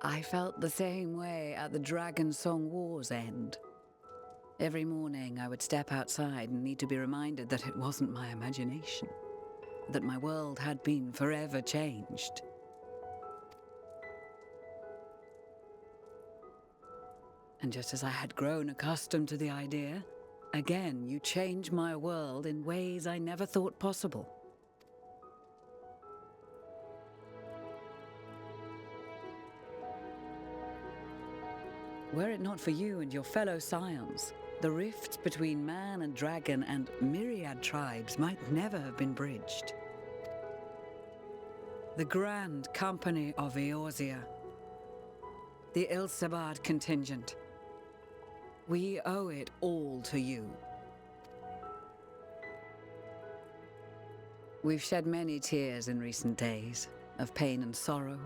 I felt the same way at the Dragon Song War's end. Every morning I would step outside and need to be reminded that it wasn't my imagination, that my world had been forever changed. And just as I had grown accustomed to the idea, again you change my world in ways I never thought possible. Were it not for you and your fellow scions, the rifts between man and dragon and myriad tribes might never have been bridged. The Grand Company of Eorzea, the Ilsabard contingent, we owe it all to you. We've shed many tears in recent days, of pain and sorrow,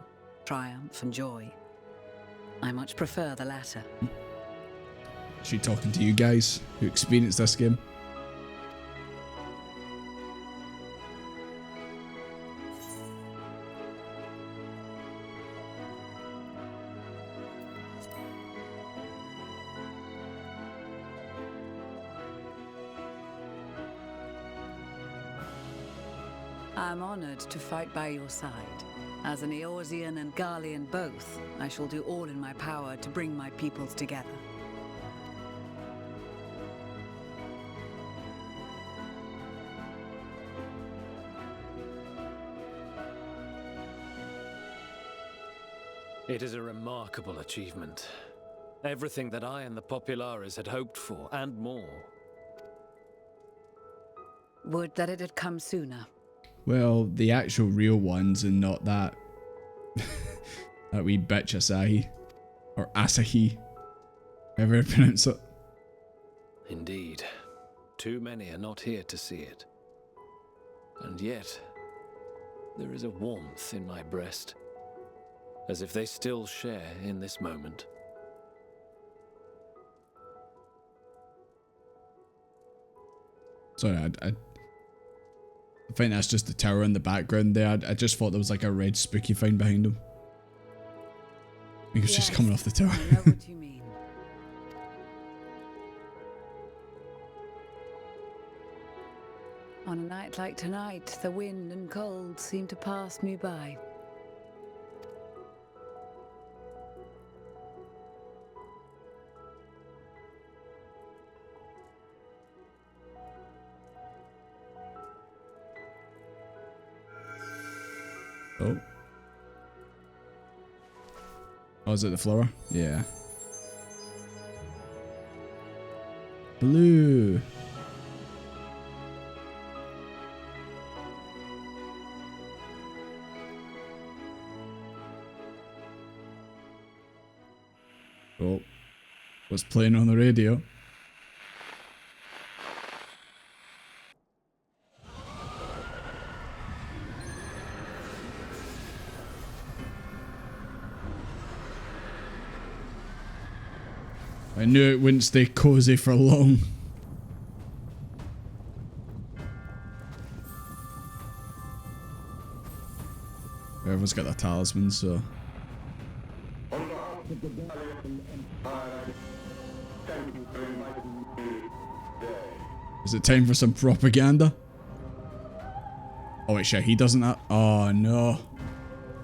triumph and joy. I much prefer the latter. She talking to you guys who experienced this game. I'm honored to fight by your side. As an Eorzean and Garlean both, I shall do all in my power to bring my peoples together. It is a remarkable achievement. Everything that I and the Populares had hoped for, and more. Would that it had come sooner. Well, the actual real ones and not that that wee bitch Asahi. Or Asahi. However you pronounce it. Indeed. Too many are not here to see it. And yet, there is a warmth in my breast. As if they still share in this moment. Sorry, I think that's just the tower in the background there. I just thought there was like a red spooky thing behind him. I think it's just coming off the tower. I know what you mean. On a night like tonight, the wind and cold seem to pass me by. Oh. Oh, is it the flower? Yeah. Blue. Oh. What's playing on the radio? I knew it wouldn't stay cozy for long. Everyone's got their talisman, so. Is it time for some propaganda? Oh wait, shit, he doesn't have. Oh no.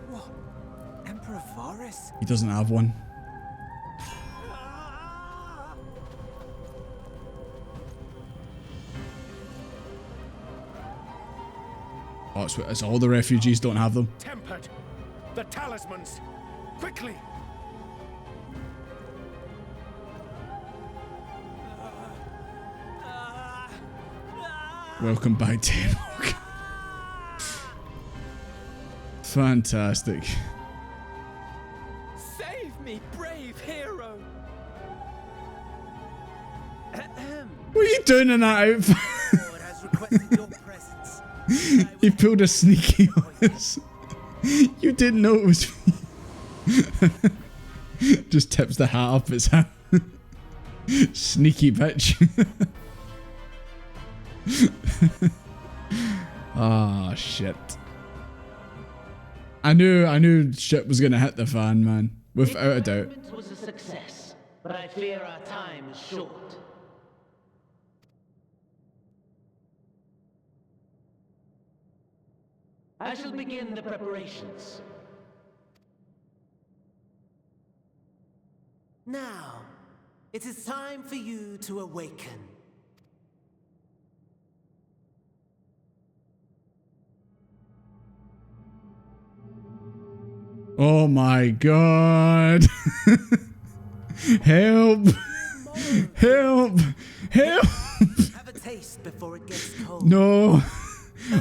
What? Emperor Varys? He doesn't have one. Oh, it's all the refugees don't have them. Tempered. The talismans. Quickly. Welcome back to Endwalker. Fantastic. Save me, brave hero. What are you doing in that outfit? Lord has requested your presence. You pulled a sneaky on us. You didn't know it was me. Just tips the hat up its hat. Sneaky bitch. Ah, shit. I knew shit was gonna hit the fan, man. Without a doubt. It was a success, but I fear our time is short. I shall begin the preparations. Now, it is time for you to awaken. Oh my god. Help. Help. Help. Have a taste before it gets cold. No.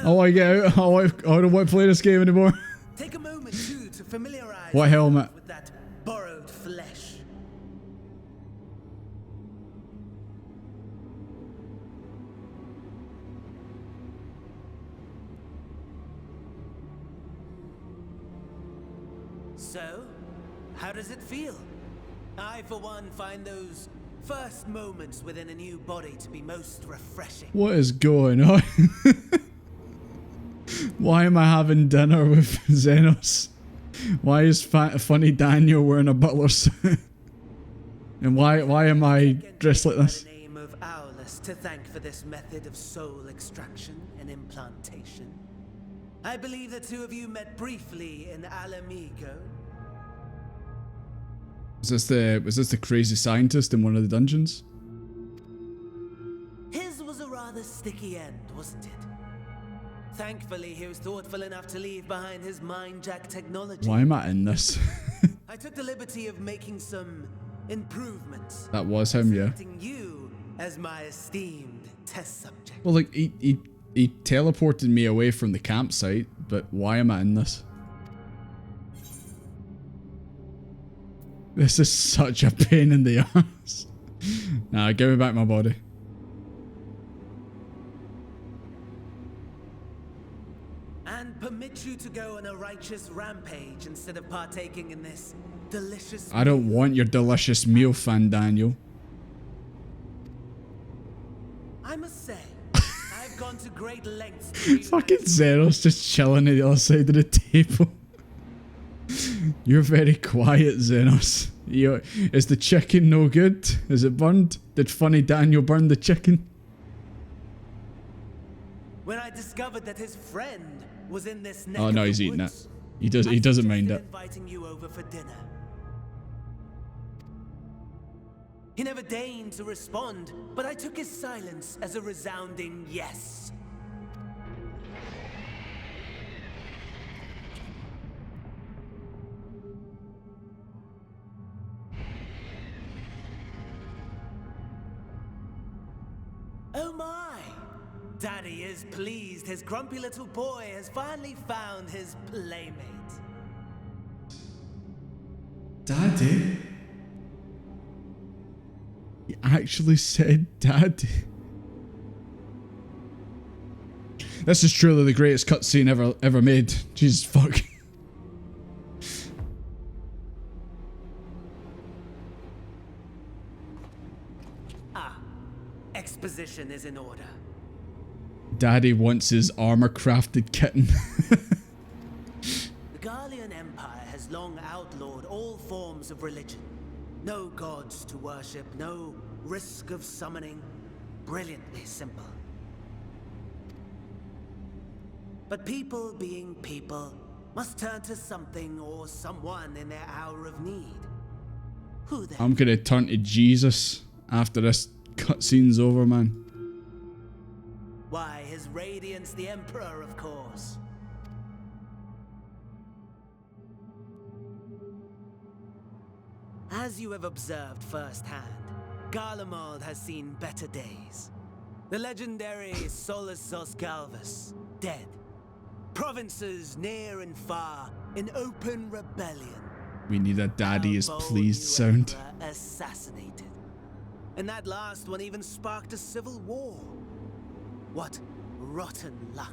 I want to get out. I don't want to play this game anymore. Take a moment too to familiarize What helmet? with that borrowed flesh. So, how does it feel? I, for one, find those first moments within a new body to be most refreshing. What is going on? Why am I having dinner with Xenos? Why is funny Daniel wearing a butler suit? And why am I dressed like this? The name of Owlus to thank for this method of soul extraction and implantation. I believe the two of you met briefly in Alamigo. Was this the crazy scientist in one of the dungeons? His was a rather sticky end, wasn't it? Thankfully, he was thoughtful enough to leave behind his mind-jack technology. Why am I in this? I took the liberty of making some improvements. That was him, yeah. Selecting you as my esteemed test subject. Well, like, he teleported me away from the campsite, but why am I in this? This is such a pain in the ass. Nah, give me back my body. And permit you to go on a righteous rampage instead of partaking in this delicious I don't want your delicious meal, Fan Daniel. I must say, I've gone to great lengths to Fucking Xenos just chilling at the other side of the table. You're very quiet, Xenos. Is the chicken no good? Is it burned? Did funny Daniel burn the chicken? When I discovered that his friend was in this neck Oh no, of he's the eating it. woods, He doesn't mind it. inviting you over for dinner. He never deigned to respond, but I took his silence as a resounding yes. Oh my! Daddy is pleased his grumpy little boy has finally found his playmate. Daddy? He actually said Daddy. This is truly the greatest cutscene ever made. Jesus fuck. Exposition is in order. Daddy wants his armor-crafted kitten. The Garlean Empire has long outlawed all forms of religion. No gods to worship, no risk of summoning. Brilliantly simple. But people being people must turn to something or someone in their hour of need. Who then? I'm gonna turn to Jesus after this cutscene's over, man. Why, His Radiance the Emperor, of course. As you have observed firsthand, Garlemald has seen better days. The legendary Solus Galvus, dead. Provinces near and far in open rebellion. We need a daddy is pleased sound. Assassinated. And that last one even sparked a civil war. What rotten luck.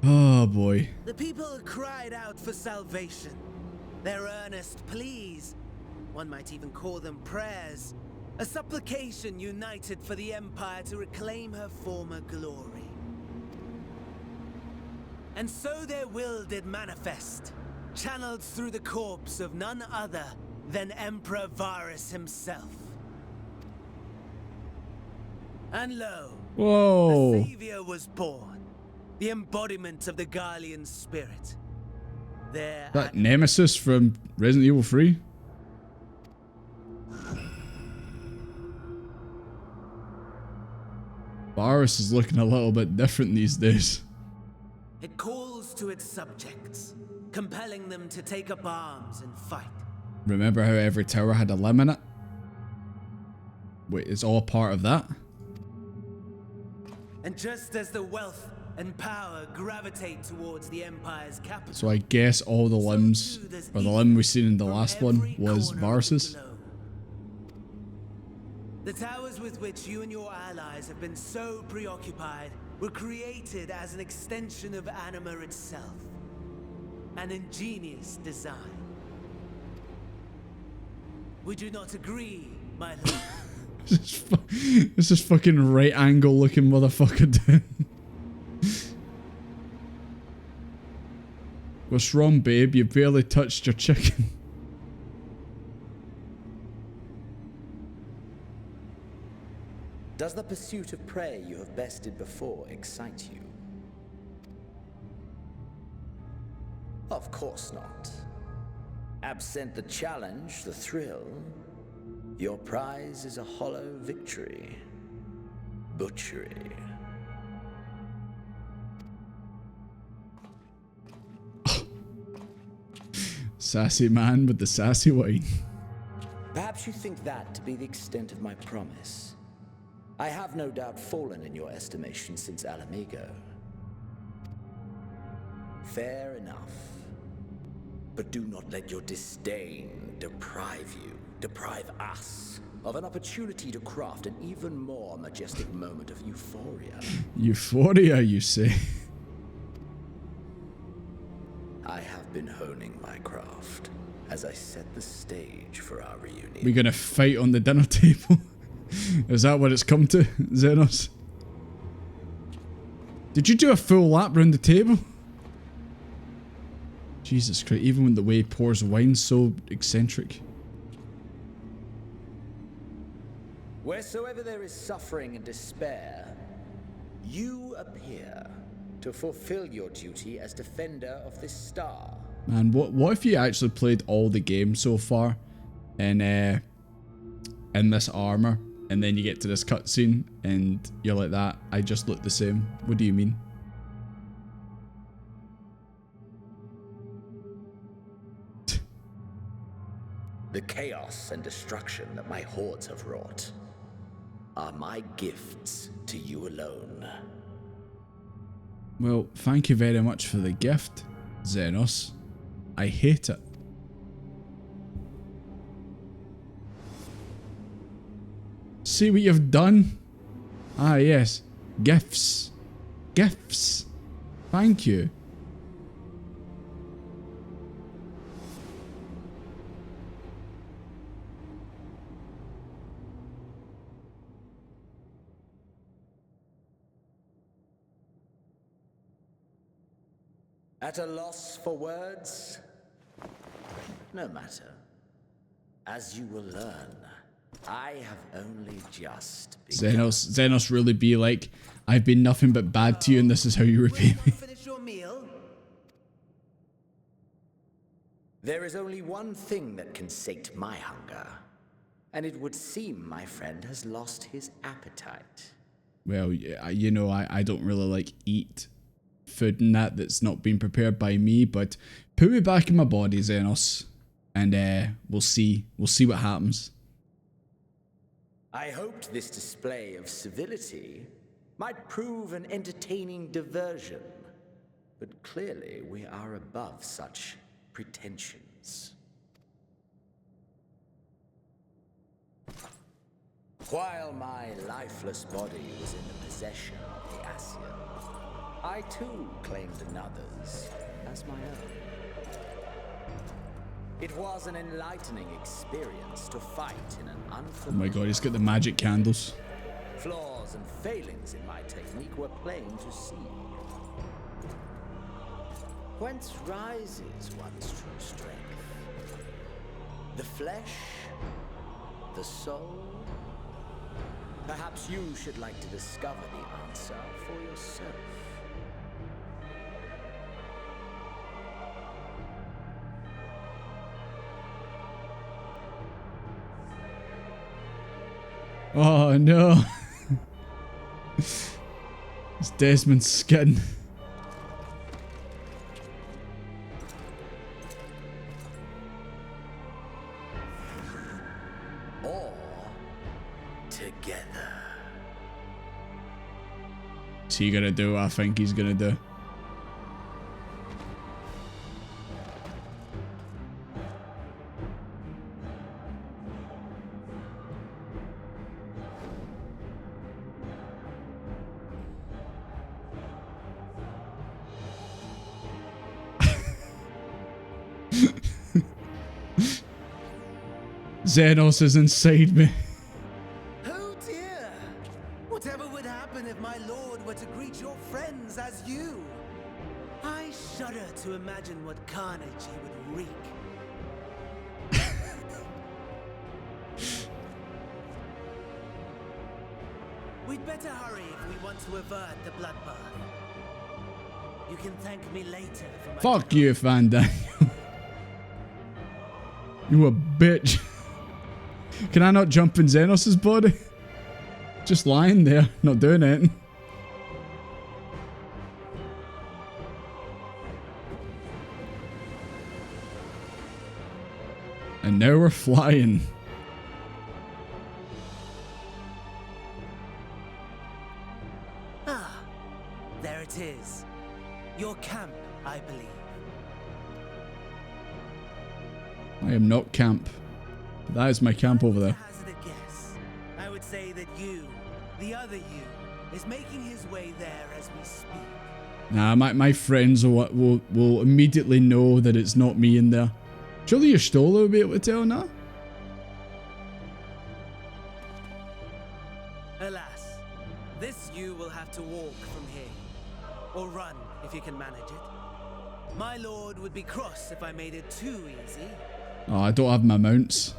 Oh boy. The people cried out for salvation. Their earnest pleas, one might even call them prayers, a supplication united for the Empire to reclaim her former glory. And so their will did manifest, channeled through the corpse of none other than Emperor Varus himself. And lo, whoa, a savior was born, the embodiment of the Garlean spirit. That Nemesis from Resident Evil 3? Varus is looking a little bit different these days. It calls to its subjects, compelling them to take up arms and fight. Remember how every tower had a limb in it? Wait, it's all part of that? And just as the wealth and power gravitate towards the Empire's capital, So I guess all the limbs, or the limb we seen in the last one, was Varus's? the towers with which you and your allies have been so preoccupied were created as an extension of Anima itself. An ingenious design. We do not agree, my lord. This is fucking right angle looking motherfucker down. What's wrong, babe? You barely touched your chicken. Does the pursuit of prey you have bested before excite you? Of course not. Absent the challenge, the thrill, your prize is a hollow victory. Butchery. Sassy man with the sassy wine. Perhaps you think that to be the extent of my promise. I have no doubt fallen in your estimation since Alamigo. Fair enough. But do not let your disdain deprive us, of an opportunity to craft an even more majestic moment of euphoria. Euphoria, you say? I have been honing my craft as I set the stage for our reunion. We're gonna fight on the dinner table? Is that what it's come to, Xenos? Did you do a full lap round the table? Jesus Christ, even when the way he pours wine, so eccentric. Wheresoever there is suffering and despair, you appear to fulfill your duty as defender of this star. Man, what if you actually played all the games so far in this armor, and then you get to this cutscene and you're like, that I just look the same. What do you mean? The chaos and destruction that my hordes have wrought are my gifts to you alone. Well, thank you very much for the gift, Xenos. I hate it. See what you've done? Ah, yes. Gifts. Gifts. Thank you. At a loss for words? No matter. As you will learn, I have only just begun. Xenos really be like, I've been nothing but bad to you and this is how you repay me. Finish your meal? There is only one thing that can sate my hunger, and it would seem my friend has lost his appetite. Well, you know, I don't really like eat food and that's not been prepared by me, but put me back in my body, Xenos, and we'll see what happens. I hoped this display of civility might prove an entertaining diversion, but clearly we are above such pretensions. While my lifeless body was in the possession of the Ascian, I too claimed another's as my own. It was an enlightening experience to fight in an Oh unfamiliar... my god, he's got the magic candles. Flaws and failings in my technique were plain to see. Whence rises one's true strength? The flesh? The soul? Perhaps you should like to discover the answer for yourself. Oh no. It's Desmond's skin. Or together. Is he gonna do what I think he's gonna do? Xenos is inside me. Oh dear! Whatever would happen if my lord were to greet your friends as you? I shudder to imagine what carnage he would wreak. We'd better hurry if we want to avert the bloodbath. You can thank me later for my... Fuck you, Van Daniel. You a bitch. Can I not jump in Xenos' body? Just lying there, not doing anything. And now we're flying. Ah, there it is. Your camp, I believe. I am not camp. That is my camp over there. Hazard a guess. I would say that you, the other you, is making his way there as we speak. Nah, my friends will immediately know that it's not me in there. Surely your Stola will be able to tell now? Alas, this you will have to walk from here. Or run, if you can manage it. My lord would be cross if I made it too easy. Oh, I don't have my mounts.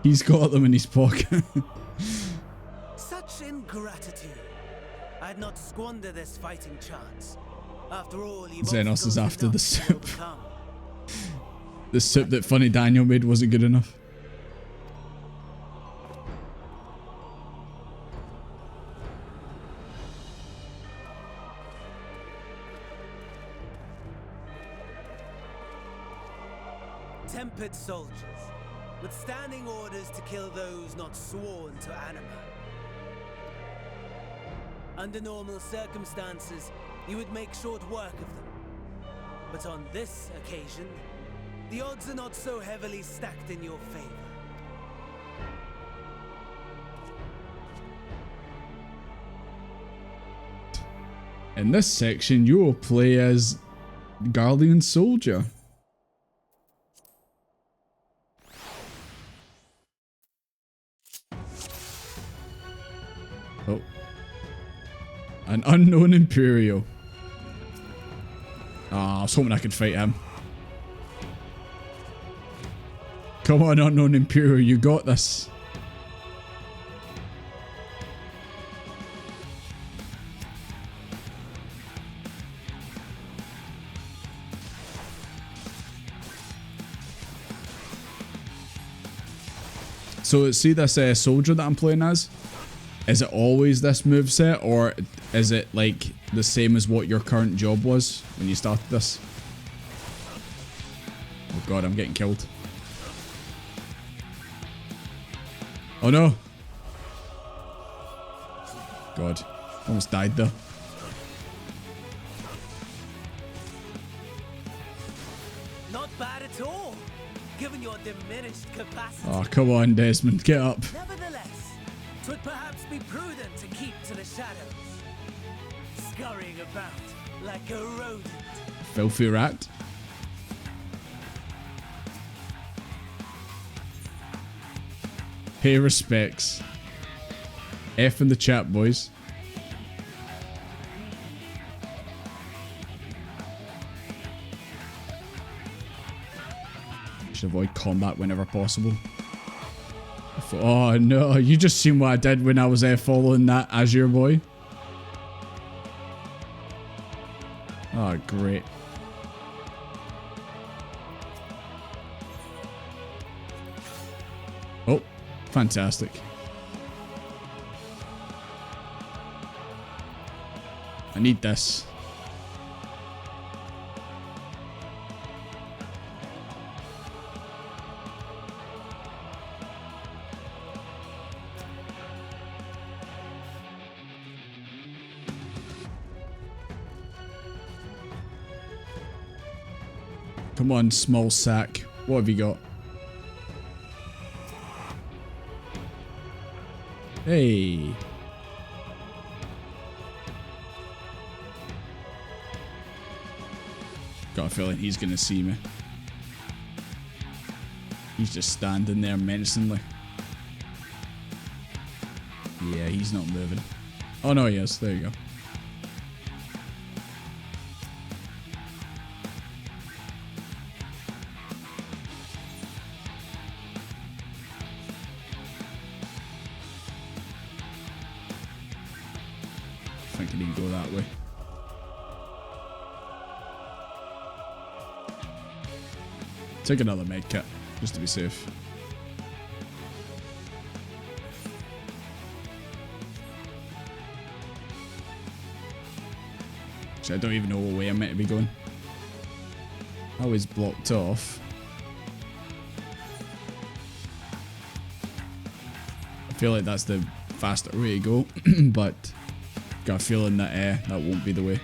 He's got them in his pocket. Such ingratitude. I'd not squander this fighting chance. After all, you've Xenos is after the soup. The soup that Funny Daniel made wasn't good enough. Tempered soldiers, with standing orders to kill those not sworn to anima. Under normal circumstances, you would make short work of them. But on this occasion, the odds are not so heavily stacked in your favor. In this section, you will play as Guardian Soldier. Oh. An unknown Imperial. Ah, I was hoping I could fight him. Come on, unknown Imperial, you got this. So see this soldier that I'm playing as? Is it always this moveset, or is it like the same as what your current job was when you started this? Oh god, I'm getting killed. Oh no! God, almost died there. Not bad at all, given your diminished capacity. Oh, come on, Desmond, get up. Nevertheless, 'twould perhaps be prudent to keep to the shadows, scurrying about like a rodent. Filthy rat. Pay respects. F in the chat, boys. Should avoid combat whenever possible. Oh no, you just seen what I did when I was following that Azure boy. Oh, great. Oh, fantastic. I need this. Come on, small sack. What have you got? Hey. Got a feeling he's gonna see me. He's just standing there menacingly. Yeah, he's not moving. Oh no, he is. There you go. I think I need to go that way. Take another med kit, just to be safe. Actually, I don't even know what way I'm meant to be going. I was blocked off. I feel like that's the faster way to go, but got a feeling that that won't be the way.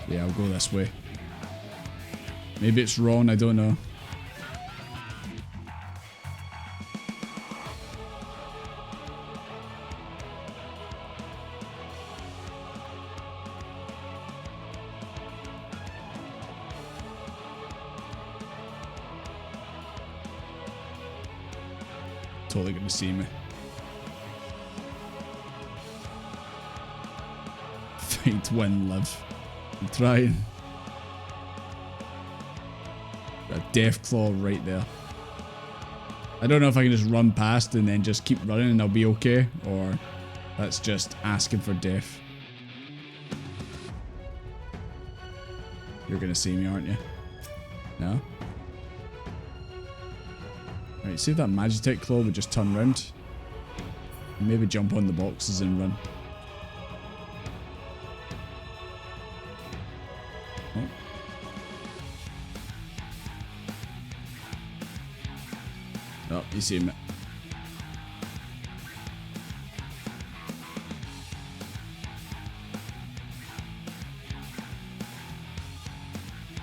Yeah, I'll go this way. Maybe it's wrong, I don't know. Totally gonna see me. Fight, win, live. I'm trying. A death claw right there. I don't know if I can just run past and then just keep running and I'll be okay, or that's just asking for death. You're gonna see me, aren't you? No? Right, see if that Magitech claw would just turn round. Maybe jump on the boxes and run. Oh. Oh, you see me.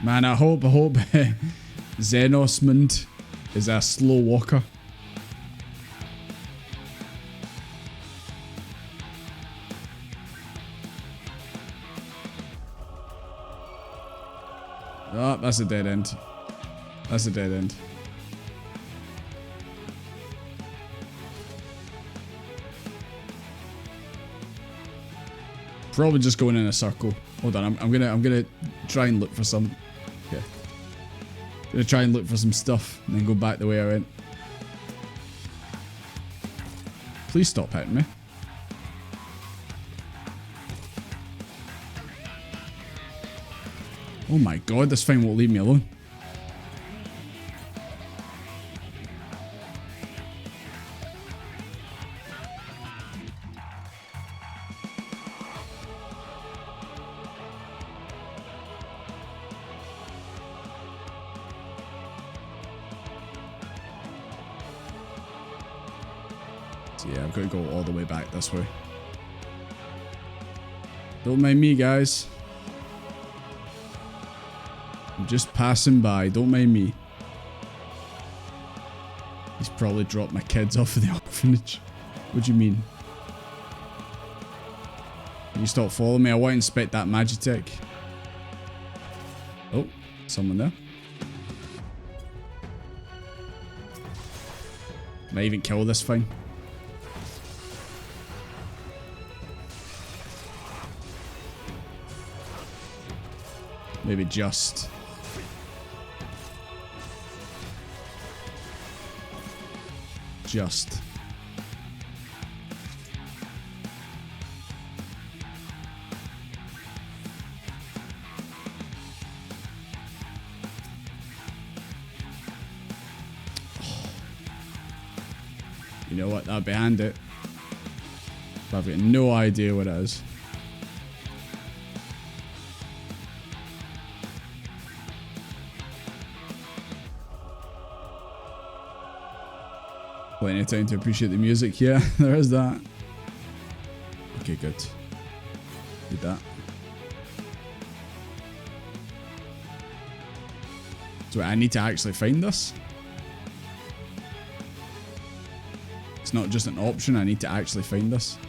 Man, I hope Zenosmond is a slow walker. Oh, that's a dead end. That's a dead end. Probably just going in a circle. Hold on, I'm gonna try and look for some. Okay. Gonna try and look for some stuff and then go back the way I went. Please stop hitting me. Oh my god, this thing won't leave me alone. So yeah, I've got to go all the way back this way. Don't mind me, guys. I'm just passing by. Don't mind me. He's probably dropped my kids off at the orphanage. What do you mean? Can you stop following me? I want to inspect that Magitech. Oh, someone there. Might even kill this thing. Maybe just. Just. You know what? That'll behind it. But I've got no idea what it is. Plenty of time to appreciate the music. Yeah, there is that. Okay, good. Did that. So I need to actually find this. It's not just an option, I need to actually find this.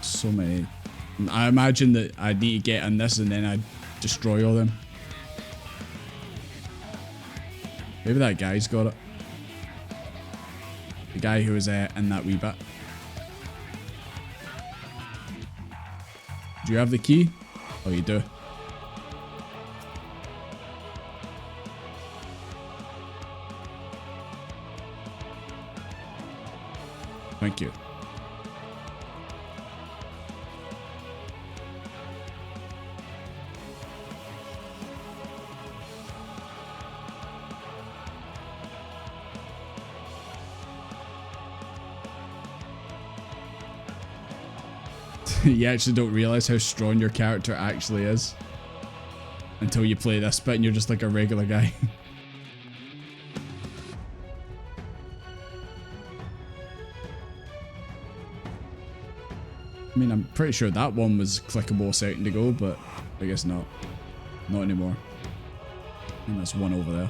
So many I imagine that I need to get in this and then I destroy all them. Maybe that guy's got it. The guy who was in that wee bit. Do you have the key? Oh, you do. Thank you. You actually don't realize how strong your character actually is until you play this bit and you're just like a regular guy. I mean, I'm pretty sure that one was clickable a second ago, but I guess not. Not anymore. And there's one over there.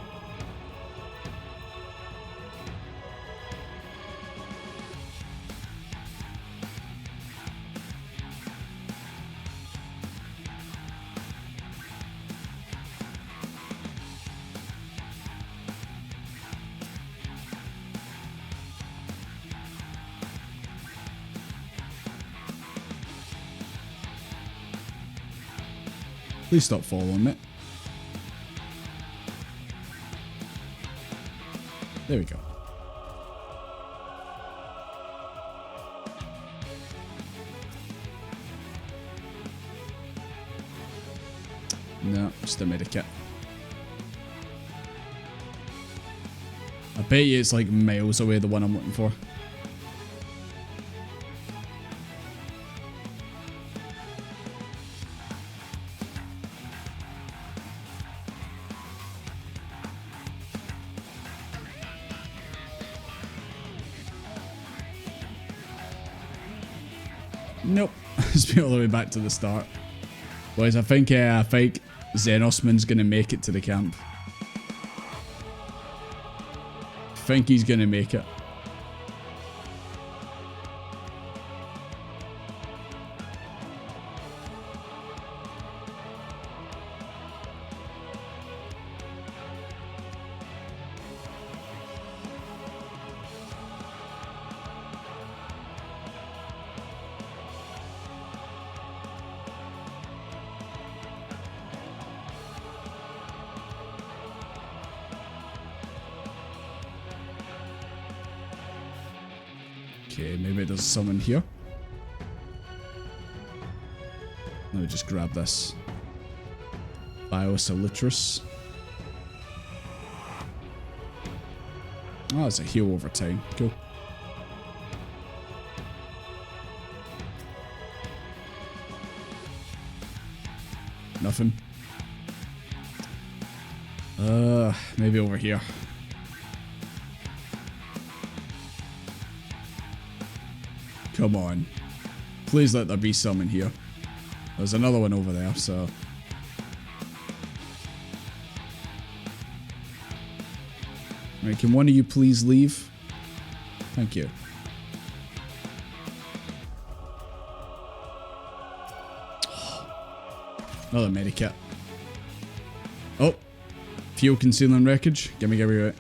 Please stop following me. There we go. No, just a medikit. I bet you it's like miles away, the one I'm looking for. Nope, it's me all the way back to the start. Boys, I think Zenosman's gonna make it to the camp. I think he's gonna make it. Okay, maybe there's someone here. Let me just grab this. Biosolitrus. Oh, it's a heal over time. Cool. Nothing. Maybe over here. Come on. Please let there be some in here. There's another one over there, so... Right, can one of you please leave? Thank you. Another medikit. Oh! Fuel concealing wreckage. Gimme.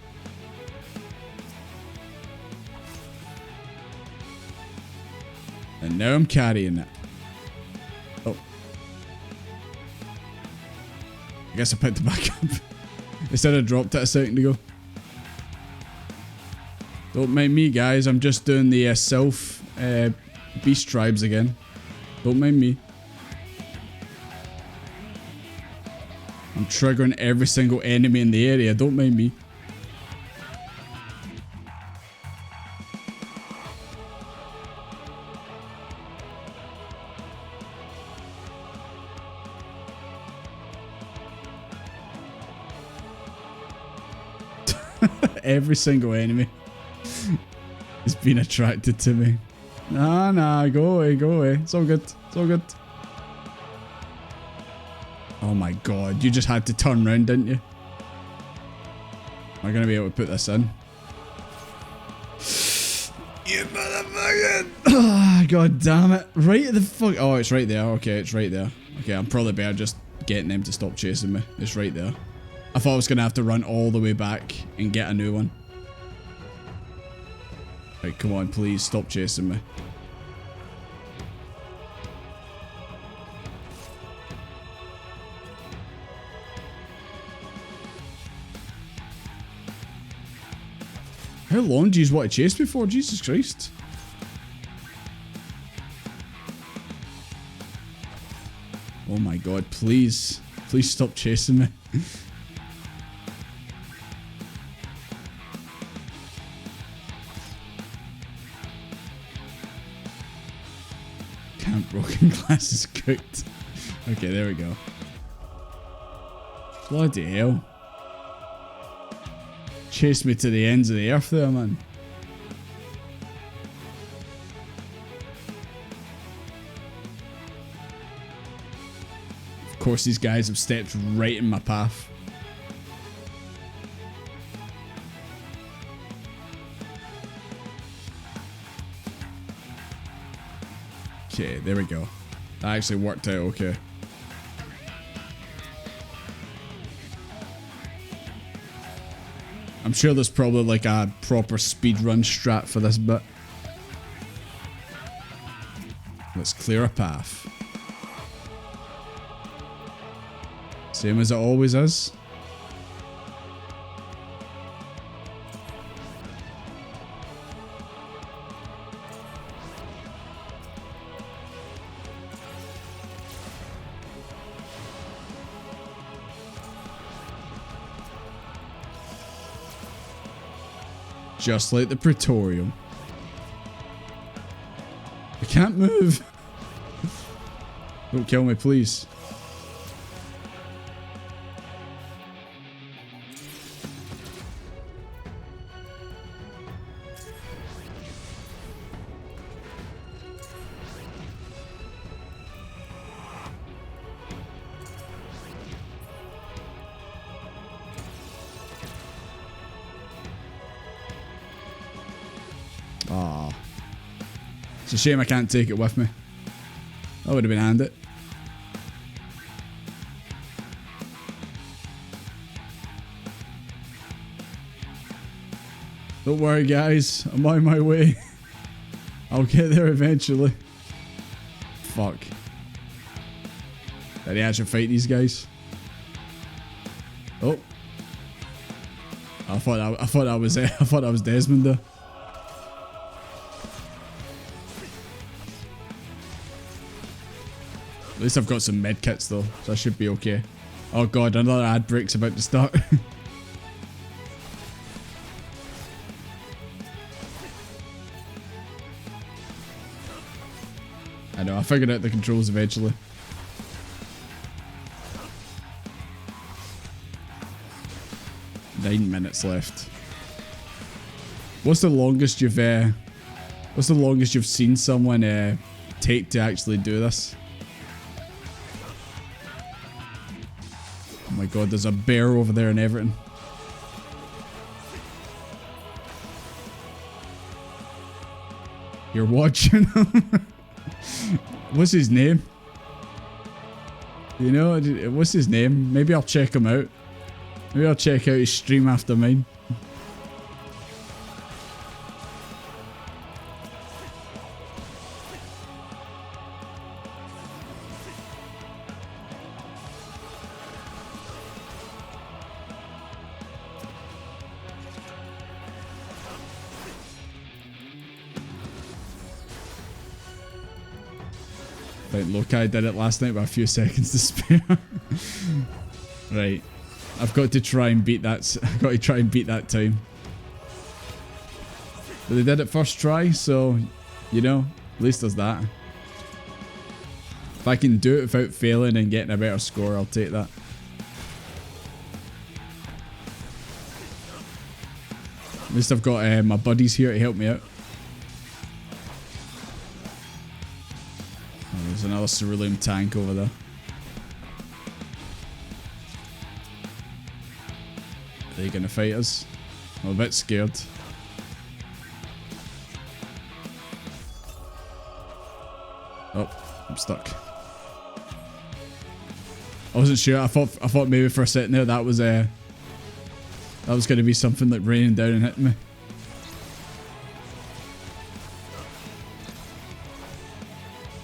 And now I'm carrying it. Oh. I guess I picked it back up. Instead I dropped it a second ago. Don't mind me, guys. I'm just doing the beast tribes again. Don't mind me. I'm triggering every single enemy in the area. Don't mind me. Every single enemy has been attracted to me. Nah, go away. It's all good. Oh my god, you just had to turn around, didn't you? Am I gonna be able to put this in? You motherfucker! Oh, God damn it. Right at the fuck. Oh, it's right there. Okay, it's right there. Okay, I'm probably better just getting them to stop chasing me. It's right there. I thought I was going to have to run all the way back and get a new one. Right, come on, please stop chasing me. How long do you want to chase me for? Jesus Christ. Oh my God, please. Please stop chasing me. Camp broken glass is cooked. Okay, there we go. Bloody hell. Chase me to the ends of the earth there, man. Of course, these guys have stepped right in my path. Okay, there we go. That actually worked out okay. I'm sure there's probably like a proper speedrun strat for this bit. Let's clear a path. Same as it always is. Just like the Praetorium. I can't move. Don't kill me, please. Ah, it's a shame I can't take it with me. That would have been handy. Don't worry, guys. I'm on my way. I'll get there eventually. Fuck. Did I actually fight these guys? Oh. I thought I was Desmond there. At least I've got some med kits though, so I should be okay. Oh god, another ad break's about to start. I know, I figured out the controls eventually. Nine minutes left. What's the longest you've seen someone take to actually do this? Oh my god, there's a bear over there and everything. You're watching him? What's his name? You know, what's his name? Maybe I'll check him out. Maybe I'll check out his stream after mine. Like Lokai did it last night with a few seconds to spare. Right. I've got to try and beat that. I've got to try and beat that time. But they did it first try, so you know, at least there's that. If I can do it without failing and getting a better score, I'll take that. At least I've got my buddies here to help me out. Oh, there's another cerulean tank over there. Are they gonna fight us? I'm a bit scared. I'm stuck. I wasn't sure. I thought maybe for a second there that was going to be something like raining down and hitting me.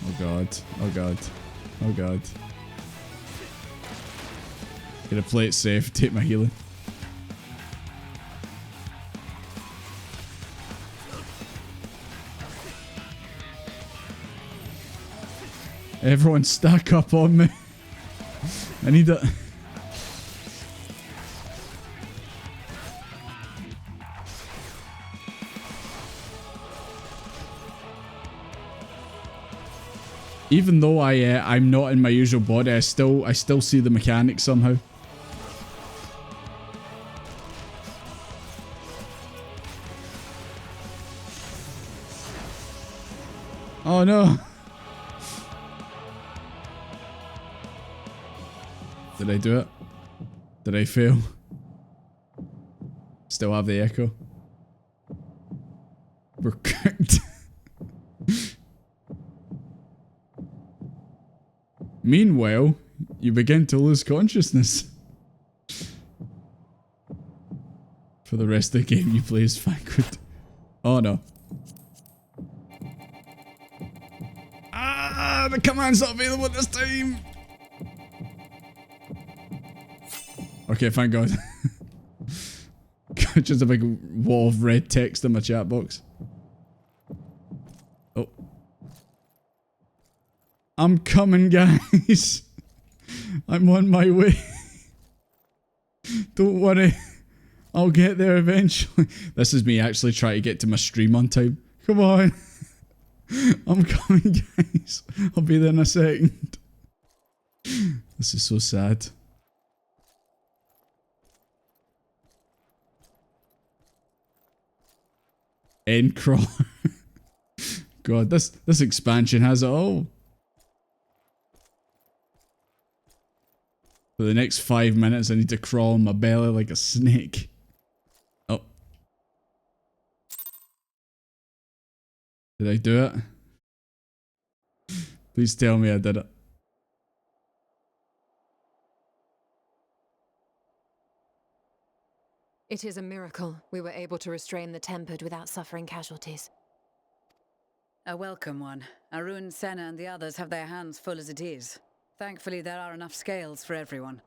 Oh god. Oh god. Oh god. Gonna play it safe. Take my healing. Everyone stack up on me. I need it. Even though I'm not in my usual body, I still see the mechanics somehow. Oh no. Did I do it? Did I fail? Still have the echo. We're cooked. Meanwhile, you begin to lose consciousness. For the rest of the game, you play as Vanquid. Oh no. Ah, the command's not available this time. Okay, thank God. Just a big wall of red text in my chat box. Oh. I'm coming, guys. I'm on my way. Don't worry. I'll get there eventually. This is me actually trying to get to my stream on time. Come on. I'm coming, guys. I'll be there in a second. This is so sad. End crawler. God, this expansion has it all. For the next 5 minutes, I need to crawl on my belly like a snake. Oh. Did I do it? Please tell me I did it. It is a miracle we were able to restrain the Tempered without suffering casualties. A welcome one. Arun, Senna and the others have their hands full as it is. Thankfully, there are enough scales for everyone.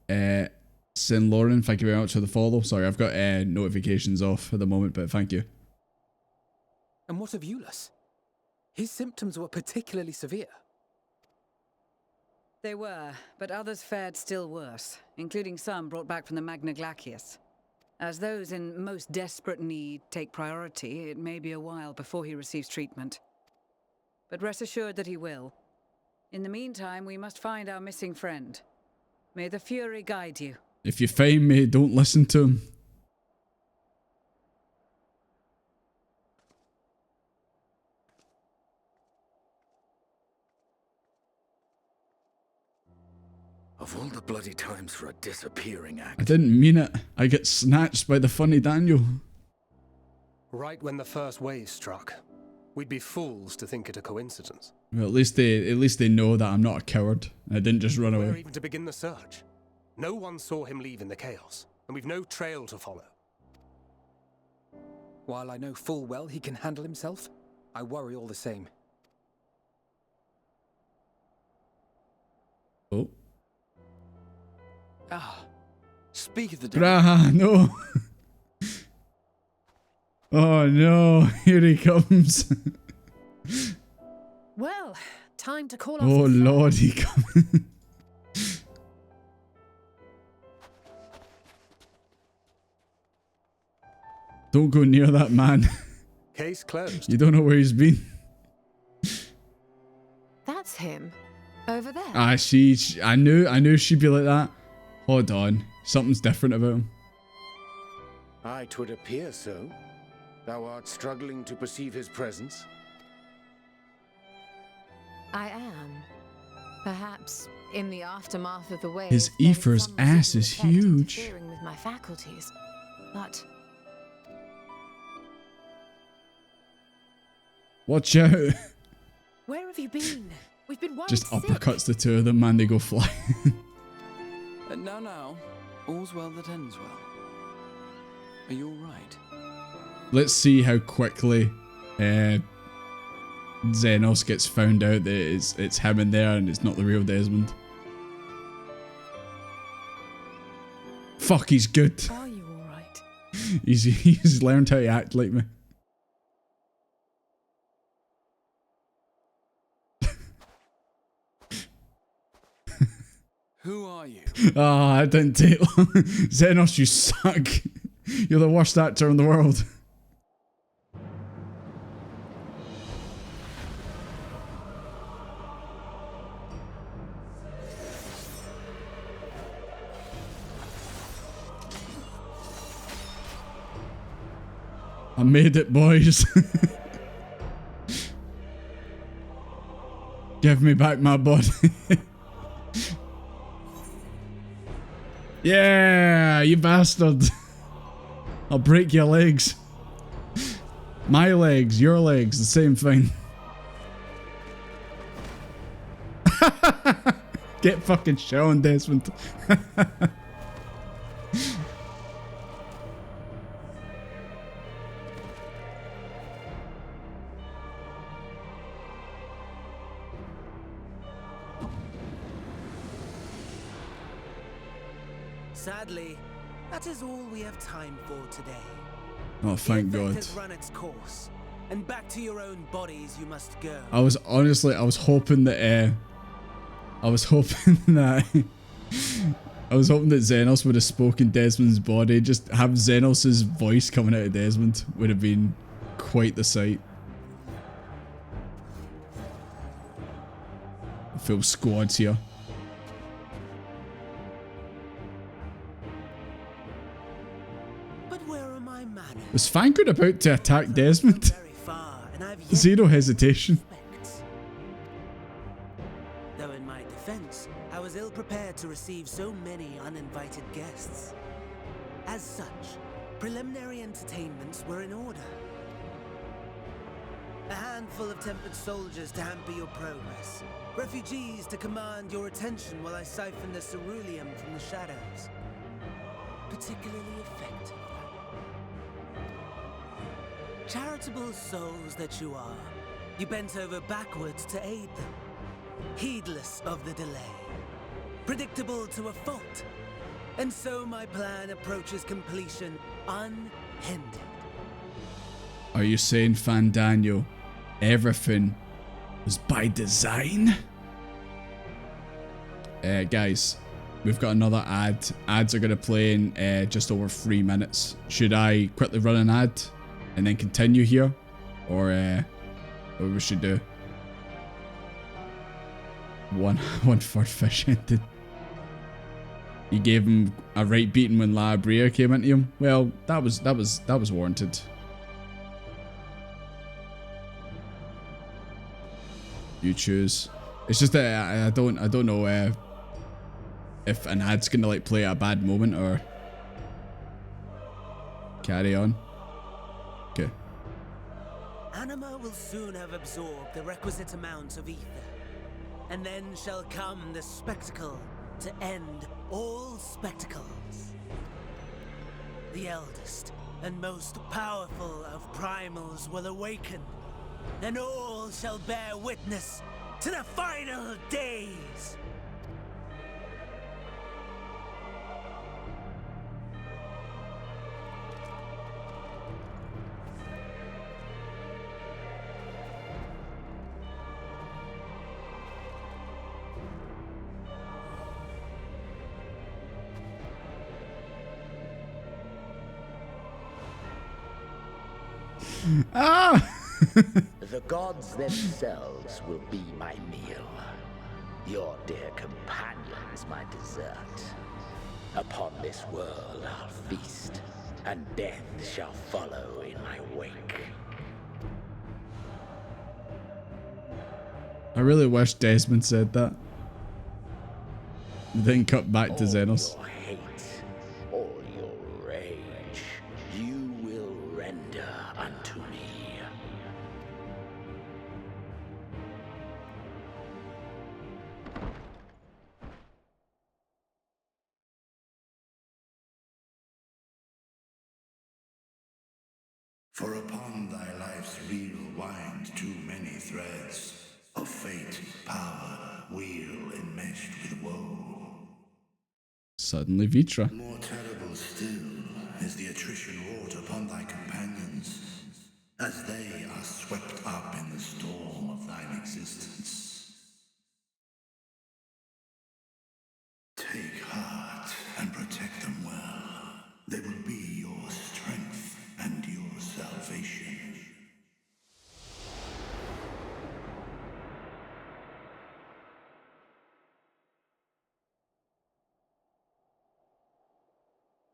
Sin Lauren, thank you very much for the follow. Sorry, I've got notifications off at the moment, but thank you. And what of Euless? His symptoms were particularly severe. They were, but others fared still worse, including some brought back from the Magna Glacius. As those in most desperate need take priority, it may be a while before he receives treatment. But rest assured that he will. In the meantime, we must find our missing friend. May the Fury guide you. If you find me, don't listen to him. Of all the bloody times for a disappearing act. I didn't mean it. I get snatched by the funny Daniel. Right when the first wave struck, we'd be fools to think it a coincidence. Well, at least they know that I'm not a coward. I didn't just run away. Where even to begin the search? No one saw him leave in the chaos, and we've no trail to follow. While I know full well he can handle himself, I worry all the same. Oh. Ah, speak of the devil. Braha, no. Oh no, here he comes. Well, time to call off. Oh Lord, he comes. Don't go near that man. Case closed. You don't know where he's been. That's him. Over there. Ah, I knew she'd be like that. Hold on. Something's different about him. Aye, 'twould appear so. Thou art struggling to perceive his presence? I am. Perhaps in the aftermath of the wave. His ether's ass is huge. Interfering with my faculties, but watch out. Where have you been? We've been worried Just sick. uppercuts the two of them, man. They go flying. Now, all's well that ends well. Are you alright? Let's see how quickly Xenos gets found out that it's him in there and it's not the real Desmond. Fuck, he's good. Are you alright? He's learned how to act like me. Who are you? Ah, it didn't take long. Xenos, you suck. You're the worst actor in the world. I made it, boys. Give me back my body. Yeah, you bastard. I'll break your legs. My legs, your legs, the same thing. Get fucking shown, Desmond. Sadly, that is all we have time for today. Oh, thank The effect God. has run its course, and back to your own bodies you must go. I was hoping that Xenos would have spoken Desmond's body. Just have Xenos' voice coming out of Desmond would have been quite the sight. Full squads here. But where are my manners? Was Fangood about to attack Desmond? Zero hesitation. Though in my defense, I was ill prepared to receive so many uninvited guests. As such, preliminary entertainments were in order. A handful of tempered soldiers to hamper your progress. Refugees to command your attention while I siphon the ceruleum from the shadows. Particularly effective. Charitable souls that you are, you bent over backwards to aid them. Heedless of the delay. Predictable to a fault. And so my plan approaches completion unhindered. Are you saying, Fandaniel, everything was by design? Guys, we've got another ad. Ads are going to play in just over 3 minutes. Should I quickly run an ad and then continue here? Or what we should do? One third fish ended. You gave him a right beating when La Brea came into him. Well, that was warranted. You choose. It's just that I don't know if an ad's gonna like play at a bad moment or carry on. Okay. Anima will soon have absorbed the requisite amount of ether, and then shall come the spectacle to end all spectacles. The eldest and most powerful of primals will awaken, and all shall bear witness to the final days. Ah! The gods themselves will be my meal. Your dear companions my dessert. Upon this world I'll feast, and death shall follow in my wake. I really wish Desmond said that. Then cut back to Xenos. Your hate, all your rage, you will render unto me. For upon thy life's reel wind too many threads of fate, power, wheel enmeshed with woe. Suddenly Vitra. More terrible still is the attrition wrought upon thy companions, as they are swept up in the storm of thine existence. Take heart and protect them well. They will be your strength and your salvation.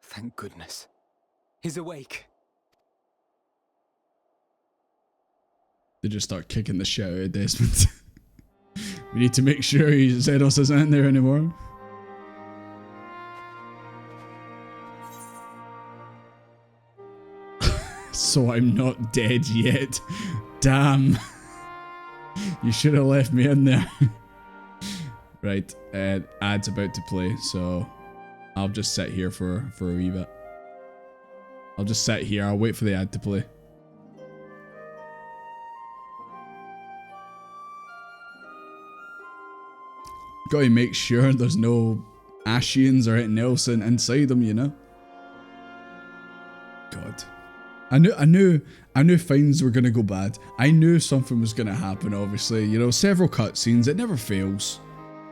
Thank goodness. He's awake. They just start kicking the shit out of Desmond. We need to make sure Zeros isn't in there anymore. So I'm not dead yet. Damn. You should have left me in there. Right, ad's about to play, so I'll just sit here for a wee bit. I'll just sit here, I'll wait for the ad to play. Gotta make sure there's no Ashians or anything else inside them, you know? God. I knew things were gonna go bad. I knew something was gonna happen, obviously. You know, several cutscenes, it never fails.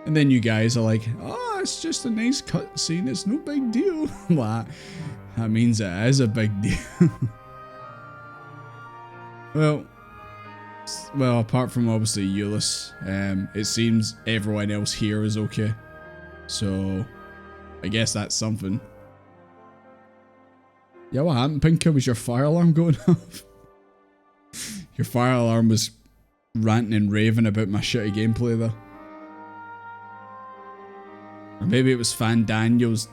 And then you guys are like, oh, it's just a nice cutscene, it's no big deal. Well, that means it is a big deal. Well, apart from obviously Euless, it seems everyone else here is okay. So, I guess that's something. Yeah, what happened, Pinker? Was your fire alarm going off? Your fire alarm was ranting and raving about my shitty gameplay there. Or maybe it was Fan Daniel's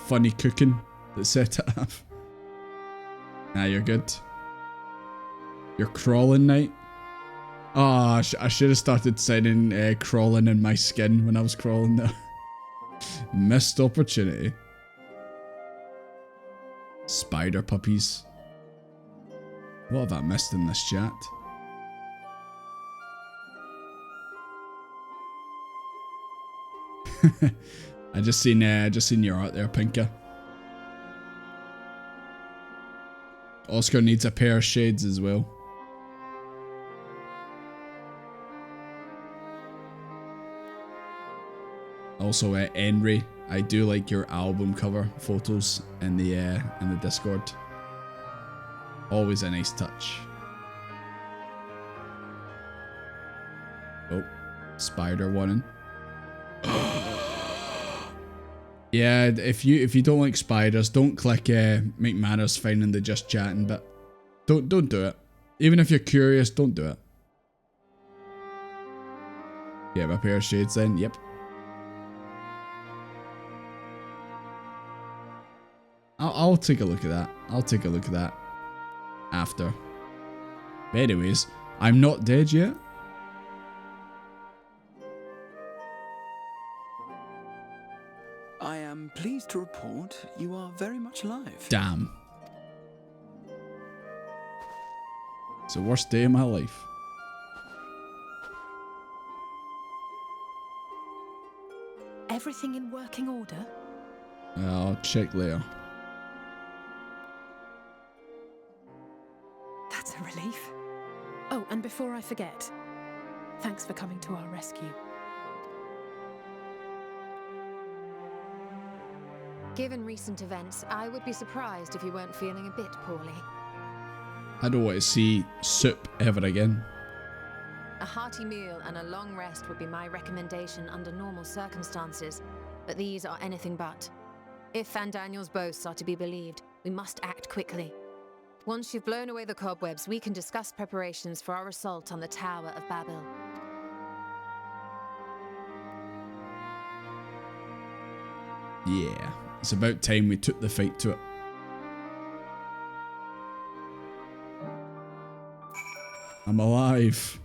funny cooking that set it off. Nah, you're good. You're crawling, Knight. Oh, I should have started sending crawling in my skin when I was crawling there. Missed opportunity. Spider puppies. What have I missed in this chat? I just seen your art there, Pinker. Oscar needs a pair of shades as well. Also, Henry, I do like your album cover photos in the Discord. Always a nice touch. Oh, spider wanting. Yeah, if you don't like spiders, don't click make manners fine in the just chatting, but don't do it. Even if you're curious, don't do it. Yeah, my pair of shades then. Yep. I'll take a look at that. I'll take a look at that after. But anyways, I'm not dead yet. I am pleased to report you are very much alive. Damn. It's the worst day of my life. Everything in working order? I'll check later. That's a relief. Oh, and before I forget, thanks for coming to our rescue. Given recent events, I would be surprised if you weren't feeling a bit poorly. I don't want to see soup ever again. A hearty meal and a long rest would be my recommendation under normal circumstances, but these are anything but. If Fandaniel's boasts are to be believed, we must act quickly. Once you've blown away the cobwebs, we can discuss preparations for our assault on the Tower of Babel. Yeah, it's about time we took the fight to it. I'm alive.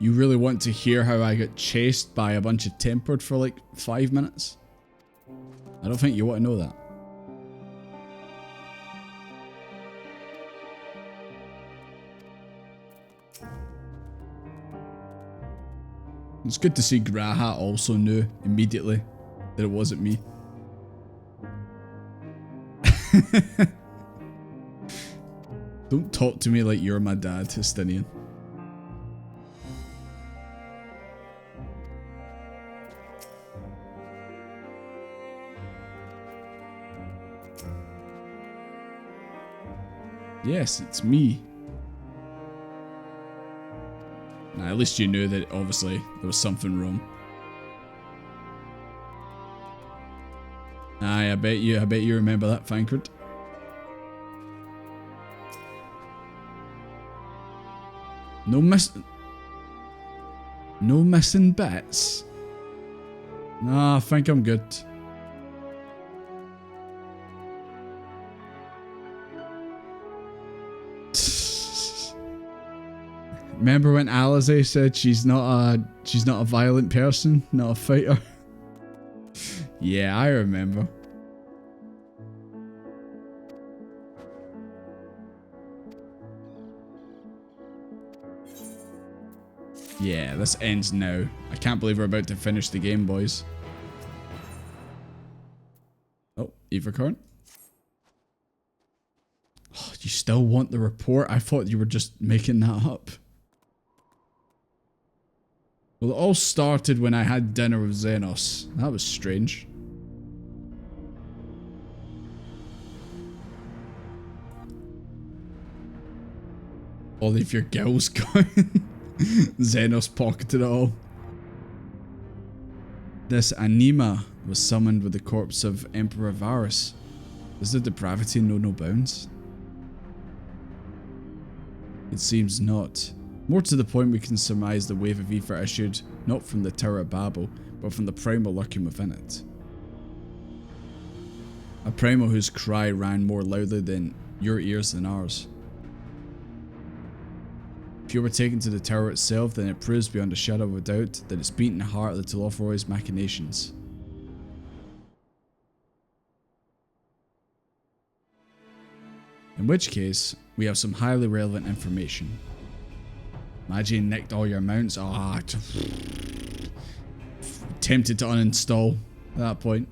You really want to hear how I got chased by a bunch of tempered for like 5 minutes? I don't think you want to know that. It's good to see Graha also knew immediately that it wasn't me. Don't talk to me like you're my dad, Justinian. Yes, it's me. Nah, at least you knew that obviously there was something wrong. Aye, I bet you remember that, Fankard. No missing bets? Nah, I think I'm good. Remember when Alize said she's not a violent person, not a fighter? Yeah, I remember. Yeah, this ends now. I can't believe we're about to finish the game, boys. Oh, Evercorn. Oh, you still want the report? I thought you were just making that up. Well, it all started when I had dinner with Xenos. That was strange. All of your gills gone. Xenos pocketed it all. This Anima was summoned with the corpse of Emperor Varus. Does the depravity know no bounds? It seems not. More to the point, we can surmise the wave of ether issued not from the Tower of Babel, but from the primal lurking within it. A primal whose cry rang more loudly than your ears than ours. If you were taken to the tower itself, then it proves beyond a shadow of a doubt that it's beating the heart of the Telopheroid's machinations. In which case, we have some highly relevant information. Imagine you nicked all your mounts. Ah, tempted to uninstall at that point.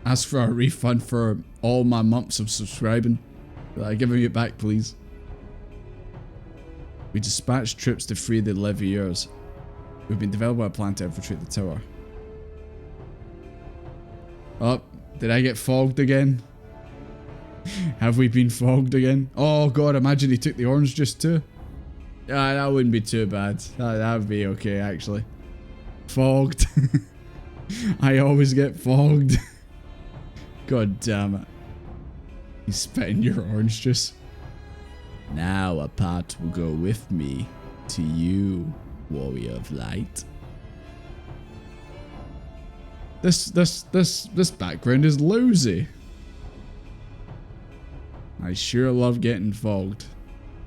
Ask for a refund for all my months of subscribing. Give me it back, please. We dispatched troops to free the Leviers. We've been developing a plan to infiltrate the tower. Oh, did I get fogged again? Have we been fogged again? Oh god, imagine he took the orange juice too. Yeah, that wouldn't be too bad. That would be okay, actually. Fogged. I always get fogged. God damn it. He's spitting your orange juice. Now a part will go with me to you, Warrior of Light. This background is lousy. I sure love getting fogged.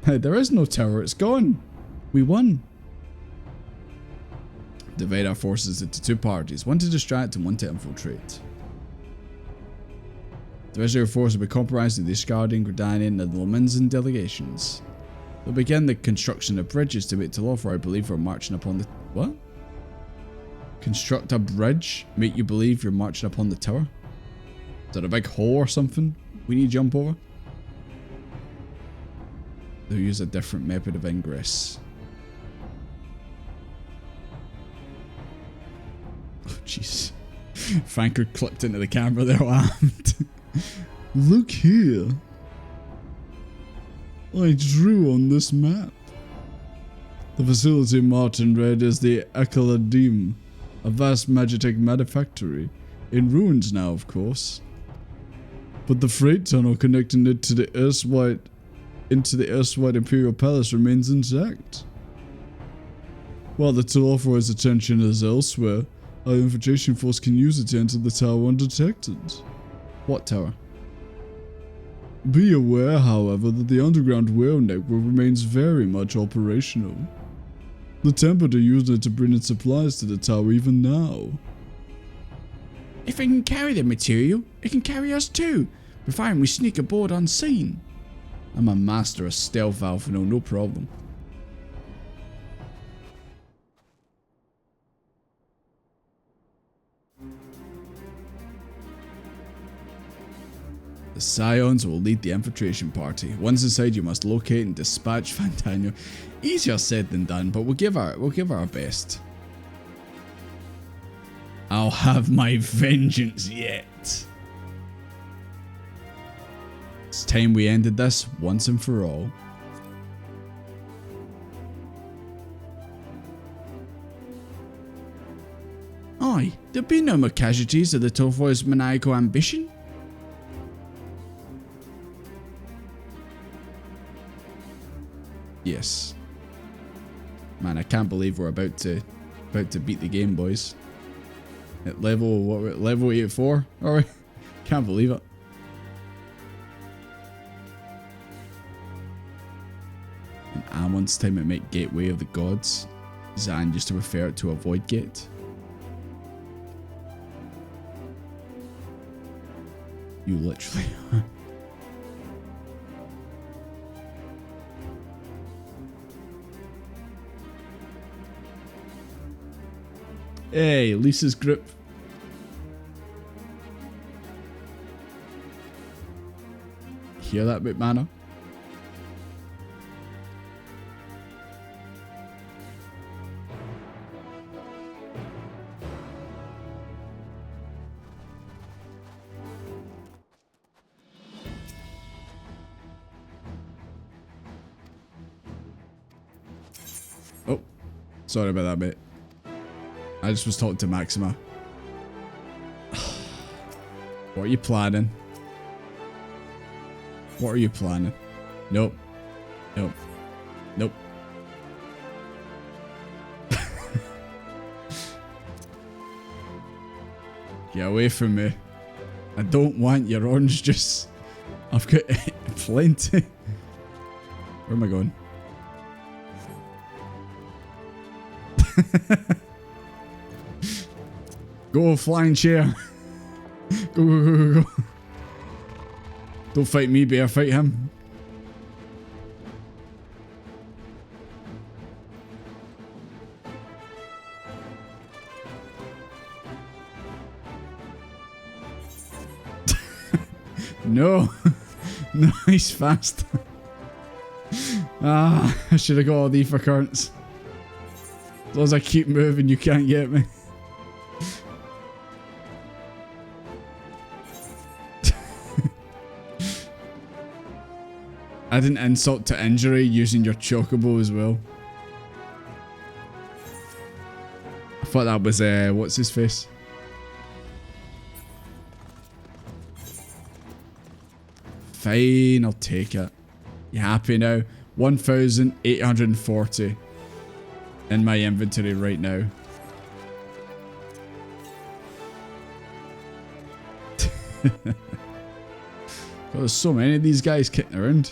There is no tower, it's gone. We won. Divide our forces into two parties, one to distract and one to infiltrate. The rest of your force will be comprised of the Iscardian, Gridanian, and the Lominsan delegations. They'll begin the construction of bridges to make Telopheroid believe we're marching upon the... What? Construct a bridge? Make you believe you're marching upon the tower? Is that a big hole or something we need to jump over? They'll use a different method of ingress. Oh, jeez. Franker clipped into the camera there, armed. Look here. I drew on this map. The facility Martin read is the Ekaladim, a vast magitek manufactory. In ruins now, of course. But the freight tunnel connecting it to the erstwhile Imperial Palace remains intact. While the Telopheroid's attention is elsewhere, our infiltration force can use it to enter the tower undetected. What tower? Be aware, however, that the underground rail network remains very much operational. The Templar used it to bring its supplies to the tower even now. If it can carry the material, it can carry us too, providing we sneak aboard unseen. I'm a master of stealth, Alphino, no problem. The Scions will lead the infiltration party. Once inside, you must locate and dispatch Fantano. Easier said than done, but we'll give her our best. I'll have my vengeance yet. It's time we ended this once and for all. Aye, there'll be no more casualties of the Torfoy's maniacal ambition. Yes. Man, I can't believe we're about to beat the game, boys. At level, what, we're at level 84? Alright. Can't believe it. In Amon's time it meant Gateway of the Gods. Zan used to refer it to a Void Gate. You literally are. Hey, Lisa's group. Hear that bit, Mana? Oh, sorry about that, mate. I just was talking to Maxima. What are you planning? What are you planning? Nope. Nope. Nope. Get away from me. I don't want your orange juice. I've got plenty. Where am I going? Go, flying chair. Go, go, go, go, go. Don't fight me, bear. Fight him. No. Nice, fast. Ah, I should have got all the for currents. As long as I keep moving, you can't get me. Add an insult to injury using your chocobo as well. I thought that was, what's his face? Fine, I'll take it. You happy now? 1,840 in my inventory right now. God, there's so many of these guys kicking around.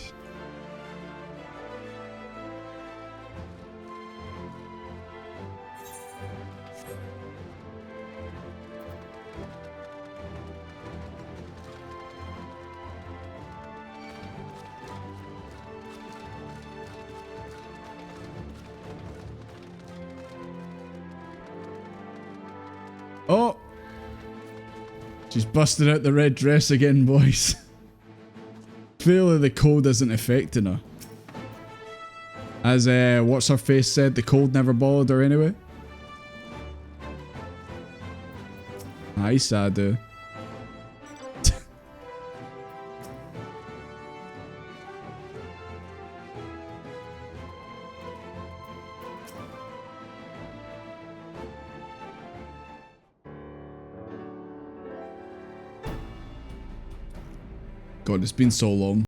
Oh! She's busted out the red dress again, boys. Clearly the cold isn't affecting her. As, what's her face said, the cold never bothered her anyway. Aye, Sadu. God, it's been so long.